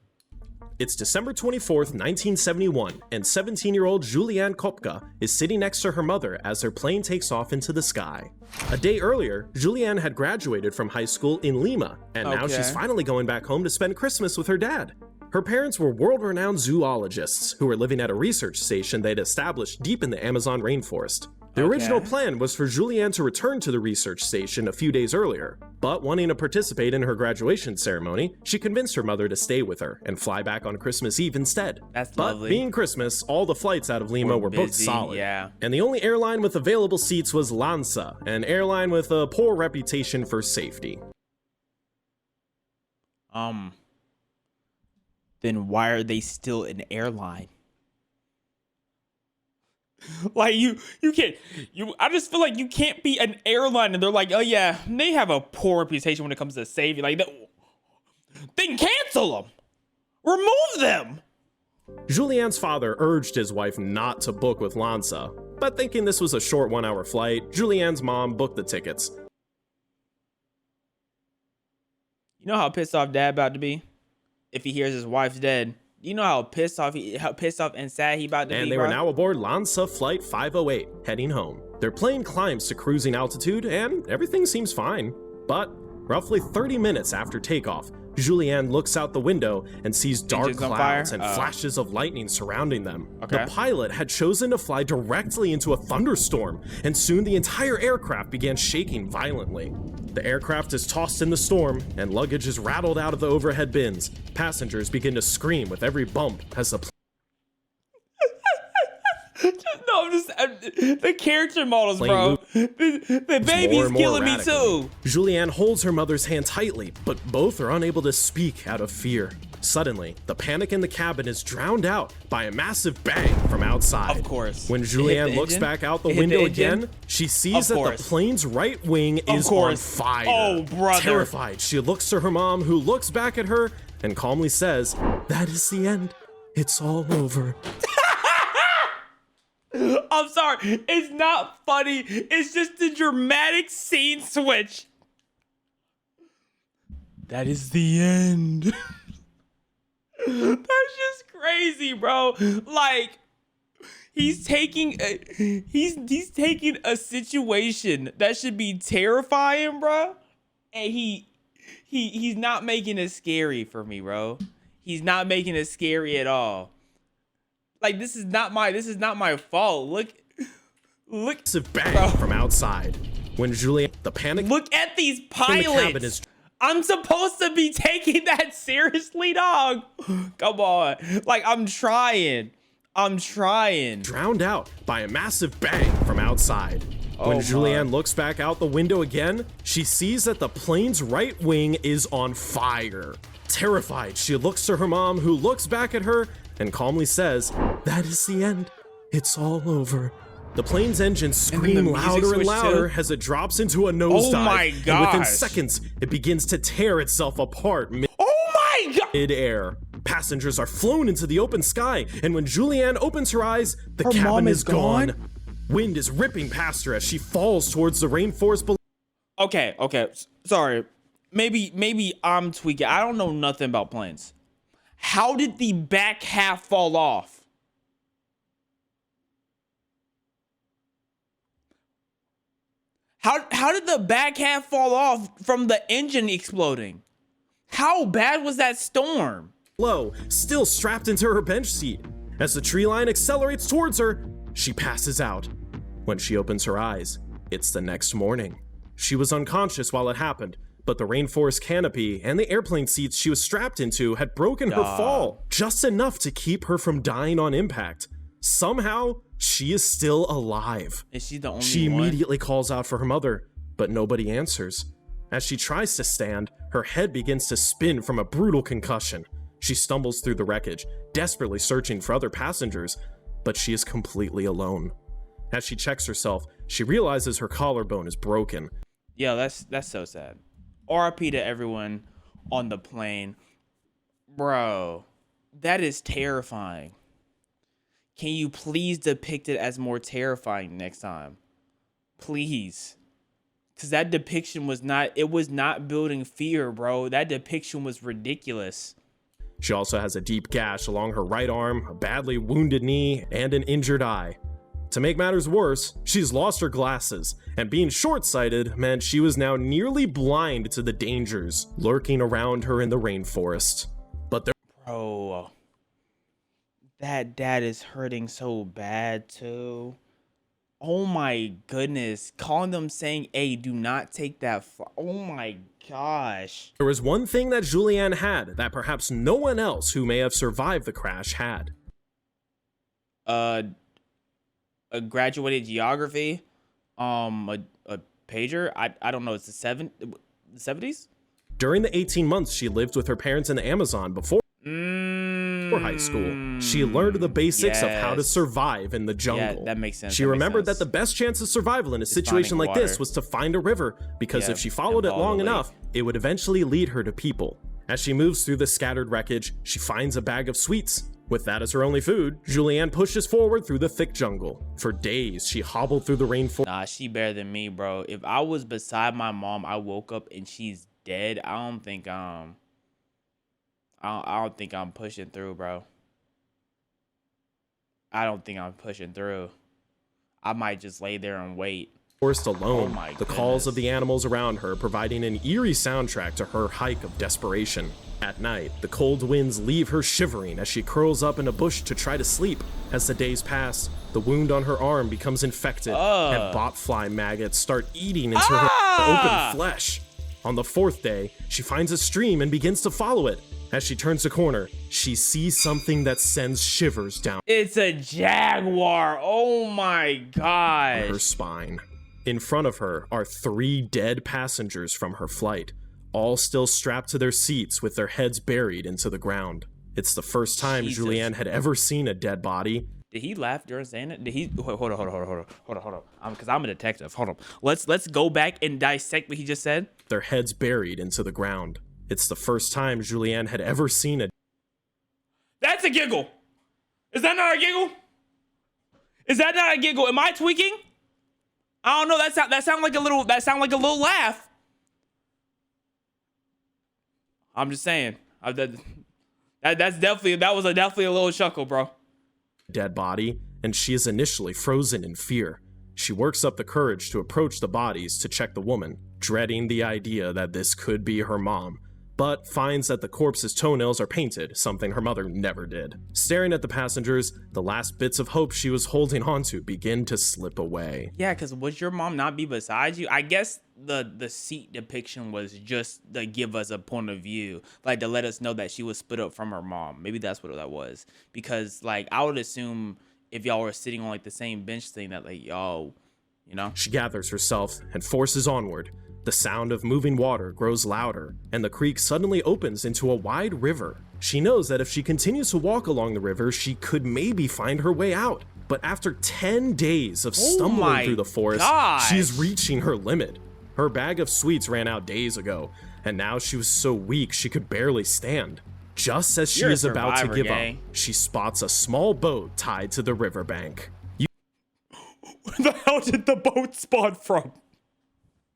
It's December 24th, 1971, and 17-year-old Julian Kopka is sitting next to her mother as their plane takes off into the sky. A day earlier, Julian had graduated from high school in Lima, and now she's finally going back home to spend Christmas with her dad. Her parents were world-renowned zoologists who were living at a research station they'd established deep in the Amazon rainforest. The original plan was for Julianne to return to the research station a few days earlier, but wanting to participate in her graduation ceremony, she convinced her mother to stay with her and fly back on Christmas Eve instead. That's but lovely. Being Christmas, all the flights out of Lima were booked solid. Yeah. And the only airline with available seats was LANSA, an airline with a poor reputation for safety. Then why are they still an airline? Like you can't, I just feel like you can't be an airline and they're like, oh yeah, they have a poor reputation when it comes to safety. Like, then cancel them, remove them. Julianne's father urged his wife not to book with LANSA, but thinking this was a short 1-hour flight, Julianne's mom booked the tickets. You know how pissed off dad about to be if he hears his wife's dead. You know how pissed off and sad he about to be, and they were now aboard LANSA Flight 508, heading home. Their plane climbs to cruising altitude, and everything seems fine. But roughly 30 minutes after takeoff, Julianne looks out the window and sees dark clouds and flashes of lightning surrounding them. The pilot had chosen to fly directly into a thunderstorm, and soon the entire aircraft began shaking violently. The aircraft is tossed in the storm, and luggage is rattled out of the overhead bins. Passengers begin to scream with every bump as the the character models, bro. The baby's killing me too. Julianne holds her mother's hand tightly, but both are unable to speak out of fear. Suddenly, the panic in the cabin is drowned out by a massive bang from outside. Of course. When Julianne looks back out the window again, she sees that the plane's right wing is on fire. Oh, brother. Terrified, she looks to her mom, who looks back at her and calmly says, "That is the end. It's all over." I'm sorry, it's not funny. It's just a dramatic scene switch. That is the end. That's just crazy, bro. Like, he's taking a situation that should be terrifying, bro, and he's not making it scary for me, bro. He's not making it scary at all. Like, this is not my fault. Look, bang from outside. When Julianne, the panic. Look at these pilots. I'm supposed to be taking that seriously, dog. Come on. Like, I'm trying. Drowned out by a massive bang from outside. When Julianne looks back out the window again, she sees that the plane's right wing is on fire. Terrified, she looks to her mom, who looks back at her and calmly says, "That is the end. It's all over." The plane's engines scream louder and louder as it drops into a nosedive. Oh my gosh. And within seconds, it begins to tear itself apart mid-air. Passengers are flown into the open sky, and when Julianne opens her eyes, the cabin is gone. Wind is ripping past her as she falls towards the rainforest below. Okay. Sorry. Maybe I'm tweaking. I don't know nothing about planes. How did the back half fall off? How did the back half fall off from the engine exploding? How bad was that storm? Low, still strapped into her bench seat. As the tree line accelerates towards her, she passes out. When she opens her eyes, it's the next morning. She was unconscious while it happened, but the rainforest canopy and the airplane seats she was strapped into had broken her fall, just enough to keep her from dying on impact. Somehow, she is still alive. Is she the only one? She immediately calls out for her mother, but nobody answers. As she tries to stand, her head begins to spin from a brutal concussion. She stumbles through the wreckage, desperately searching for other passengers, but she is completely alone. As she checks herself, she realizes her collarbone is broken. Yo, that's so sad. RIP to everyone on the plane. Bro, that is terrifying. Can you please depict it as more terrifying next time? Please. Because that depiction was not building fear, bro. That depiction was ridiculous. She also has a deep gash along her right arm, a badly wounded knee, and an injured eye. To make matters worse, she's lost her glasses, and being short-sighted meant she was now nearly blind to the dangers lurking around her in the rainforest. But Bro, that dad is hurting so bad too. Oh my goodness. Calling them saying, hey, do not take that far. Oh my gosh. There was one thing that Julianne had that perhaps no one else who may have survived the crash had. A graduated geography. A pager. I don't know. It's the 70s? During the 18 months she lived with her parents in the Amazon before high school, she learned the basics of how to survive in the jungle. Yeah, that makes sense. She remembered that the best chance of survival in a situation like this was to find a river, because if she followed it long enough, it would eventually lead her to people. As she moves through the scattered wreckage, she finds a bag of sweets. With that as her only food, Julianne pushes forward through the thick jungle. For days, she hobbled through the rainforest. Nah, she better than me, bro. If I was beside my mom, I woke up and she's dead, I don't think I'm pushing through, bro. I don't think I'm pushing through. I might just lay there and wait. Forest alone, the calls of the animals around her providing an eerie soundtrack to her hike of desperation. At night, the cold winds leave her shivering as she curls up in a bush to try to sleep. As the days pass, the wound on her arm becomes infected, and botfly maggots start eating into her open flesh. On the fourth day, she finds a stream and begins to follow it. As she turns the corner, she sees something that sends shivers down. It's a jaguar. Oh my gosh. Her spine. In front of her are 3 dead passengers from her flight, all still strapped to their seats with their heads buried into the ground. It's the first time Julianne had ever seen a dead body. Did he laugh during saying it? Did he? Hold on. Because I'm a detective. Hold on. Let's go back and dissect what he just said. Their heads buried into the ground. It's the first time Julianne had ever seen a... That's a giggle. Is that not a giggle? Is that not a giggle? Am I tweaking? I don't know. That sound like a little laugh. I'm just saying. That was definitely a little chuckle, bro. Dead body, and she is initially frozen in fear. She works up the courage to approach the bodies to check the woman, dreading the idea that this could be her mom, but finds that the corpse's toenails are painted, something her mother never did. Staring at the passengers, the last bits of hope she was holding onto begin to slip away. Yeah, because would your mom not be beside you? I guess the seat depiction was just to give us a point of view, like to let us know that she was split up from her mom. Maybe that's what that was. Because like I would assume if y'all were sitting on like the same bench thing that like y'all, you know. She gathers herself and forces onward. The sound of moving water grows louder, and the creek suddenly opens into a wide river. She knows that if she continues to walk along the river, she could maybe find her way out. But after 10 days of stumbling through the forest, she is reaching her limit. Her bag of sweets ran out days ago, and now she was so weak she could barely stand. Just as she is about to give up, she spots a small boat tied to the riverbank. Where the hell did the boat spawn from?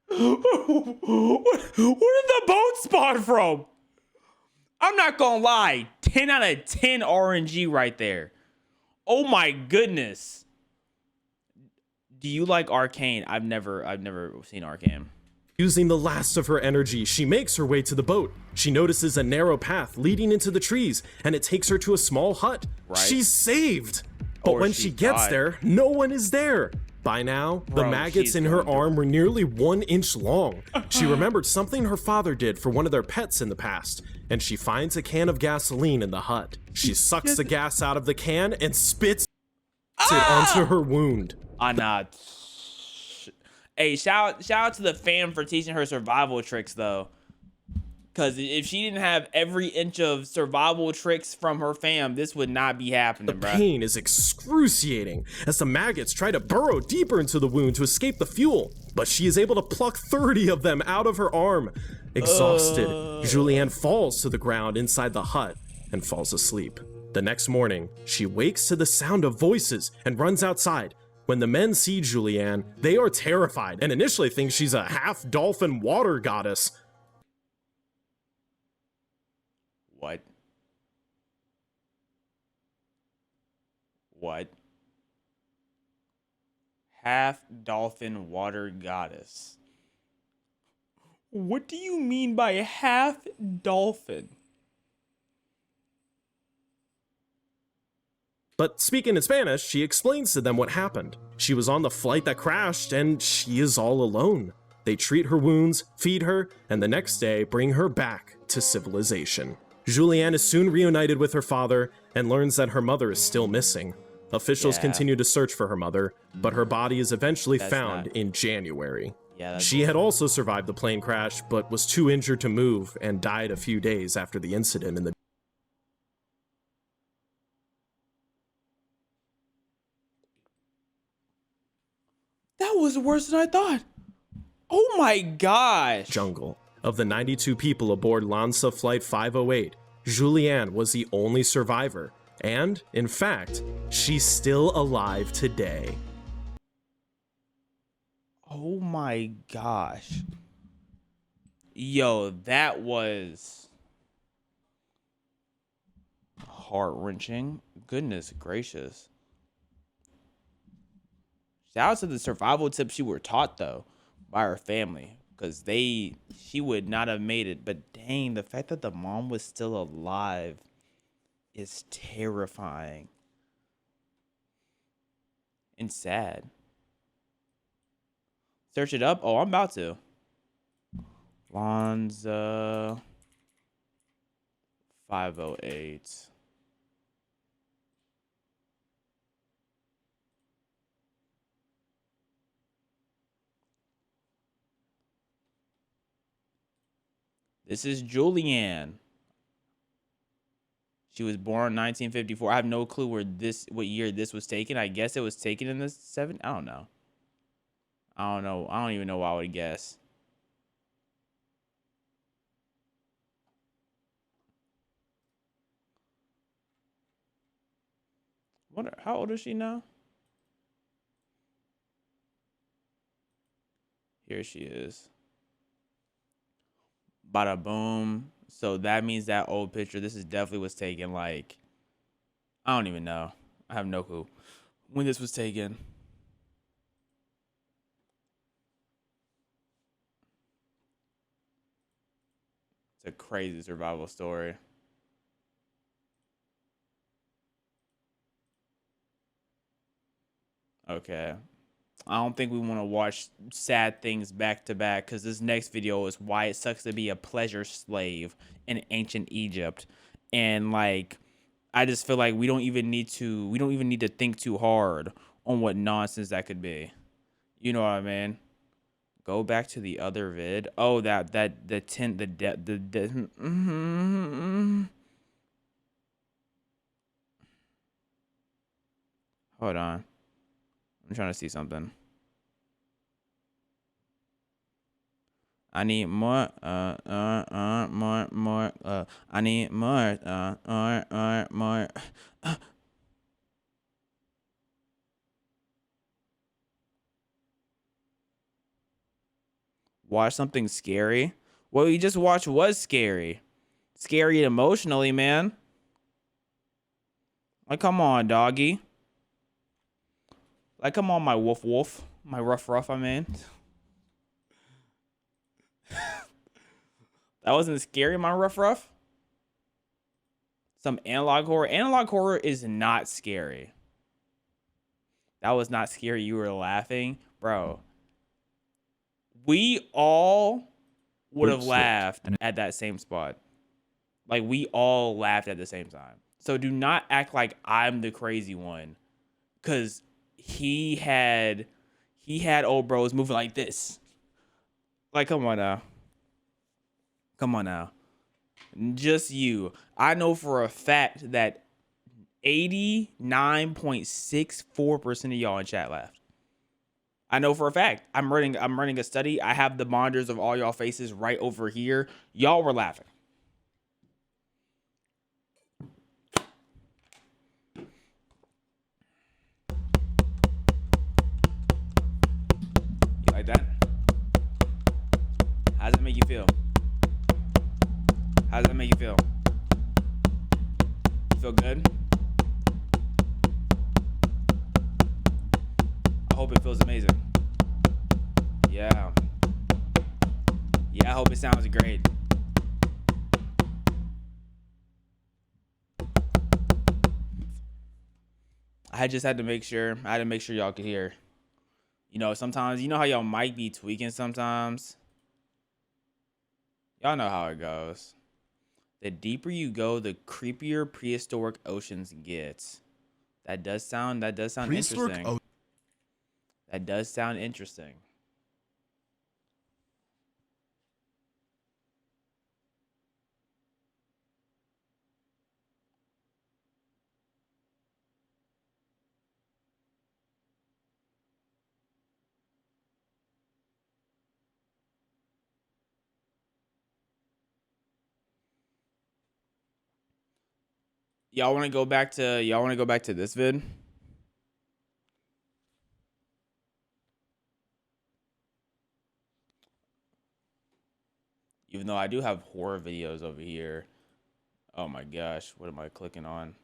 Where did the boat spawn from? I'm not gonna lie, 10 out of 10 RNG right there. Oh my goodness. Do you like Arcane? I've never seen Arcane. Using the last of her energy, she makes her way to the boat. She notices a narrow path leading into the trees, and it takes her to a small hut. She's saved! But when she gets there, no one is there. By now, the maggots in her arm were nearly 1 inch long. She remembered something her father did for one of their pets in the past, and she finds a can of gasoline in the hut. She sucks the gas out of the can and spits it onto her wound. Hey, shout out to the fam for teaching her survival tricks though. Because if she didn't have every inch of survival tricks from her fam, this would not be happening, bro. The pain is excruciating as the maggots try to burrow deeper into the wound to escape the fuel. But she is able to pluck 30 of them out of her arm. Exhausted, Julianne falls to the ground inside the hut and falls asleep. The next morning, she wakes to the sound of voices and runs outside. When the men see Julianne, they are terrified and initially think she's a half-dolphin water goddess. What? Half-dolphin water goddess. What do you mean by half-dolphin? But speaking in Spanish, she explains to them what happened. She was on the flight that crashed and she is all alone. They treat her wounds, feed her, and the next day bring her back to civilization. Julianne is soon reunited with her father and learns that her mother is still missing. Officials continue to search for her mother, but her body is eventually found in January. She had also survived the plane crash, but was too injured to move and died a few days after the incident in the That was worse than I thought. Oh my gosh. jungle. Of the 92 people aboard Lanza Flight 508, Julianne was the only survivor, and, in fact, she's still alive today. Oh my gosh. Yo, that was heart-wrenching. Goodness gracious. Shout out to the survival tips you were taught, though, by her family, because she would not have made it. But dang, the fact that the mom was still alive is terrifying and sad. Search it up. Oh, I'm about to. Lanza 508. This is Julianne. She was born in 1954. I have no clue what year this was taken. I guess it was taken in the 70s. I don't know. I don't even know why I would guess. How old is she now? Here she is. Bada boom. So that means that old picture, this is definitely was taken like, I don't even know. I have no clue when this was taken. It's a crazy survival story. Okay. I don't think we want to watch sad things back to back, because this next video is why it sucks to be a pleasure slave in ancient Egypt. And like, I just feel like we don't even need to think too hard on what nonsense that could be. You know what I mean? Go back to the other vid. Oh, Hold on. I'm trying to see something. I need more, more. I need more, more. Watch something scary? What we just watched was scary. Scary emotionally, man. Like, come on, doggy. Like, come on, my wolf. My rough, I mean. That wasn't scary, my rough. Some analog horror. Analog horror is not scary. That was not scary. You were laughing. Bro. We all would have laughed at that same spot. Like, we all laughed at the same time. So do not act like I'm the crazy one. Because he had old bros moving like this. Like, come on now. Come on now. Just you. I know for a fact that 89.64% of y'all in chat laughed. I know for a fact. I'm running a study. I have the monitors of all y'all faces right over here. Y'all were laughing. You like that? How does it make you feel? How does that make you feel? You feel good? I hope it feels amazing. Yeah. Yeah, I hope it sounds great. I just had to make sure. I had to make sure y'all could hear. You know, sometimes, you know how y'all might be tweaking sometimes? Y'all know how it goes. The deeper you go, the creepier prehistoric oceans get. That does sound interesting. That does sound interesting. Y'all want to go back to this vid? Even though I do have horror videos over here. Oh my gosh, what am I clicking on?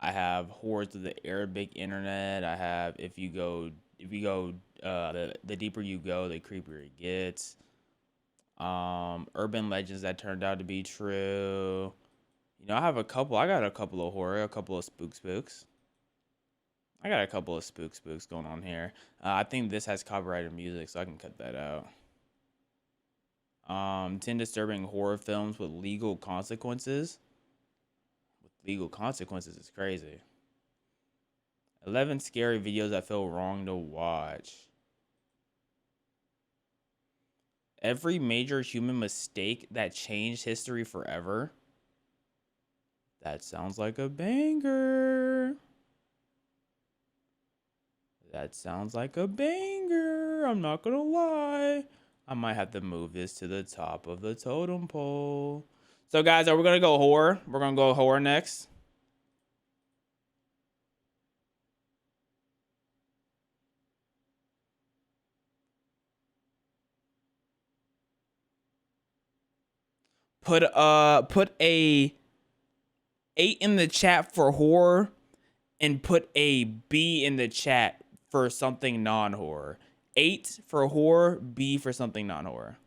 I have horrors of the Arabic internet. I have if you go the deeper you go, the creepier it gets. Urban legends that turned out to be true. You know, I got a couple of horror, a couple of spooks. I got a couple of spooks going on here. I think this has copyrighted music, so I can cut that out. 10 disturbing horror films with legal consequences. With legal consequences is crazy. 11 scary videos that feel wrong to watch. Every major human mistake that changed history forever. That sounds like a banger. That sounds like a banger. I'm not gonna lie. I might have to move this to the top of the totem pole. So guys, are we gonna go horror? We're gonna go horror next. Put a 8 in the chat for horror and put a B in the chat for something non-horror. 8 for horror, B for something non-horror.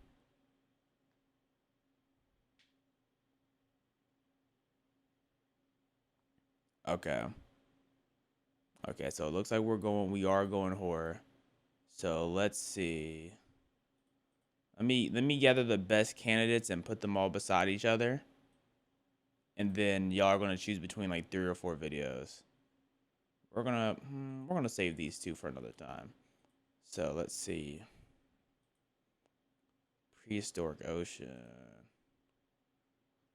Okay. Okay, so it looks like we are going horror. So let's see. Let me gather the best candidates and put them all beside each other. And then y'all are gonna choose between like 3 or 4 videos. We're gonna save these 2 for another time. So let's see. Prehistoric ocean.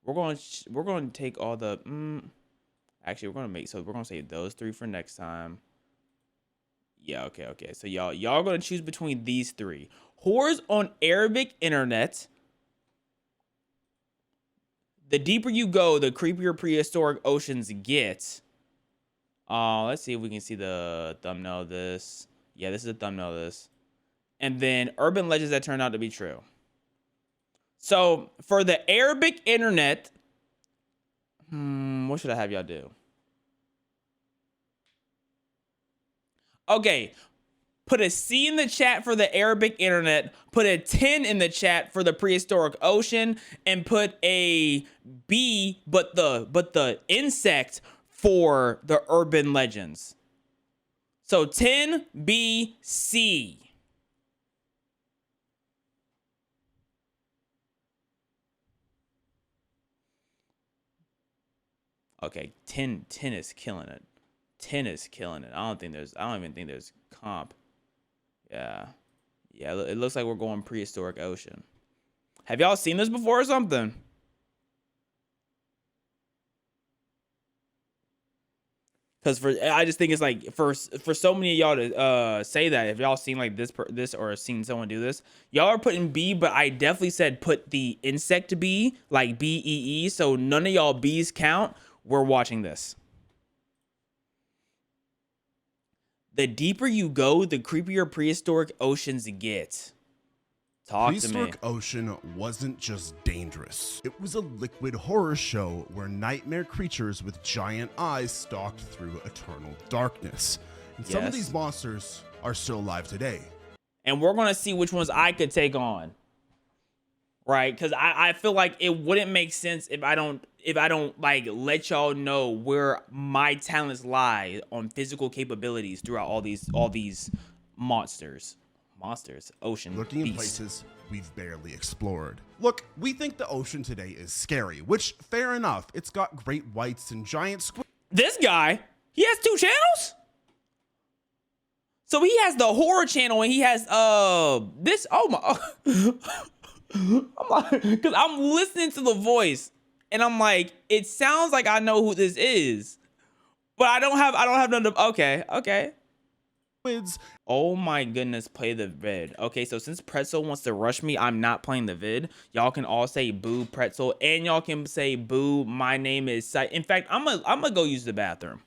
We're going to take all the actually we're gonna save those 3 for next time. Yeah, okay. So y'all gonna choose between these 3. Horrors on Arabic internet. The deeper you go, the creepier prehistoric oceans get. Let's see if we can see the thumbnail of this. Yeah, this is a thumbnail of this. And then urban legends that turned out to be true. So for the Arabic internet, what should I have y'all do? Okay, put a C in the chat for the Arabic internet, put a 10 in the chat for the prehistoric ocean, and put a B, but the insect for the urban legends. So 10, B, C. Okay, 10 is killing it. 10 is killing it. I don't even think there's comp. Yeah, it looks like we're going prehistoric ocean. Have y'all seen this before or something? Because I just think it's like for so many of y'all to say that, if y'all seen like this or seen someone do this, y'all are putting B, but I definitely said put the insect B, like BEE, so none of y'all B's count. We're watching this. The deeper you go, the creepier prehistoric oceans get. Talk to me. Prehistoric Ocean wasn't just dangerous. It was a liquid horror show where nightmare creatures with giant eyes stalked through eternal darkness. And some of these monsters are still alive today. And we're going to see which ones I could take on. right? Because I feel like it wouldn't make sense if I don't like let y'all know where my talents lie on physical capabilities throughout all these monsters, ocean looking in places we've barely explored. Look, we think the ocean today is scary, which fair enough. It's got great whites and giant squid. This guy, he has 2 channels. So he has the horror channel and he has this. Oh my. I'm like, because I'm listening to the voice and I'm like, it sounds like I know who this is, but I don't have none of. Okay. Oh my goodness, play the vid. Okay, so since Pretzel wants to rush me, I'm not playing the vid. Y'all can all say boo Pretzel, and y'all can say boo my name is Sight. In fact, I'm gonna go use the bathroom.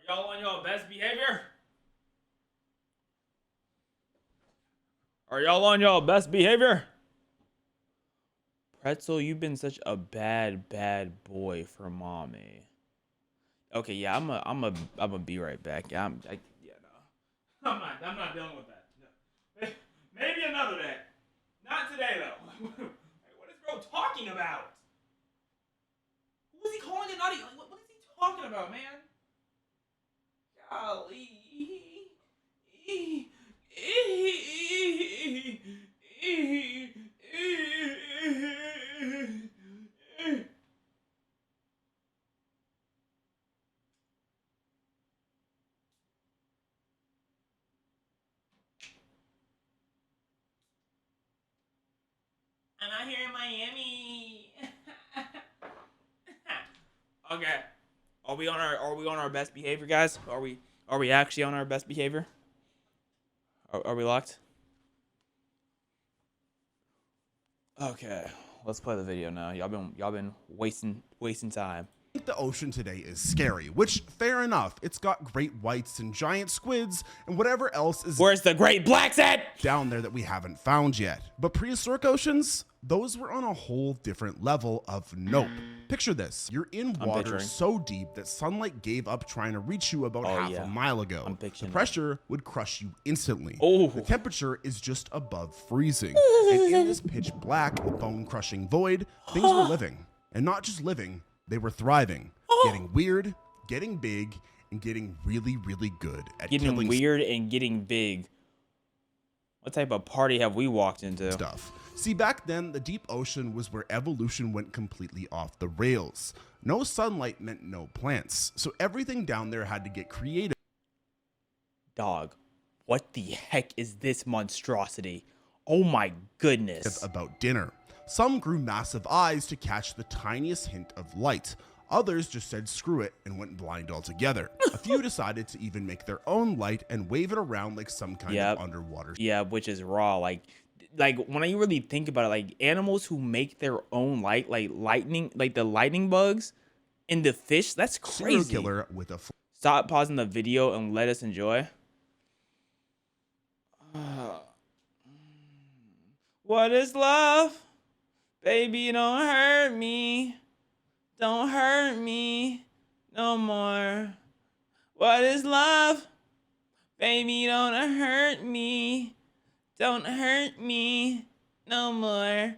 Y'all on your best behavior? Are y'all on y'all best behavior? Pretzel, you've been such a bad boy for mommy. Okay, yeah, I'm a be right back. Yeah, no. I'm not dealing with that. No. Maybe another day. Not today though. What is bro talking about? Who is he calling a naughty? What is he talking about, man? Golly. I'm out here in Miami. Okay. Are we on our best behavior, guys? Are we actually on our best behavior? Are we locked? Okay. Let's play the video now. Y'all been wasting time. I think the ocean today is scary, which fair enough. It's got great whites and giant squids and whatever else is Where's the great blacks at? Down there that we haven't found yet. But prehistoric oceans, those were on a whole different level of nope. Picture this. You're in water so deep that sunlight gave up trying to reach you about half a mile ago. The pressure would crush you instantly. The temperature is just above freezing. And in this pitch black, bone-crushing void, things were living. And not just living, they were thriving. Getting weird, getting big, and getting really, really good at getting killing weird and getting big. What type of party have we walked into? Stuff. See, back then, the deep ocean was where evolution went completely off the rails. No sunlight meant no plants, so everything down there had to get creative. Dog, what the heck is this monstrosity? Oh my goodness. About dinner. Some grew massive eyes to catch the tiniest hint of light. Others just said screw it and went blind altogether. A few decided to even make their own light and wave it around like some kind of underwater. Yeah, which is raw. Like when I really think about it, like animals who make their own light, like lightning, like the lightning bugs and the fish, that's crazy. Serial killer with a Stop pausing the video and let us enjoy. What is love? Baby, don't hurt me. Don't hurt me no more. What is love? Baby, don't hurt me. Don't hurt me no more.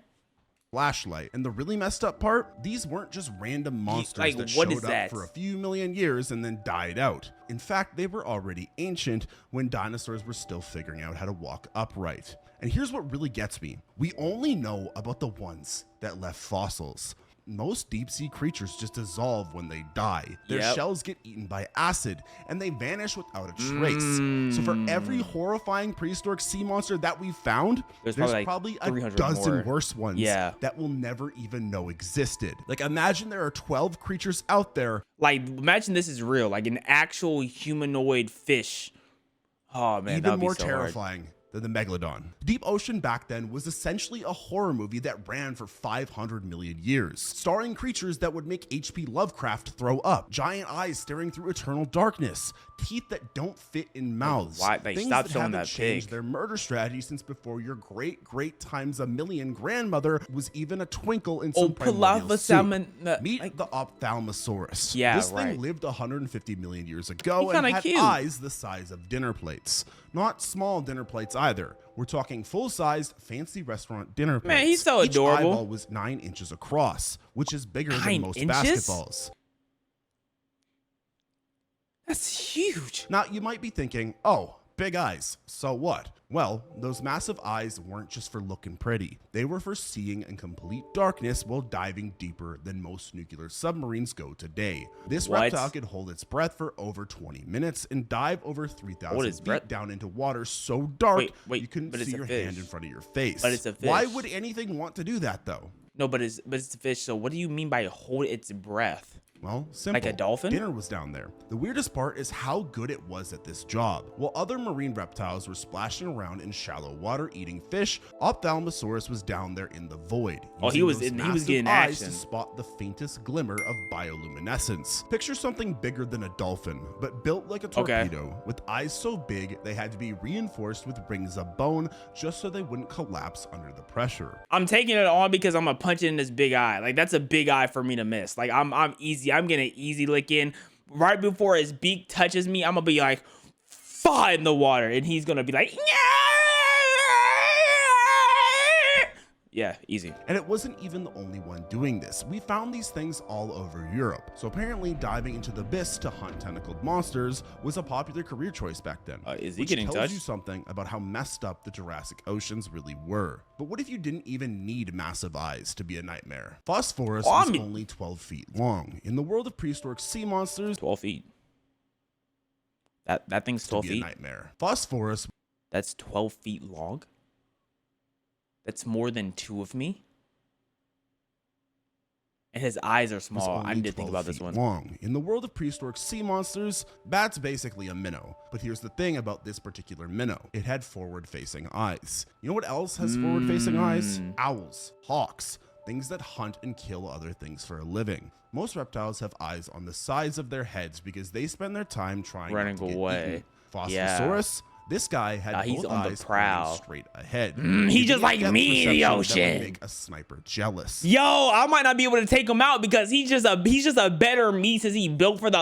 Flashlight. And the really messed up part, these weren't just random monsters that showed up for a few million years and then died out. In fact, they were already ancient when dinosaurs were still figuring out how to walk upright. And here's what really gets me. We only know about the ones that left fossils. Most deep sea creatures just dissolve when they die. Their shells get eaten by acid and they vanish without a trace. So for every horrifying prehistoric sea monster that we found, there's probably a dozen worse ones that we'll never even know existed. Like imagine there are 12 creatures out there. Like imagine this is real, like an actual humanoid fish. Oh man, even more terrifying than the Megalodon. Deep Ocean back then was essentially a horror movie that ran for 500 million years, starring creatures that would make H.P. Lovecraft throw up, giant eyes staring through eternal darkness, teeth that don't fit in mouths, things that haven't changed their murder strategy since before your great times a million grandmother was even a twinkle in some primordial soup. Meet the Ophthalmosaurus. This thing lived 150 million years ago and had eyes the size of dinner plates. Not small dinner plates either. We're talking full-sized, fancy restaurant dinner plates. Man, he's so adorable. Each eyeball was 9 inches across, which is bigger than most basketballs. That's huge. Now, you might be thinking, oh, big eyes, so what? Well, those massive eyes weren't just for looking pretty. They were for seeing in complete darkness while diving deeper than most nuclear submarines go today. This reptile could hold its breath for over 20 minutes and dive over 3,000 feet down into water so dark you couldn't see your hand in front of your face. But it's a fish. Why would anything want to do that, though? No, but it's a fish. So what do you mean by hold its breath? Well, simple. Like a dolphin? Dinner was down there. The weirdest part is how good it was at this job. While other marine reptiles were splashing around in shallow water eating fish, Ophthalmosaurus was down there in the void. Oh, he was getting eyes action to spot the faintest glimmer of bioluminescence. Picture something bigger than a dolphin, but built like a torpedo, with eyes so big they had to be reinforced with rings of bone just so they wouldn't collapse under the pressure. I'm taking it on because I'm gonna punch it in this big eye. Like that's a big eye for me to miss. Like I'm easy. I'm gonna easy lick in. Right before his beak touches me, I'm gonna be like, "Fa!" in the water, and he's gonna be like, yeah, easy. And it wasn't even the only one doing this. We found these things all over Europe. So apparently diving into the abyss to hunt tentacled monsters was a popular career choice back then. Is he getting touched? Which tells you something about how messed up the Jurassic oceans really were. But what if you didn't even need massive eyes to be a nightmare? Phosphorus was only 12 feet long. In the world of prehistoric sea monsters, 12 feet. That thing's 12 feet. A nightmare. Phosphorus. That's 12 feet long. That's more than 2 of me. And his eyes are small. I need to think about this one. Long. In the world of prehistoric sea monsters, that's basically a minnow. But here's the thing about this particular minnow. It had forward-facing eyes. You know what else has forward-facing eyes? Owls, hawks, things that hunt and kill other things for a living. Most reptiles have eyes on the sides of their heads because they spend their time trying running to get away. Eaten. Phosphorus, This guy had he's both on eyes the prowl. pointing straight ahead. He's just like me in the That would ocean. make a sniper jealous. Yo, I might not be able to take him out because he's just a better me since he built for the.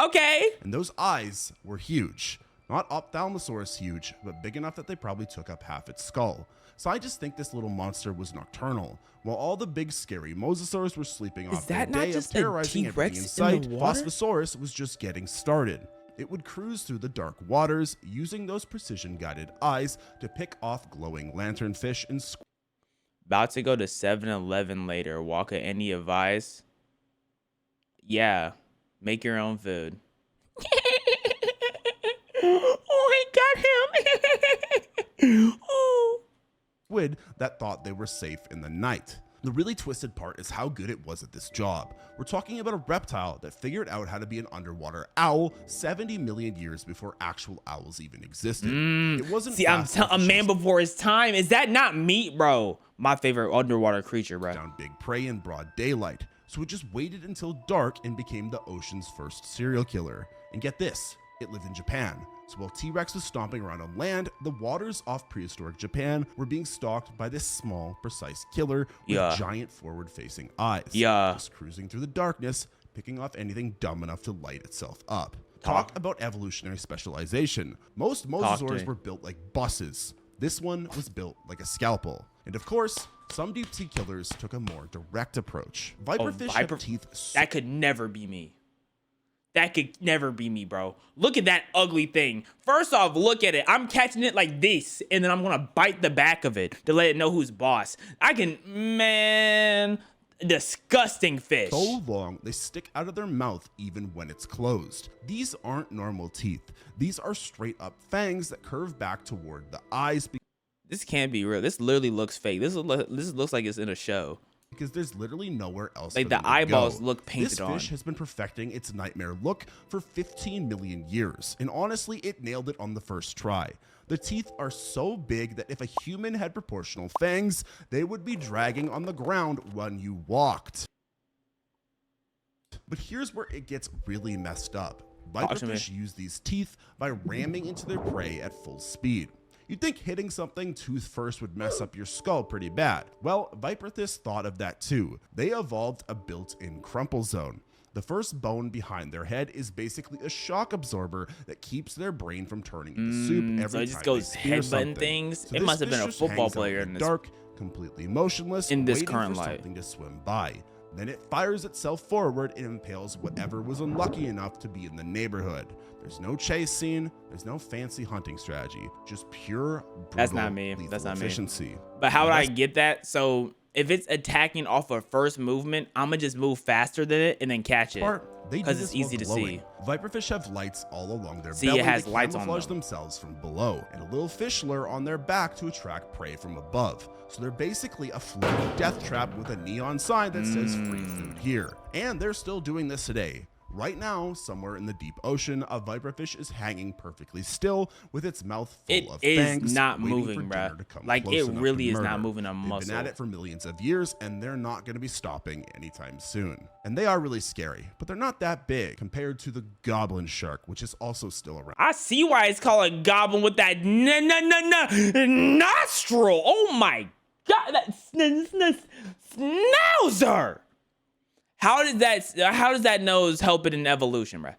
Okay. And those eyes were huge. Not Ophthalmosaurus huge, but big enough that they probably took up half its skull. Scientists think this little monster was nocturnal, while all the big scary mosasaurs were sleeping off their day of terrorizing everything in sight. Phosphosaurus was just getting started. It would cruise through the dark waters, using those precision-guided eyes to pick off glowing lanternfish and About to go to 7-Eleven later. Walk at any advice? Yeah, make your own food. Oh, I got him. Oh. Squid that thought they were safe in the night. The really twisted part is how good it was at this job. We're talking about a reptile that figured out how to be an underwater owl 70 million years before actual owls even existed. It wasn't. See, I'm a man before his time. Is that not meat, bro? My favorite underwater creature, bro. Found big prey in broad daylight, so it just waited until dark and became the ocean's first serial killer. And get this, it lived in Japan. So while T-Rex was stomping around on land, the waters off prehistoric Japan were being stalked by this small, precise killer with giant forward-facing eyes. Just cruising through the darkness, picking off anything dumb enough to light itself up. Talk about evolutionary specialization. Most mosasaurs were built like buses. This one was built like a scalpel. And of course, some deep sea killers took a more direct approach. Viperfish have teeth. That could never be me. That could never be me, bro. Look at that ugly thing. First off, look at it. I'm catching it like this, and then I'm gonna bite the back of it to let it know who's boss. Man, disgusting fish. So long, they stick out of their mouth even when it's closed. These aren't normal teeth. These are straight up fangs that curve back toward the eyes. This can't be real. This literally looks fake. This looks like it's in a show. Because there's literally nowhere else. Like the eyeballs look painted on. This fish has been perfecting its nightmare look for 15 million years, and honestly, it nailed it on the first try. The teeth are so big that if a human had proportional fangs, they would be dragging on the ground when you walked. But here's where it gets really messed up. Viperfish use these teeth by ramming into their prey at full speed. You'd think hitting something tooth first would mess up your skull pretty bad. Well, Viperfish thought of that too. They evolved a built-in crumple zone. The first bone behind their head is basically a shock absorber that keeps their brain from turning into soup every time so it just goes headbutting things. So it must have been a football player in this dark, completely motionless, in this waiting current for light. Something to swim by. Then it fires itself forward and impales whatever was unlucky enough to be in the neighborhood. There's no chase scene. There's no fancy hunting strategy. Just pure, brutal, That's not me. That's not efficiency. Me. But how would I get that? So if it's attacking off of first movement, I'm gonna just move faster than it and then catch it because it's easy to see. Viperfish have lights all along their belly. See, it has they lights on camouflage them. themselves from below, and a little fish lure on their back to attract prey from above. So they're basically a floating death trap with a neon sign that says free food here. And they're still doing this today. Right now, somewhere in the deep ocean, a viperfish is hanging perfectly still with its mouth full of fangs. It is not moving, bro. Like, it really is not moving a muscle. They've been at it for millions of years, and they're not going to be stopping anytime soon. And they are really scary, but they're not that big compared to the goblin shark, which is also still around. I see why it's called a goblin with that nostril. Oh my God, that schnauzer. How does that nose help it in evolution, bro?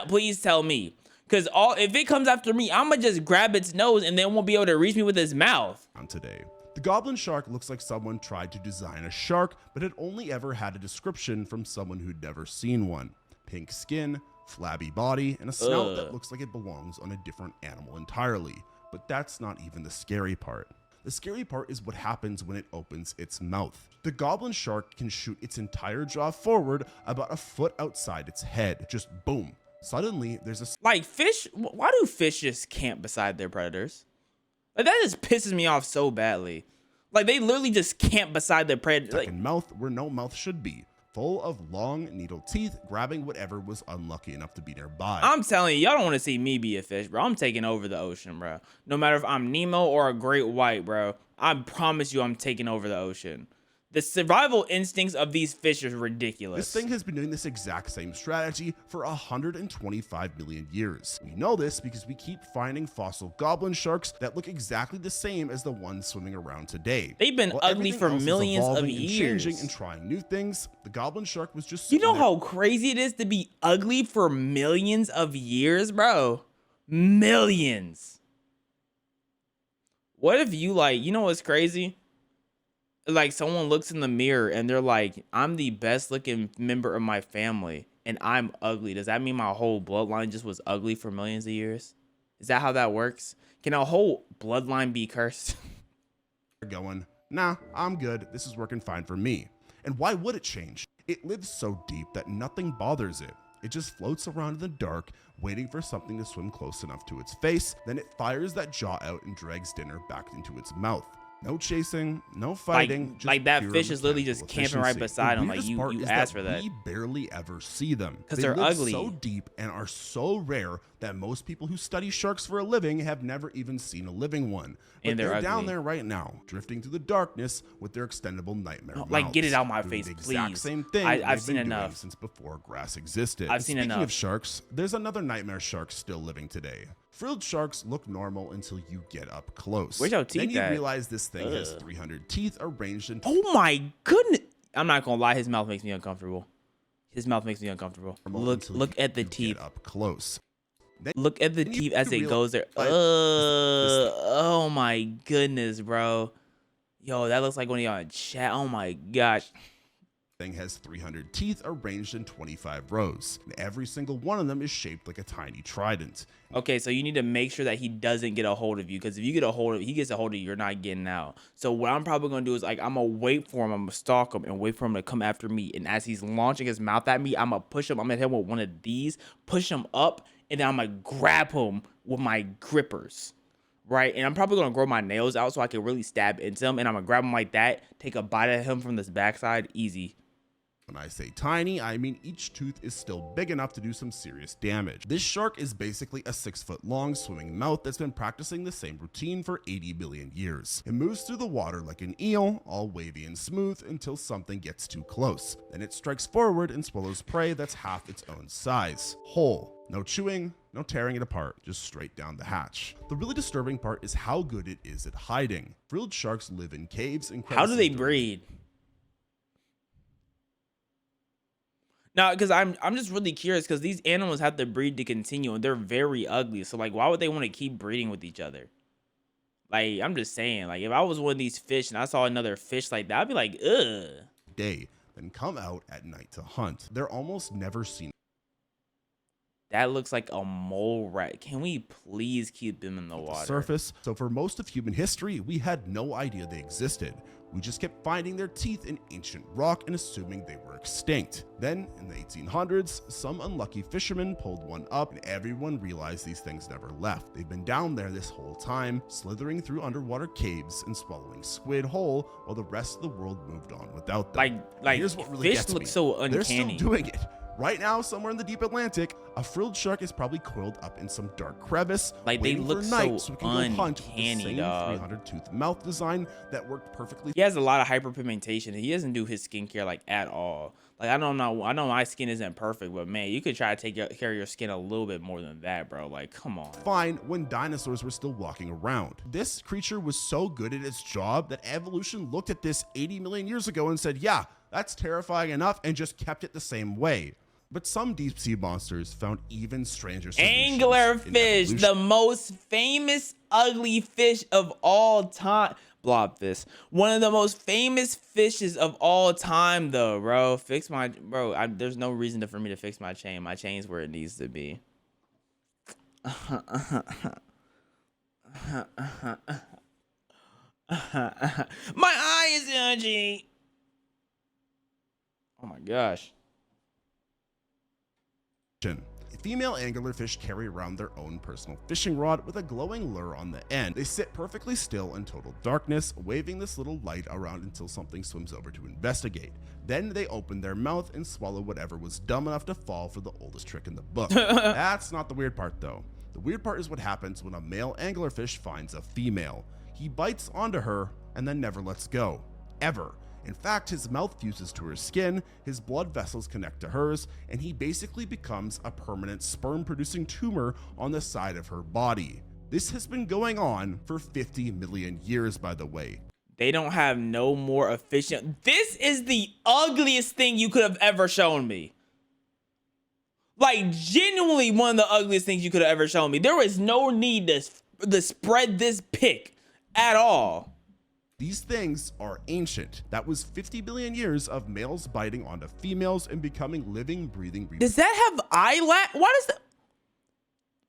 Please tell me. Because if it comes after me, I'm going to just grab its nose and then it won't be able to reach me with its mouth. Today, the goblin shark looks like someone tried to design a shark, but had only ever had a description from someone who'd never seen one. Pink skin, flabby body, and a snout that looks like it belongs on a different animal entirely. But that's not even the scary part. The scary part is what happens when it opens its mouth. The goblin shark can shoot its entire jaw forward about a foot outside its head. Just boom. Suddenly, there's a... Like, fish... Why do fish just camp beside their predators? Like, that just pisses me off so badly. Like, they literally just camp beside their predators. Like, mouth where no mouth should be. Full of long, needle teeth, grabbing whatever was unlucky enough to be nearby. I'm telling you, y'all don't want to see me be a fish, bro. I'm taking over the ocean, bro. No matter if I'm Nemo or a great white, bro. I promise you I'm taking over the ocean. The survival instincts of these fish is ridiculous. This thing has been doing this exact same strategy for 125 million years. We know this because we keep finding fossil goblin sharks that look exactly the same as the ones swimming around today. They've been ugly for millions of years. Changing and trying new things, the goblin shark was just... You know how crazy it is to be ugly for millions of years, bro? Millions. What if you like, you know what's crazy? Like someone looks in the mirror and they're like, I'm the best looking member of my family and I'm ugly. Does that mean my whole bloodline just was ugly for millions of years? Is that how that works? Can a whole bloodline be cursed? Going, nah, I'm good. This is working fine for me. And why would it change? It lives so deep that nothing bothers it. It just floats around in the dark, waiting for something to swim close enough to its face. Then it fires that jaw out and drags dinner back into its mouth. No chasing, no fighting. Like that fish is literally just camping right beside him. Like you asked for that. We barely ever see them because they're ugly, so deep, and are so rare that most people who study sharks for a living have never even seen a living one. But and they're down there right now, drifting through the darkness with their extendable nightmare mouths. Like get it out my face, the please. Exact same thing I've seen enough since before grass existed. I've seen enough. Speaking of sharks, there's another nightmare shark still living today. Frilled sharks look normal until you get up close. Where's your teeth Then you at? realize this thing has 300 teeth arranged in... Oh my goodness. I'm not gonna lie, his mouth makes me uncomfortable. His mouth makes me uncomfortable. Look at the teeth. Get up close. Look at the teeth as it goes there. Oh my goodness, bro. Yo, that looks like when you're on chat. Oh my gosh. Thing has 300 teeth arranged in 25 rows, and every single one of them is shaped like a tiny trident. Okay, so you need to make sure that he doesn't get a hold of you, because if you get a hold of, he gets a hold of you, you're not getting out. So what I'm probably gonna do is, like, I'm gonna wait for him, I'm gonna stalk him and wait for him to come after me. And as he's launching his mouth at me, I'm gonna push him. I'm gonna hit him with one of these, push him up, and then I'm gonna grab him with my grippers. Right, and I'm probably gonna grow my nails out so I can really stab into him, and I'm gonna grab him like that, take a bite at him from this backside, easy. When I say tiny, I mean each tooth is still big enough to do some serious damage. This shark is basically a 6-foot long swimming mouth that's been practicing the same routine for 80 billion years. It moves through the water like an eel, all wavy and smooth, until something gets too close. Then it strikes forward and swallows prey that's half its own size. Whole. No chewing, no tearing it apart, just straight down the hatch. The really disturbing part is how good it is at hiding. Frilled sharks live in caves and crevices. How do they breed? Now, because I'm just really curious, because these animals have to breed to continue, and they're very ugly. So, like, why would they want to keep breeding with each other? Like, I'm just saying, like, if I was one of these fish and I saw another fish like that, I'd be like, ugh. Day, then come out at night to hunt. They're almost never seen. That looks like a mole rat. Can we please keep them in the water? Surface. So for most of human history, we had no idea they existed. We just kept finding their teeth in ancient rock and assuming they were extinct. Then, in the 1800s, some unlucky fishermen pulled one up and everyone realized these things never left. They've been down there this whole time, slithering through underwater caves and swallowing squid whole, while the rest of the world moved on without them. Like here's what really fish gets look me. so uncanny. They're still doing it. Right now, somewhere in the deep Atlantic, a frilled shark is probably coiled up in some dark crevice, like they look for night so we can go hunt uncanny, the same dog. 300-tooth mouth design that worked perfectly. He has a lot of hyperpigmentation. He doesn't do his skincare like at all. Like I know my skin isn't perfect, but man, you could try to take care of your skin a little bit more than that, bro. Like, come on. Fine when dinosaurs were still walking around. This creature was so good at its job that evolution looked at this 80 million years ago and said, yeah, that's terrifying enough, and just kept it the same way. But some deep sea monsters found even stranger solutions. Anglerfish, the most famous ugly fish of all time. Blobfish, one of the most famous fishes of all time, though, bro. There's no reason for me to fix my chain. My chain's where it needs to be. My eye is itchy. Oh my gosh. Female anglerfish carry around their own personal fishing rod with a glowing lure on the end. They sit perfectly still in total darkness, waving this little light around until something swims over to investigate. Then they open their mouth and swallow whatever was dumb enough to fall for the oldest trick in the book. That's not the weird part, though. The weird part is what happens when a male anglerfish finds a female. He bites onto her and then never lets go. Ever. In fact, his mouth fuses to her skin, his blood vessels connect to hers, and he basically becomes a permanent sperm-producing tumor on the side of her body. This has been going on for 50 million years, by the way. They don't have no more efficient. This is the ugliest thing you could have ever shown me. Like, genuinely one of the ugliest things you could have ever shown me. There was no need to spread this pic at all. These things are ancient. That was 50 billion years of males biting onto females and becoming living, breathing. Does that have eyelash?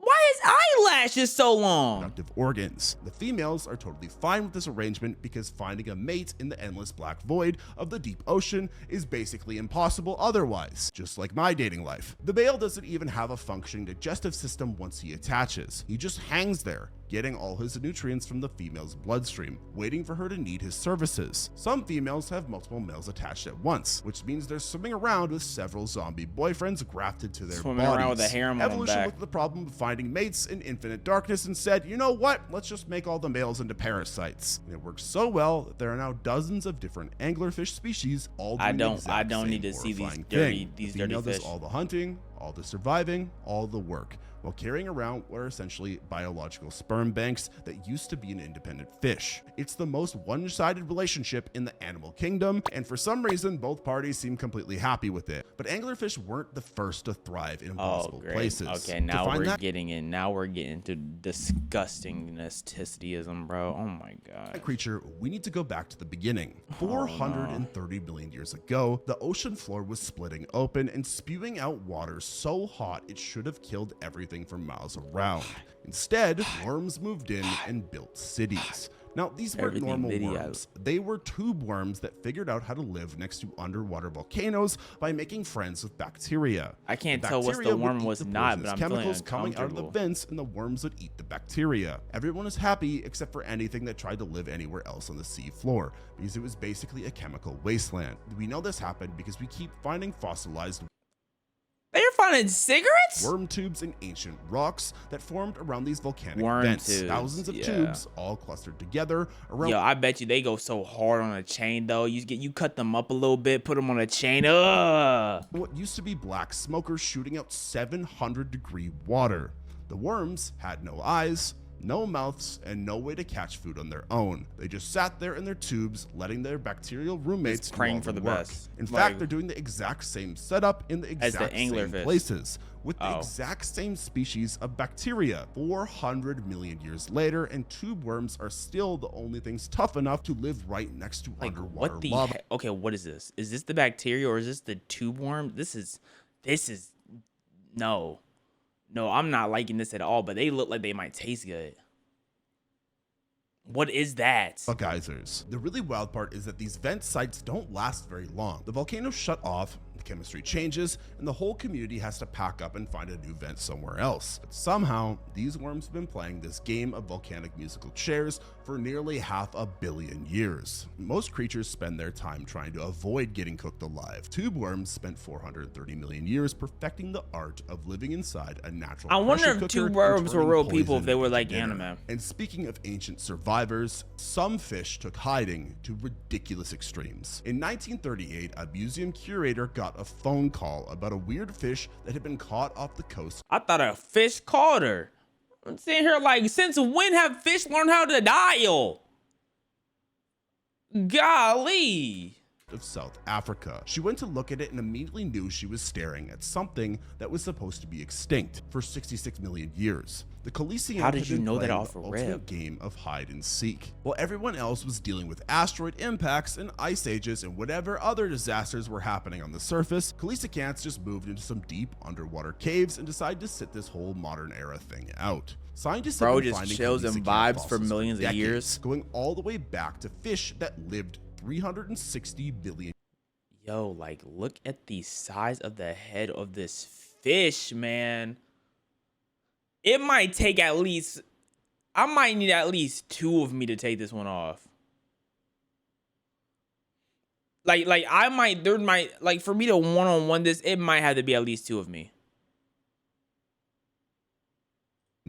Why is eyelashes so long? Productive organs. The females are totally fine with this arrangement because finding a mate in the endless black void of the deep ocean is basically impossible otherwise, just like my dating life. The male doesn't even have a functioning digestive system once he attaches. He just hangs there, getting all his nutrients from the female's bloodstream, waiting for her to need his services. Some females have multiple males attached at once, which means they're swimming around with several zombie boyfriends grafted to their bodies. Around with a harem on Evolution them back. looked at the problem of finding mates in infinite darkness and said, you know what, let's just make all the males into parasites. And it works so well that there are now dozens of different anglerfish species, all doing the exact I don't same need to see these horrifying dirty thing. these The dirty female does fish. all the hunting, all the surviving, all the work, while carrying around what are essentially biological sperm banks that used to be an independent fish. It's the most one-sided relationship in the animal kingdom, and for some reason, both parties seem completely happy with it. But anglerfish weren't the first to thrive in impossible places. Okay, now we're getting in. Now we're getting to disgustingness, tistyism, bro. Oh my god. That creature, we need to go back to the beginning. 430 million years ago, the ocean floor was splitting open and spewing out water so hot it should have killed everything for miles around. Instead, worms moved in and built cities. Now, these weren't normal worms. They were tube worms that figured out how to live next to underwater volcanoes by making friends with bacteria. I can't tell what's the worm was not, but I'm feeling chemicals coming out of the uncomfortable. vents, and the worms would eat the bacteria. Everyone was happy except for anything that tried to live anywhere else on the sea floor, because it was basically a chemical wasteland. We know this happened because we keep finding fossilized They're finding cigarettes? worm tubes in ancient rocks that formed around these volcanic Worm vents. tubes, Thousands of yeah. tubes all clustered together around. Yo, I bet you they go so hard on a chain though. You cut them up a little bit, put them on a chain. Ugh. What used to be black smokers shooting out 700-degree water. The worms had no eyes, no mouths, and no way to catch food on their own. They just sat there in their tubes, letting their bacterial roommates Just praying do all for the work. best. In Like- fact, they're doing the exact same setup in the As the exact same anglerfish. places, with the exact same species of bacteria. 400 million years later, and tube worms are still the only things tough enough to live right next to underwater What the lava. okay, what is this? Is this the bacteria or is this the tube worm? This is no. No, I'm not liking this at all, but they look like they might taste good. What is that? Geysers. The really wild part is that these vent sites don't last very long. The volcanoes shut off, the chemistry changes, and the whole community has to pack up and find a new vent somewhere else. But somehow, these worms have been playing this game of volcanic musical chairs for nearly 500 million years. Most creatures spend their time trying to avoid getting cooked alive. Tube worms spent 430 million years perfecting the art of living inside a natural I wonder pressure if cooker tube and worms were turning real people if poison they were into like dinner. anime. And speaking of ancient survivors, some fish took hiding to ridiculous extremes. In 1938, a museum curator got a phone call about a weird fish that had been caught off the coast I thought a fish caught her. I'm sitting here like, since when have fish learned how to dial? Golly. of South Africa. She went to look at it and immediately knew she was staring at something that was supposed to be extinct for 66 million years. The Coliseum How did had you been know that playing off the a ultimate rip? game of hide and seek, while everyone else was dealing with asteroid impacts and ice ages and whatever other disasters were happening on the surface. Coelacanths just moved into some deep underwater caves and decided to sit this whole modern era thing out. Scientists have Bro been just finding chills and coelacanth vibes for fossils millions of decades, years. going all the way back to fish that lived 360 billion. Yo, like, look at the size of the head of this fish, man. It might take at least, I might need at least 2 of me to take this one off. Like I might, there might, like, for me to one-on-one this, it might have to be at least 2 of me.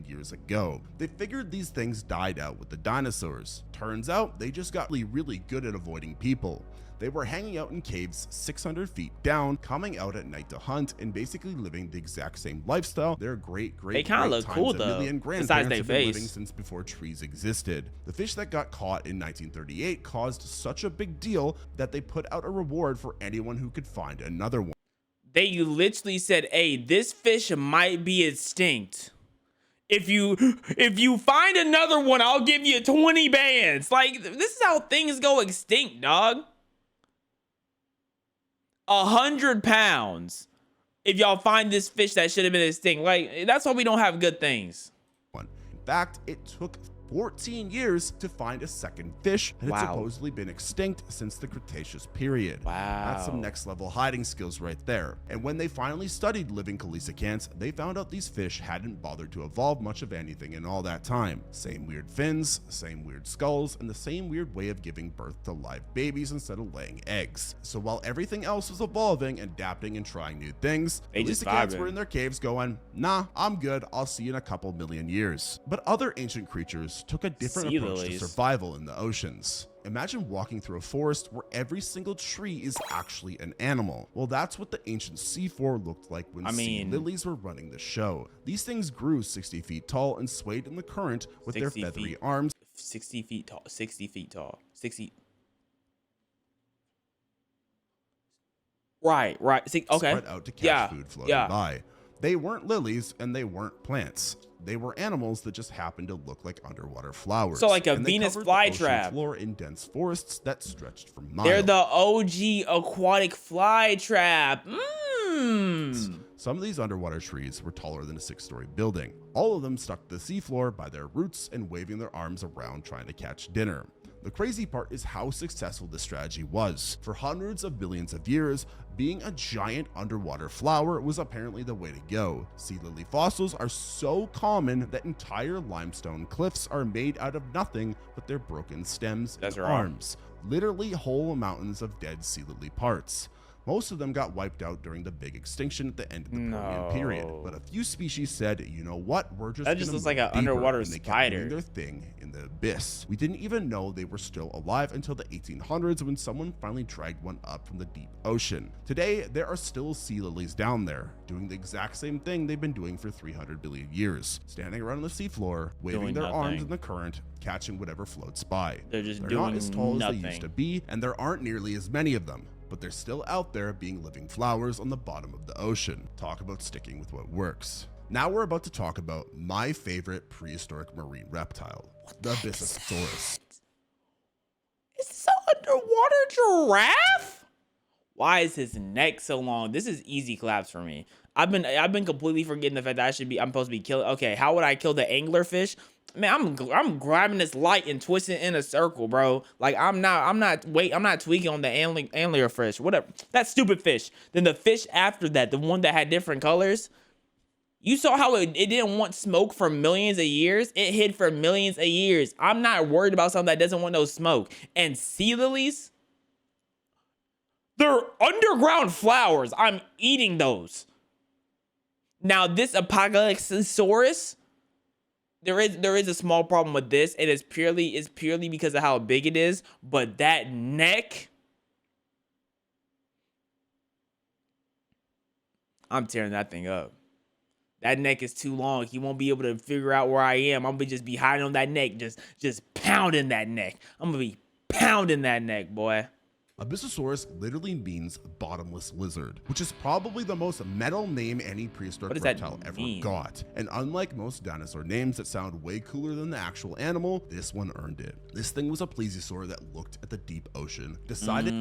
Years ago. They figured these things died out with the dinosaurs. Turns out they just got really good at avoiding people. They were hanging out in caves 600 feet down, coming out at night to hunt, and basically living the exact same lifestyle their great they kind of look cool though, besides their face. Living since before trees existed. The fish that got caught in 1938 caused such a big deal that they put out a reward for anyone who could find another one. They literally said, hey, this fish might be extinct. If you find another one, I'll give you 20 bands. Like, this is how things go extinct, dog. 100 pounds. If y'all find this fish that should have been extinct. Like, that's why we don't have good things. In fact, it took 14 years to find a second fish that had supposedly been extinct since the Cretaceous period. Wow. That's some next level hiding skills right there. And when they finally studied living coelacanths, they found out these fish hadn't bothered to evolve much of anything in all that time. Same weird fins, same weird skulls, and the same weird way of giving birth to live babies instead of laying eggs. So while everything else was evolving, adapting, and trying new things, coelacanths were in their caves going, nah, I'm good, I'll see you in a couple million years. But other ancient creatures took a different approach to survival in the oceans. Imagine walking through a forest where every single tree is actually an animal. Well, that's what the ancient sea floor looked like when sea lilies were running the show. These things grew 60 feet tall and swayed in the current with their feathery arms. 60 feet tall, 60 feet tall, 60. Right. Okay. Spread out to catch food floating by. They weren't lilies and they weren't plants. They were animals that just happened to look like underwater flowers. So like a Venus flytrap. Floor in dense forests that stretched for miles. They're the OG aquatic flytrap. Some of these underwater trees were taller than a 6-story building. All of them stuck to the seafloor by their roots and waving their arms around trying to catch dinner. The crazy part is how successful this strategy was. For hundreds of billions of years, being a giant underwater flower was apparently the way to go. Sea lily fossils are so common that entire limestone cliffs are made out of nothing but their broken stems and arms. Literally whole mountains of dead sea lily parts. Most of them got wiped out during the big extinction at the end of the Permian period, but a few species said, you know what, we're just that just looks like an underwater spider. They kept doing their thing in the abyss. We didn't even know they were still alive until the 1800s when someone finally dragged one up from the deep ocean. Today, there are still sea lilies down there, doing the exact same thing they've been doing for 300 billion years, standing around on the seafloor, waving their arms in the current, catching whatever floats by. They're just not as tall as they used to be, and there aren't nearly as many of them, but they're still out there being living flowers on the bottom of the ocean. Talk about sticking with what works. Now we're about to talk about my favorite prehistoric marine reptile, the Abyssosaurus. Is this an underwater giraffe? Why is his neck so long? This is easy claps for me. I've been completely forgetting the fact that I'm supposed to be killing. Okay, how would I kill the anglerfish? Man, I'm grabbing this light and twisting in a circle, bro. Like I'm not tweaking on the anglerfish. Whatever. That stupid fish. Then the fish after that, the one that had different colors. You saw how it didn't want smoke for millions of years? It hid for millions of years. I'm not worried about something that doesn't want no smoke. And sea lilies, they're underground flowers. I'm eating those. Now this Apocalipsosaurus, there is a small problem with this, and it's purely because of how big it is. But that neck, I'm tearing that thing up. That neck is too long. He won't be able to figure out where I am. I'm gonna just be hiding on that neck, just pounding that neck. I'm gonna be pounding that neck, boy. Abyssosaurus literally means bottomless lizard, which is probably the most metal name any prehistoric reptile ever got. And unlike most dinosaur names that sound way cooler than the actual animal, this one earned it. This thing was a plesiosaur that looked at the deep ocean, decided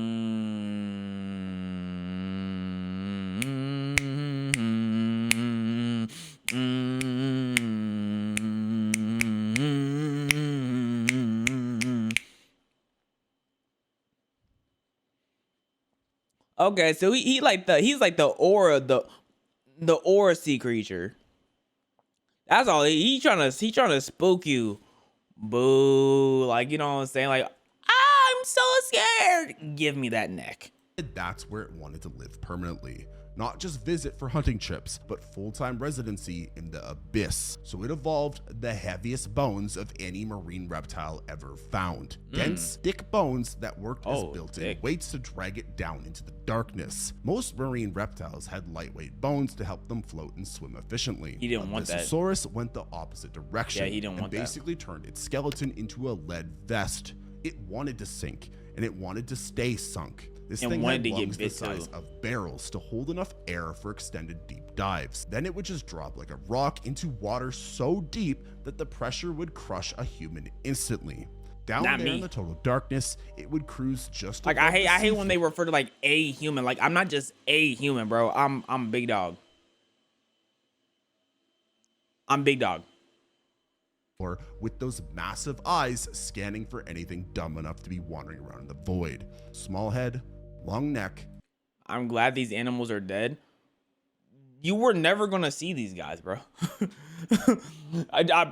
Okay, so he's like the aura, the aura sea creature. That's all. He's trying to spook you. Boo. Like, you know what I'm saying? Like, I'm so scared. Give me that neck. that's where it wanted to live permanently. Not just visit for hunting trips, but full-time residency in the abyss. So it evolved the heaviest bones of any marine reptile ever found. Dense, thick bones that worked as built-in weights to drag it down into the darkness. Most marine reptiles had lightweight bones to help them float and swim efficiently. He didn't want that. Abyssosaurus went the opposite direction. Yeah, he didn't want that. Basically turned its skeleton into a lead vest. It wanted to sink, and it wanted to stay sunk. This thing had lungs the size of barrels to hold enough air for extended deep dives. Then it would just drop like a rock into water so deep that the pressure would crush a human instantly. Down there in the total darkness, it would cruise just like I hate when they refer to like a human. Like I'm not just a human, bro. I'm big dog. I'm big dog. With those massive eyes scanning for anything dumb enough to be wandering around in the void. Small head, long neck. I'm glad these animals are dead. You were never gonna see these guys, bro.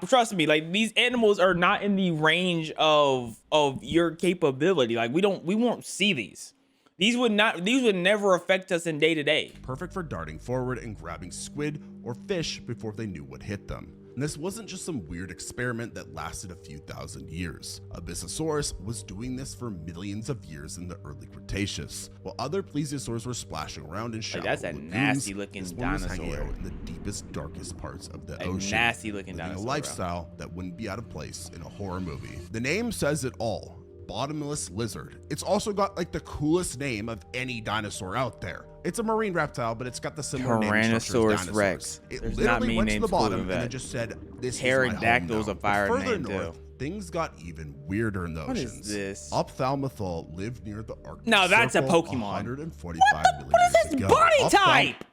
Trust me, like these animals are not in the range of your capability. Like we won't see these. These would never affect us in day to day. Perfect for darting forward and grabbing squid or fish before they knew what hit them. And this wasn't just some weird experiment that lasted a few thousand years. Abyssosaurus was doing this for millions of years in the early Cretaceous. While other plesiosaurs were splashing around in shallow that's a lagoons, nasty looking this one was dinosaur. hanging out in the deepest, darkest parts of the ocean. Nasty looking living dinosaur. A lifestyle that wouldn't be out of place in a horror movie. The name says it all. Bottomless lizard. It's also got like the coolest name of any dinosaur out there. It's a marine reptile, but it's got the similar name structure as dinosaurs. Rex. It There's literally went to the bottom and then just said, "This is my home now." Pterodactyl's a fire But further name north, too. things got even weirder in the What oceans. is this? Ophthalmethol lived near the Arctic No, that's a Circle Pokemon. 145 million What is years his ago. body type?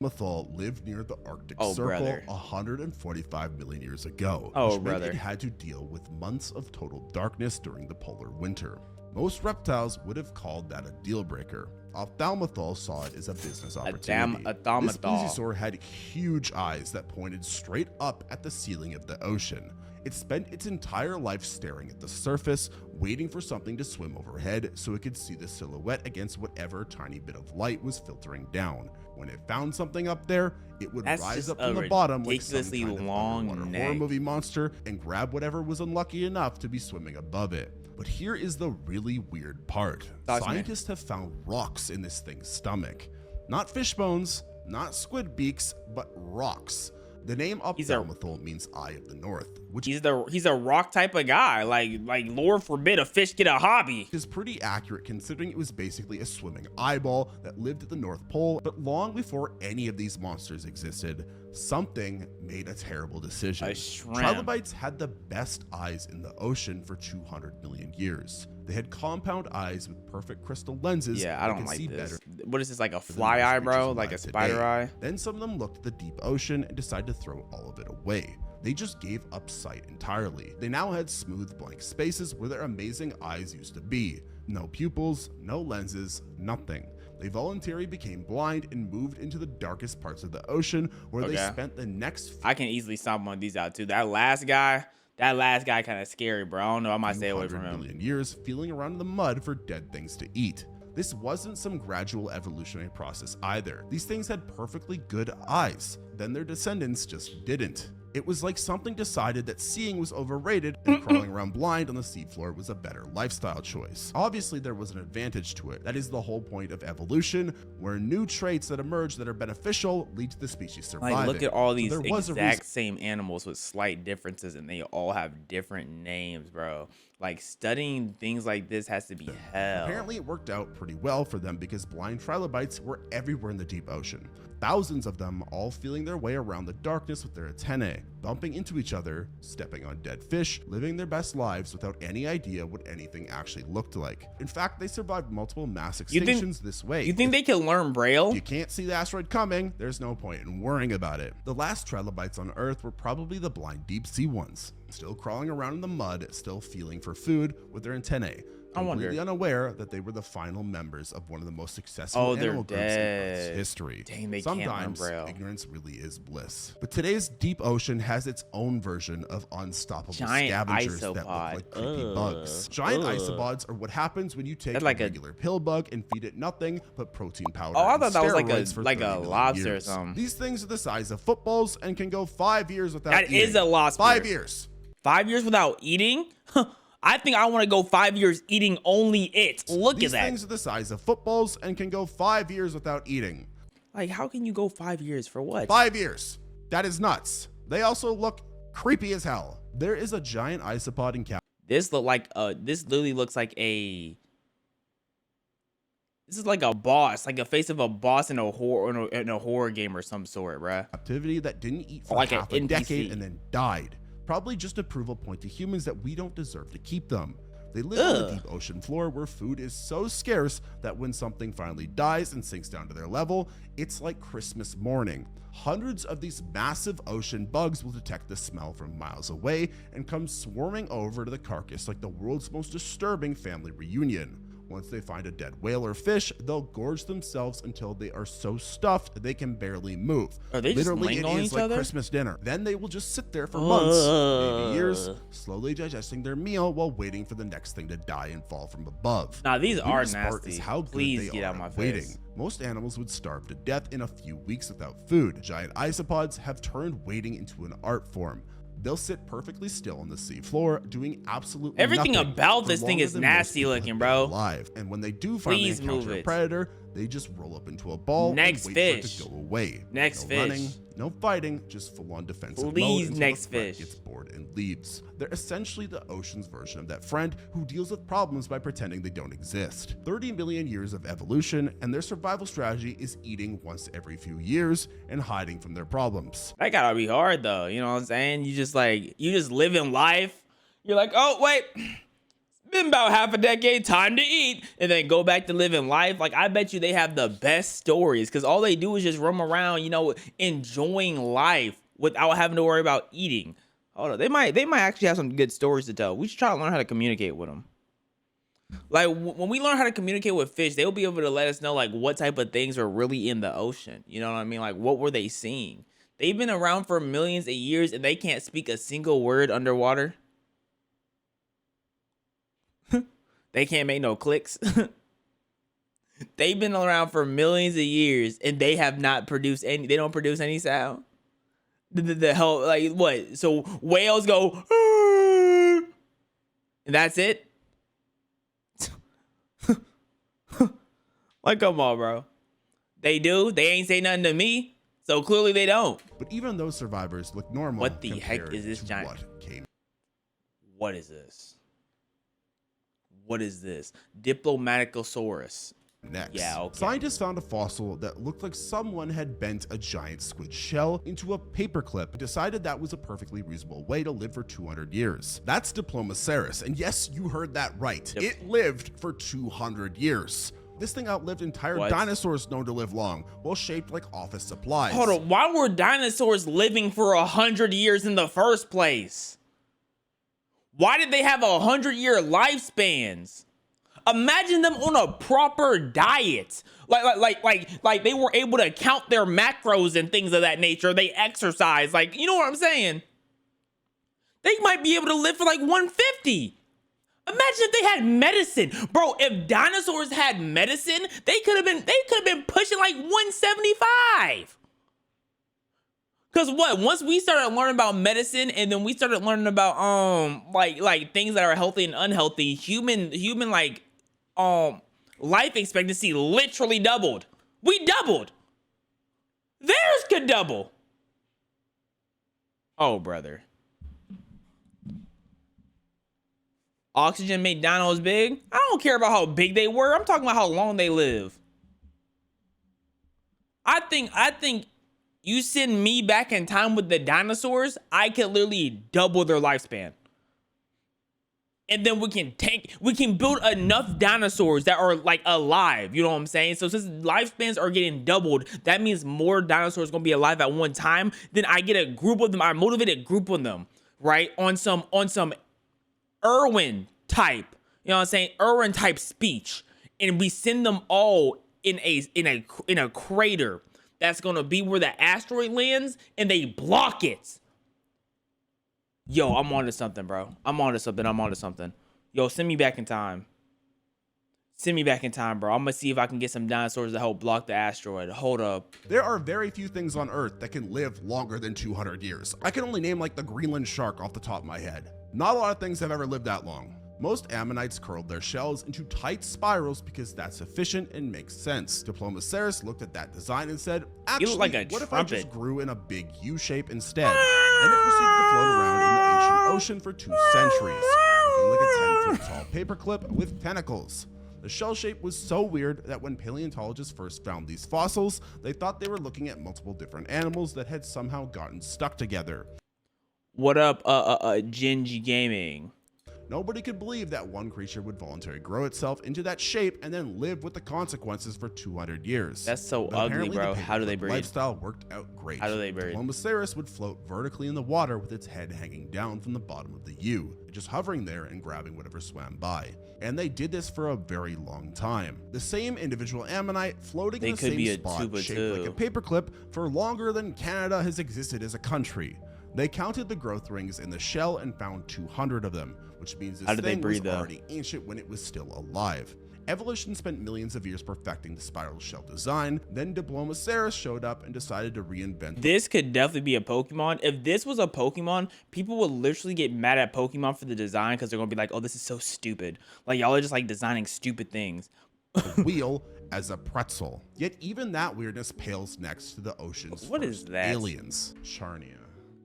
Ophthalmethol lived near the Arctic Oh, Circle brother. 145 million years ago. Oh, which meant brother. it had to deal with months of total darkness during the polar winter. Most reptiles would have called that a deal breaker. Ophthalmethol saw it as a business opportunity. This plesiosaur had huge eyes that pointed straight up at the ceiling of the ocean. It spent its entire life staring at the surface, waiting for something to swim overhead so it could see the silhouette against whatever tiny bit of light was filtering down. When it found something up there, it would rise up from the bottom like some kind of underwater horror movie monster and grab whatever was unlucky enough to be swimming above it. But here is the really weird part. Scientists have found rocks in this thing's stomach. Not fish bones, not squid beaks, but rocks. The name Ophthalmethol means Eye of the North, which he's a rock type of guy. Like Lord forbid a fish get a hobby. Is pretty accurate considering it was basically a swimming eyeball that lived at the North Pole. But long before any of these monsters existed, something made a terrible decision. A shrimp. Trilobites had the best eyes in the ocean for 200 million years. They had compound eyes with perfect crystal lenses. Yeah, I don't like this. What is this, like a fly eye, bro? Like a spider eye? Then some of them looked at the deep ocean and decided to throw all of it away. They just gave up sight entirely. They now had smooth blank spaces where their amazing eyes used to be. No pupils, no lenses, nothing. They voluntarily became blind and moved into the darkest parts of the ocean where they spent the next... I can easily stomp one of these out too. That last guy kind of scary, bro. I don't know. I might stay away from him. Million years feeling around in the mud for dead things to eat. This wasn't some gradual evolutionary process either. These things had perfectly good eyes. Then their descendants just didn't. It was like something decided that seeing was overrated and crawling around blind on the seafloor was a better lifestyle choice. Obviously, there was an advantage to it. That is the whole point of evolution, where new traits that emerge that are beneficial lead to the species surviving. Like, look at all these exact same animals with slight differences, and they all have different names, bro. Like, studying things like this has to be hell. Apparently, it worked out pretty well for them because blind trilobites were everywhere in the deep ocean. Thousands of them all feeling their way around the darkness with their antennae, bumping into each other, stepping on dead fish, living their best lives without any idea what anything actually looked like. In fact, they survived multiple mass extinctions this way. You think they can learn Braille? If you can't see the asteroid coming, there's no point in worrying about it. The last trilobites on Earth were probably the blind deep sea ones, still crawling around in the mud, still feeling for food with their antennae. completely unaware that they were the final members of one of the most successful animal groups in Earth's history. Dang, they Sometimes ignorance really is bliss. But today's deep ocean has its own version of unstoppable scavengers that look like creepy bugs. Giant isopods are what happens when you take a regular pill bug and feed it nothing but protein powder. Oh, I thought that was like a lobster or something. These things are the size of footballs and can go 5 years without eating. That is a lobster. 5 years. 5 years without eating? I think I want to go 5 years eating only it. Look at that. These things are the size of footballs and can go 5 years without eating. Like, how can you go 5 years for what? 5 years. That is nuts. They also look creepy as hell. There is a giant isopod in Cal. This literally looks like a. This is like a boss, like a face of a boss in a horror game or some sort, bruh. Captivity that didn't eat for like half a decade and then died. Probably just to prove a point to humans that we don't deserve to keep them. They live on the deep ocean floor where food is so scarce that when something finally dies and sinks down to their level, it's like Christmas morning. Hundreds of these massive ocean bugs will detect the smell from miles away and come swarming over to the carcass like the world's most disturbing family reunion. Once they find a dead whale or fish, they'll gorge themselves until they are so stuffed they can barely move. Are they Literally, just it is like Christmas dinner. Then they will just sit there for months, maybe years, slowly digesting their meal while waiting for the next thing to die and fall from above. Nah, these are The part nasty. is how Please good get they out are my at face. waiting. Most animals would starve to death in a few weeks without food. Giant isopods have turned waiting into an art form. They'll sit perfectly still on the sea floor, doing absolutely everything nothing about for this thing longer is than most nasty people looking, have bro. been alive. And when they do finally encounter a predator, they just roll up into a ball Next and wait fish. for it to go away. Next no fish. running, no fighting, just full-on defensive Please, mode until next the threat fish. gets bored and leaves. They're essentially the ocean's version of that friend who deals with problems by pretending they don't exist. 30 million years of evolution, and their survival strategy is eating once every few years and hiding from their problems. That gotta be hard though. You know what I'm saying? You just live in life. You're like, oh wait, it's been about half a decade, time to eat, and then go back to living life. Like, I bet you they have the best stories because all they do is just roam around, you know, enjoying life without having to worry about eating. Hold on, they might actually have some good stories to tell. We should try to learn how to communicate with them. Like, when we learn how to communicate with fish, they'll be able to let us know like what type of things are really in the ocean. You know what I mean? Like, what were they seeing? They've been around for millions of years and they can't speak a single word underwater. They can't make no clicks. They've been around for millions of years and they have not produced any. They don't produce any sound. The hell, like what? So whales go, and that's it. Like, come on, bro. They do. They ain't say nothing to me, so clearly they don't. But even those survivors look normal. What the heck is this giant? What is this? What is this? Diplomaticosaurus. Next, yeah, okay. Scientists found a fossil that looked like someone had bent a giant squid shell into a paperclip and decided that was a perfectly reasonable way to live for 200 years. That's Diplomacerus, and yes, you heard that right. It lived for 200 years. This thing outlived entire dinosaurs known to live long, well shaped like office supplies. Hold on, why were dinosaurs living for 100 years in the first place? Why did they have 100-year lifespans? Imagine them on a proper diet. Like they were able to count their macros and things of that nature. They exercise. Like, you know what I'm saying? They might be able to live for like 150. Imagine if they had medicine. Bro, if dinosaurs had medicine, they could have been pushing like 175. Cause what? Once we started learning about medicine, and then we started learning about like things that are healthy and unhealthy, human like life expectancy literally doubled. We doubled. Theirs could double. Oh, brother. Oxygen made dinos big? I don't care about how big they were. I'm talking about how long they live. I think you send me back in time with the dinosaurs, I could literally double their lifespan. And then we can build enough dinosaurs that are like alive. You know what I'm saying? So since lifespans are getting doubled, that means more dinosaurs gonna be alive at one time. Then I get a group of them. I motivate a group of them, right? On some Irwin type. you know what I'm saying, Irwin type speech, and we send them all in a crater that's gonna be where the asteroid lands, and they block it. Yo, I'm onto something, bro. I'm onto something. Yo, send me back in time. Send me back in time, bro. I'm gonna see if I can get some dinosaurs to help block the asteroid. Hold up. There are very few things on Earth that can live longer than 200 years. I can only name like the Greenland shark off the top of my head. Not a lot of things have ever lived that long. Most ammonites curled their shells into tight spirals because that's efficient and makes sense. Diplomaceras looked at that design and said, actually, like a what if trumpet. I just grew in a big U shape instead? And it proceeded to float around in the ancient ocean for 2 centuries, looking like a 10-foot tall paperclip with tentacles. The shell shape was so weird that when paleontologists first found these fossils, they thought they were looking at multiple different animals that had somehow gotten stuck together. What up, Gingy Gaming? Nobody could believe that one creature would voluntarily grow itself into that shape and then live with the consequences for 200 years. That's so But ugly, apparently bro. the How do they breed? lifestyle worked out great. How do they breed? Diplomaceras would float vertically in the water with its head hanging down from the bottom of the U, just hovering there and grabbing whatever swam by. And they did this for a very long time. The same individual ammonite floating in the same spot, shaped like a paperclip, for longer than Canada has existed as a country. They counted the growth rings in the shell and found 200 of them, which means this thing was already ancient when it was still alive. Evolution spent millions of years perfecting the spiral shell design, then Diplomaceras showed up and decided to reinvent. This could definitely be a Pokemon. If this was a Pokemon, people would literally get mad at Pokemon for the design because they're gonna be like, oh, this is so stupid. Like, y'all are just like designing stupid things. The wheel as a pretzel. Yet even that weirdness pales next to the ocean's first aliens, Charnia.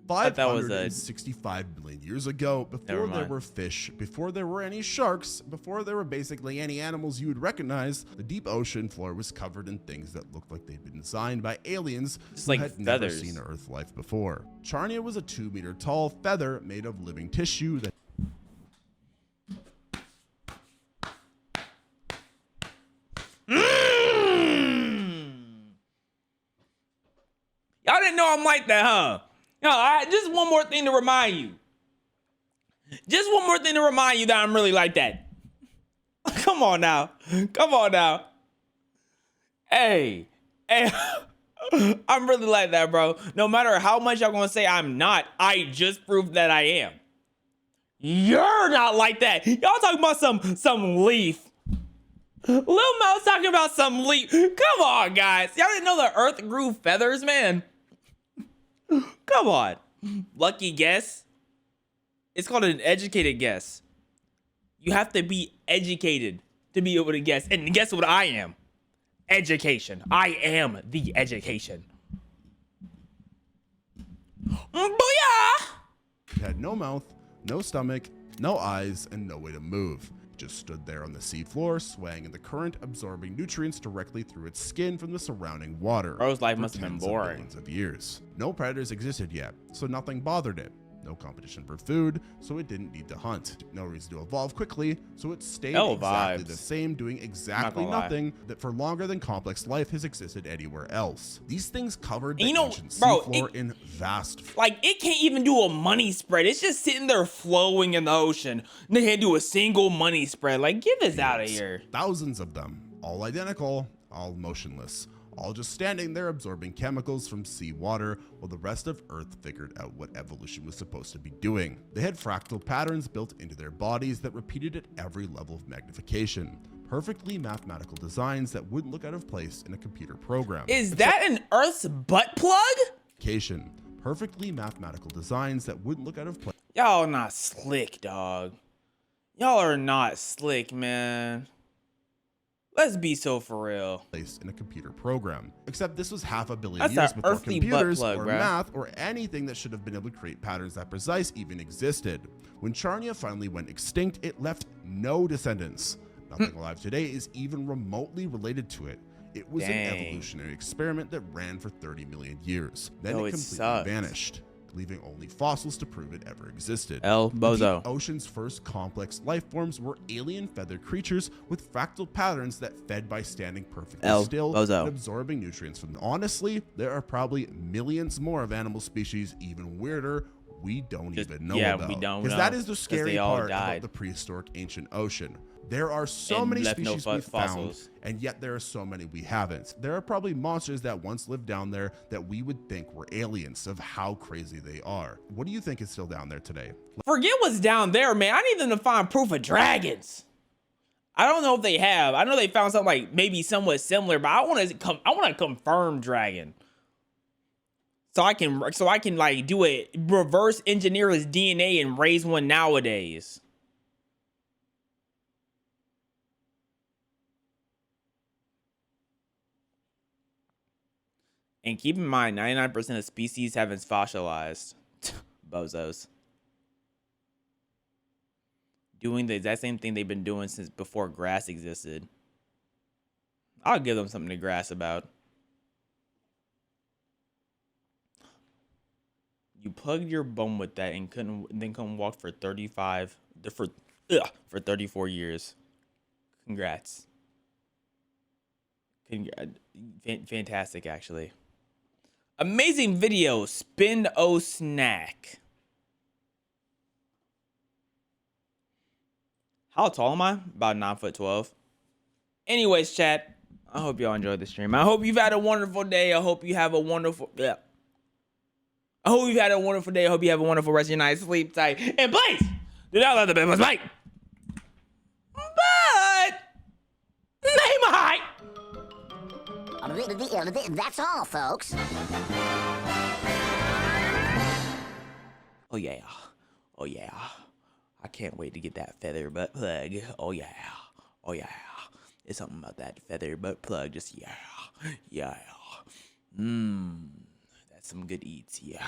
565 million years ago, before there were fish, before there were any sharks, before there were basically any animals you would recognize, the deep ocean floor was covered in things that looked like they'd been designed by aliens who had never seen Earth life before. Charnia was a 2-meter tall feather made of living tissue that Y'all didn't know I'm like that, huh? No, just one more thing to remind you. Just one more thing to remind you that I'm really like that. Come on now. Come on now. Hey. I'm really like that, bro. No matter how much y'all gonna say I'm not, I just proved that I am. You're not like that. Y'all talking about some leaf. Lil Mouse talking about some leaf. Come on, guys. Y'all didn't know the earth grew feathers, man. Come on. Lucky guess. It's called an educated guess. You have to be educated to be able to guess. And guess what I am? Education. I am the education. Booyah! it had no mouth, no stomach, no eyes, and no way to move. Just stood there on the seafloor, swaying in the current, absorbing nutrients directly through its skin from the surrounding water. Bro's life must have been boring. Billions of years. No predators existed yet, so nothing bothered it. No competition for food, so it didn't need to hunt. No reason to evolve quickly, so it stayed exactly the same, doing exactly nothing that for longer than complex life has existed anywhere else. These things covered the ancient seafloor in vast... Like, it can't even do a money spread. It's just sitting there flowing in the ocean. They can't do a single money spread. Like, get this out of here. Thousands of them, all identical, all motionless. All just standing there absorbing chemicals from seawater while the rest of Earth figured out what evolution was supposed to be doing. They had fractal patterns built into their bodies that repeated at every level of magnification. Perfectly mathematical designs that wouldn't look out of place in a computer program. Is that an Earth's butt plug? Perfectly mathematical designs that wouldn't look out of place. Y'all not slick, dog. Y'all are not slick, man. Let's be so for real. In a computer program. Except this was 500 million years before computers or math or anything that should have been able to create patterns that precise even existed. When Charnia finally went extinct, it left no descendants. Nothing alive today is even remotely related to it. It was an evolutionary experiment that ran for 30 million years. Then it completely vanished, leaving only fossils to prove it ever existed. Bozo. The ocean's first complex life forms were alien feathered creatures with fractal patterns that fed by standing perfectly still and absorbing nutrients from them. Honestly, there are probably millions more of animal species even weirder we don't even know about. We don't know. Because that is the scary part about the prehistoric ancient ocean. There are so many species we've found, and yet there are so many we haven't. There are probably monsters that once lived down there that we would think were aliens of how crazy they are. What do you think is still down there today? Forget what's down there, man. I need them to find proof of dragons. I don't know if they have. I know they found something like maybe somewhat similar, but I want to confirm dragon. So I can like do a reverse engineer his DNA and raise one nowadays. And keep in mind, 99% of species haven't fossilized. Bozos. Doing the exact same thing they've been doing since before grass existed. I'll give them something to grass about. You plugged your bum with that and then couldn't walk for 34 years. Congrats. Fantastic, actually. Amazing video. Spin O snack. How tall am I? About 9'12". Anyways, chat. I hope y'all enjoyed the stream. I hope you've had a wonderful day. I hope you have a wonderful I hope you've had a wonderful day. I hope you have a wonderful rest of your night. Sleep tight. And please do not let the bed was bite. But name a height. That's all, folks. Oh yeah. Oh yeah. I can't wait to get that feather butt plug. Oh yeah. Oh yeah. It's something about that feather butt plug. Just yeah. Yeah. That's some good eats. Yeah.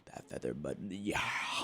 That feather butt. Yeah.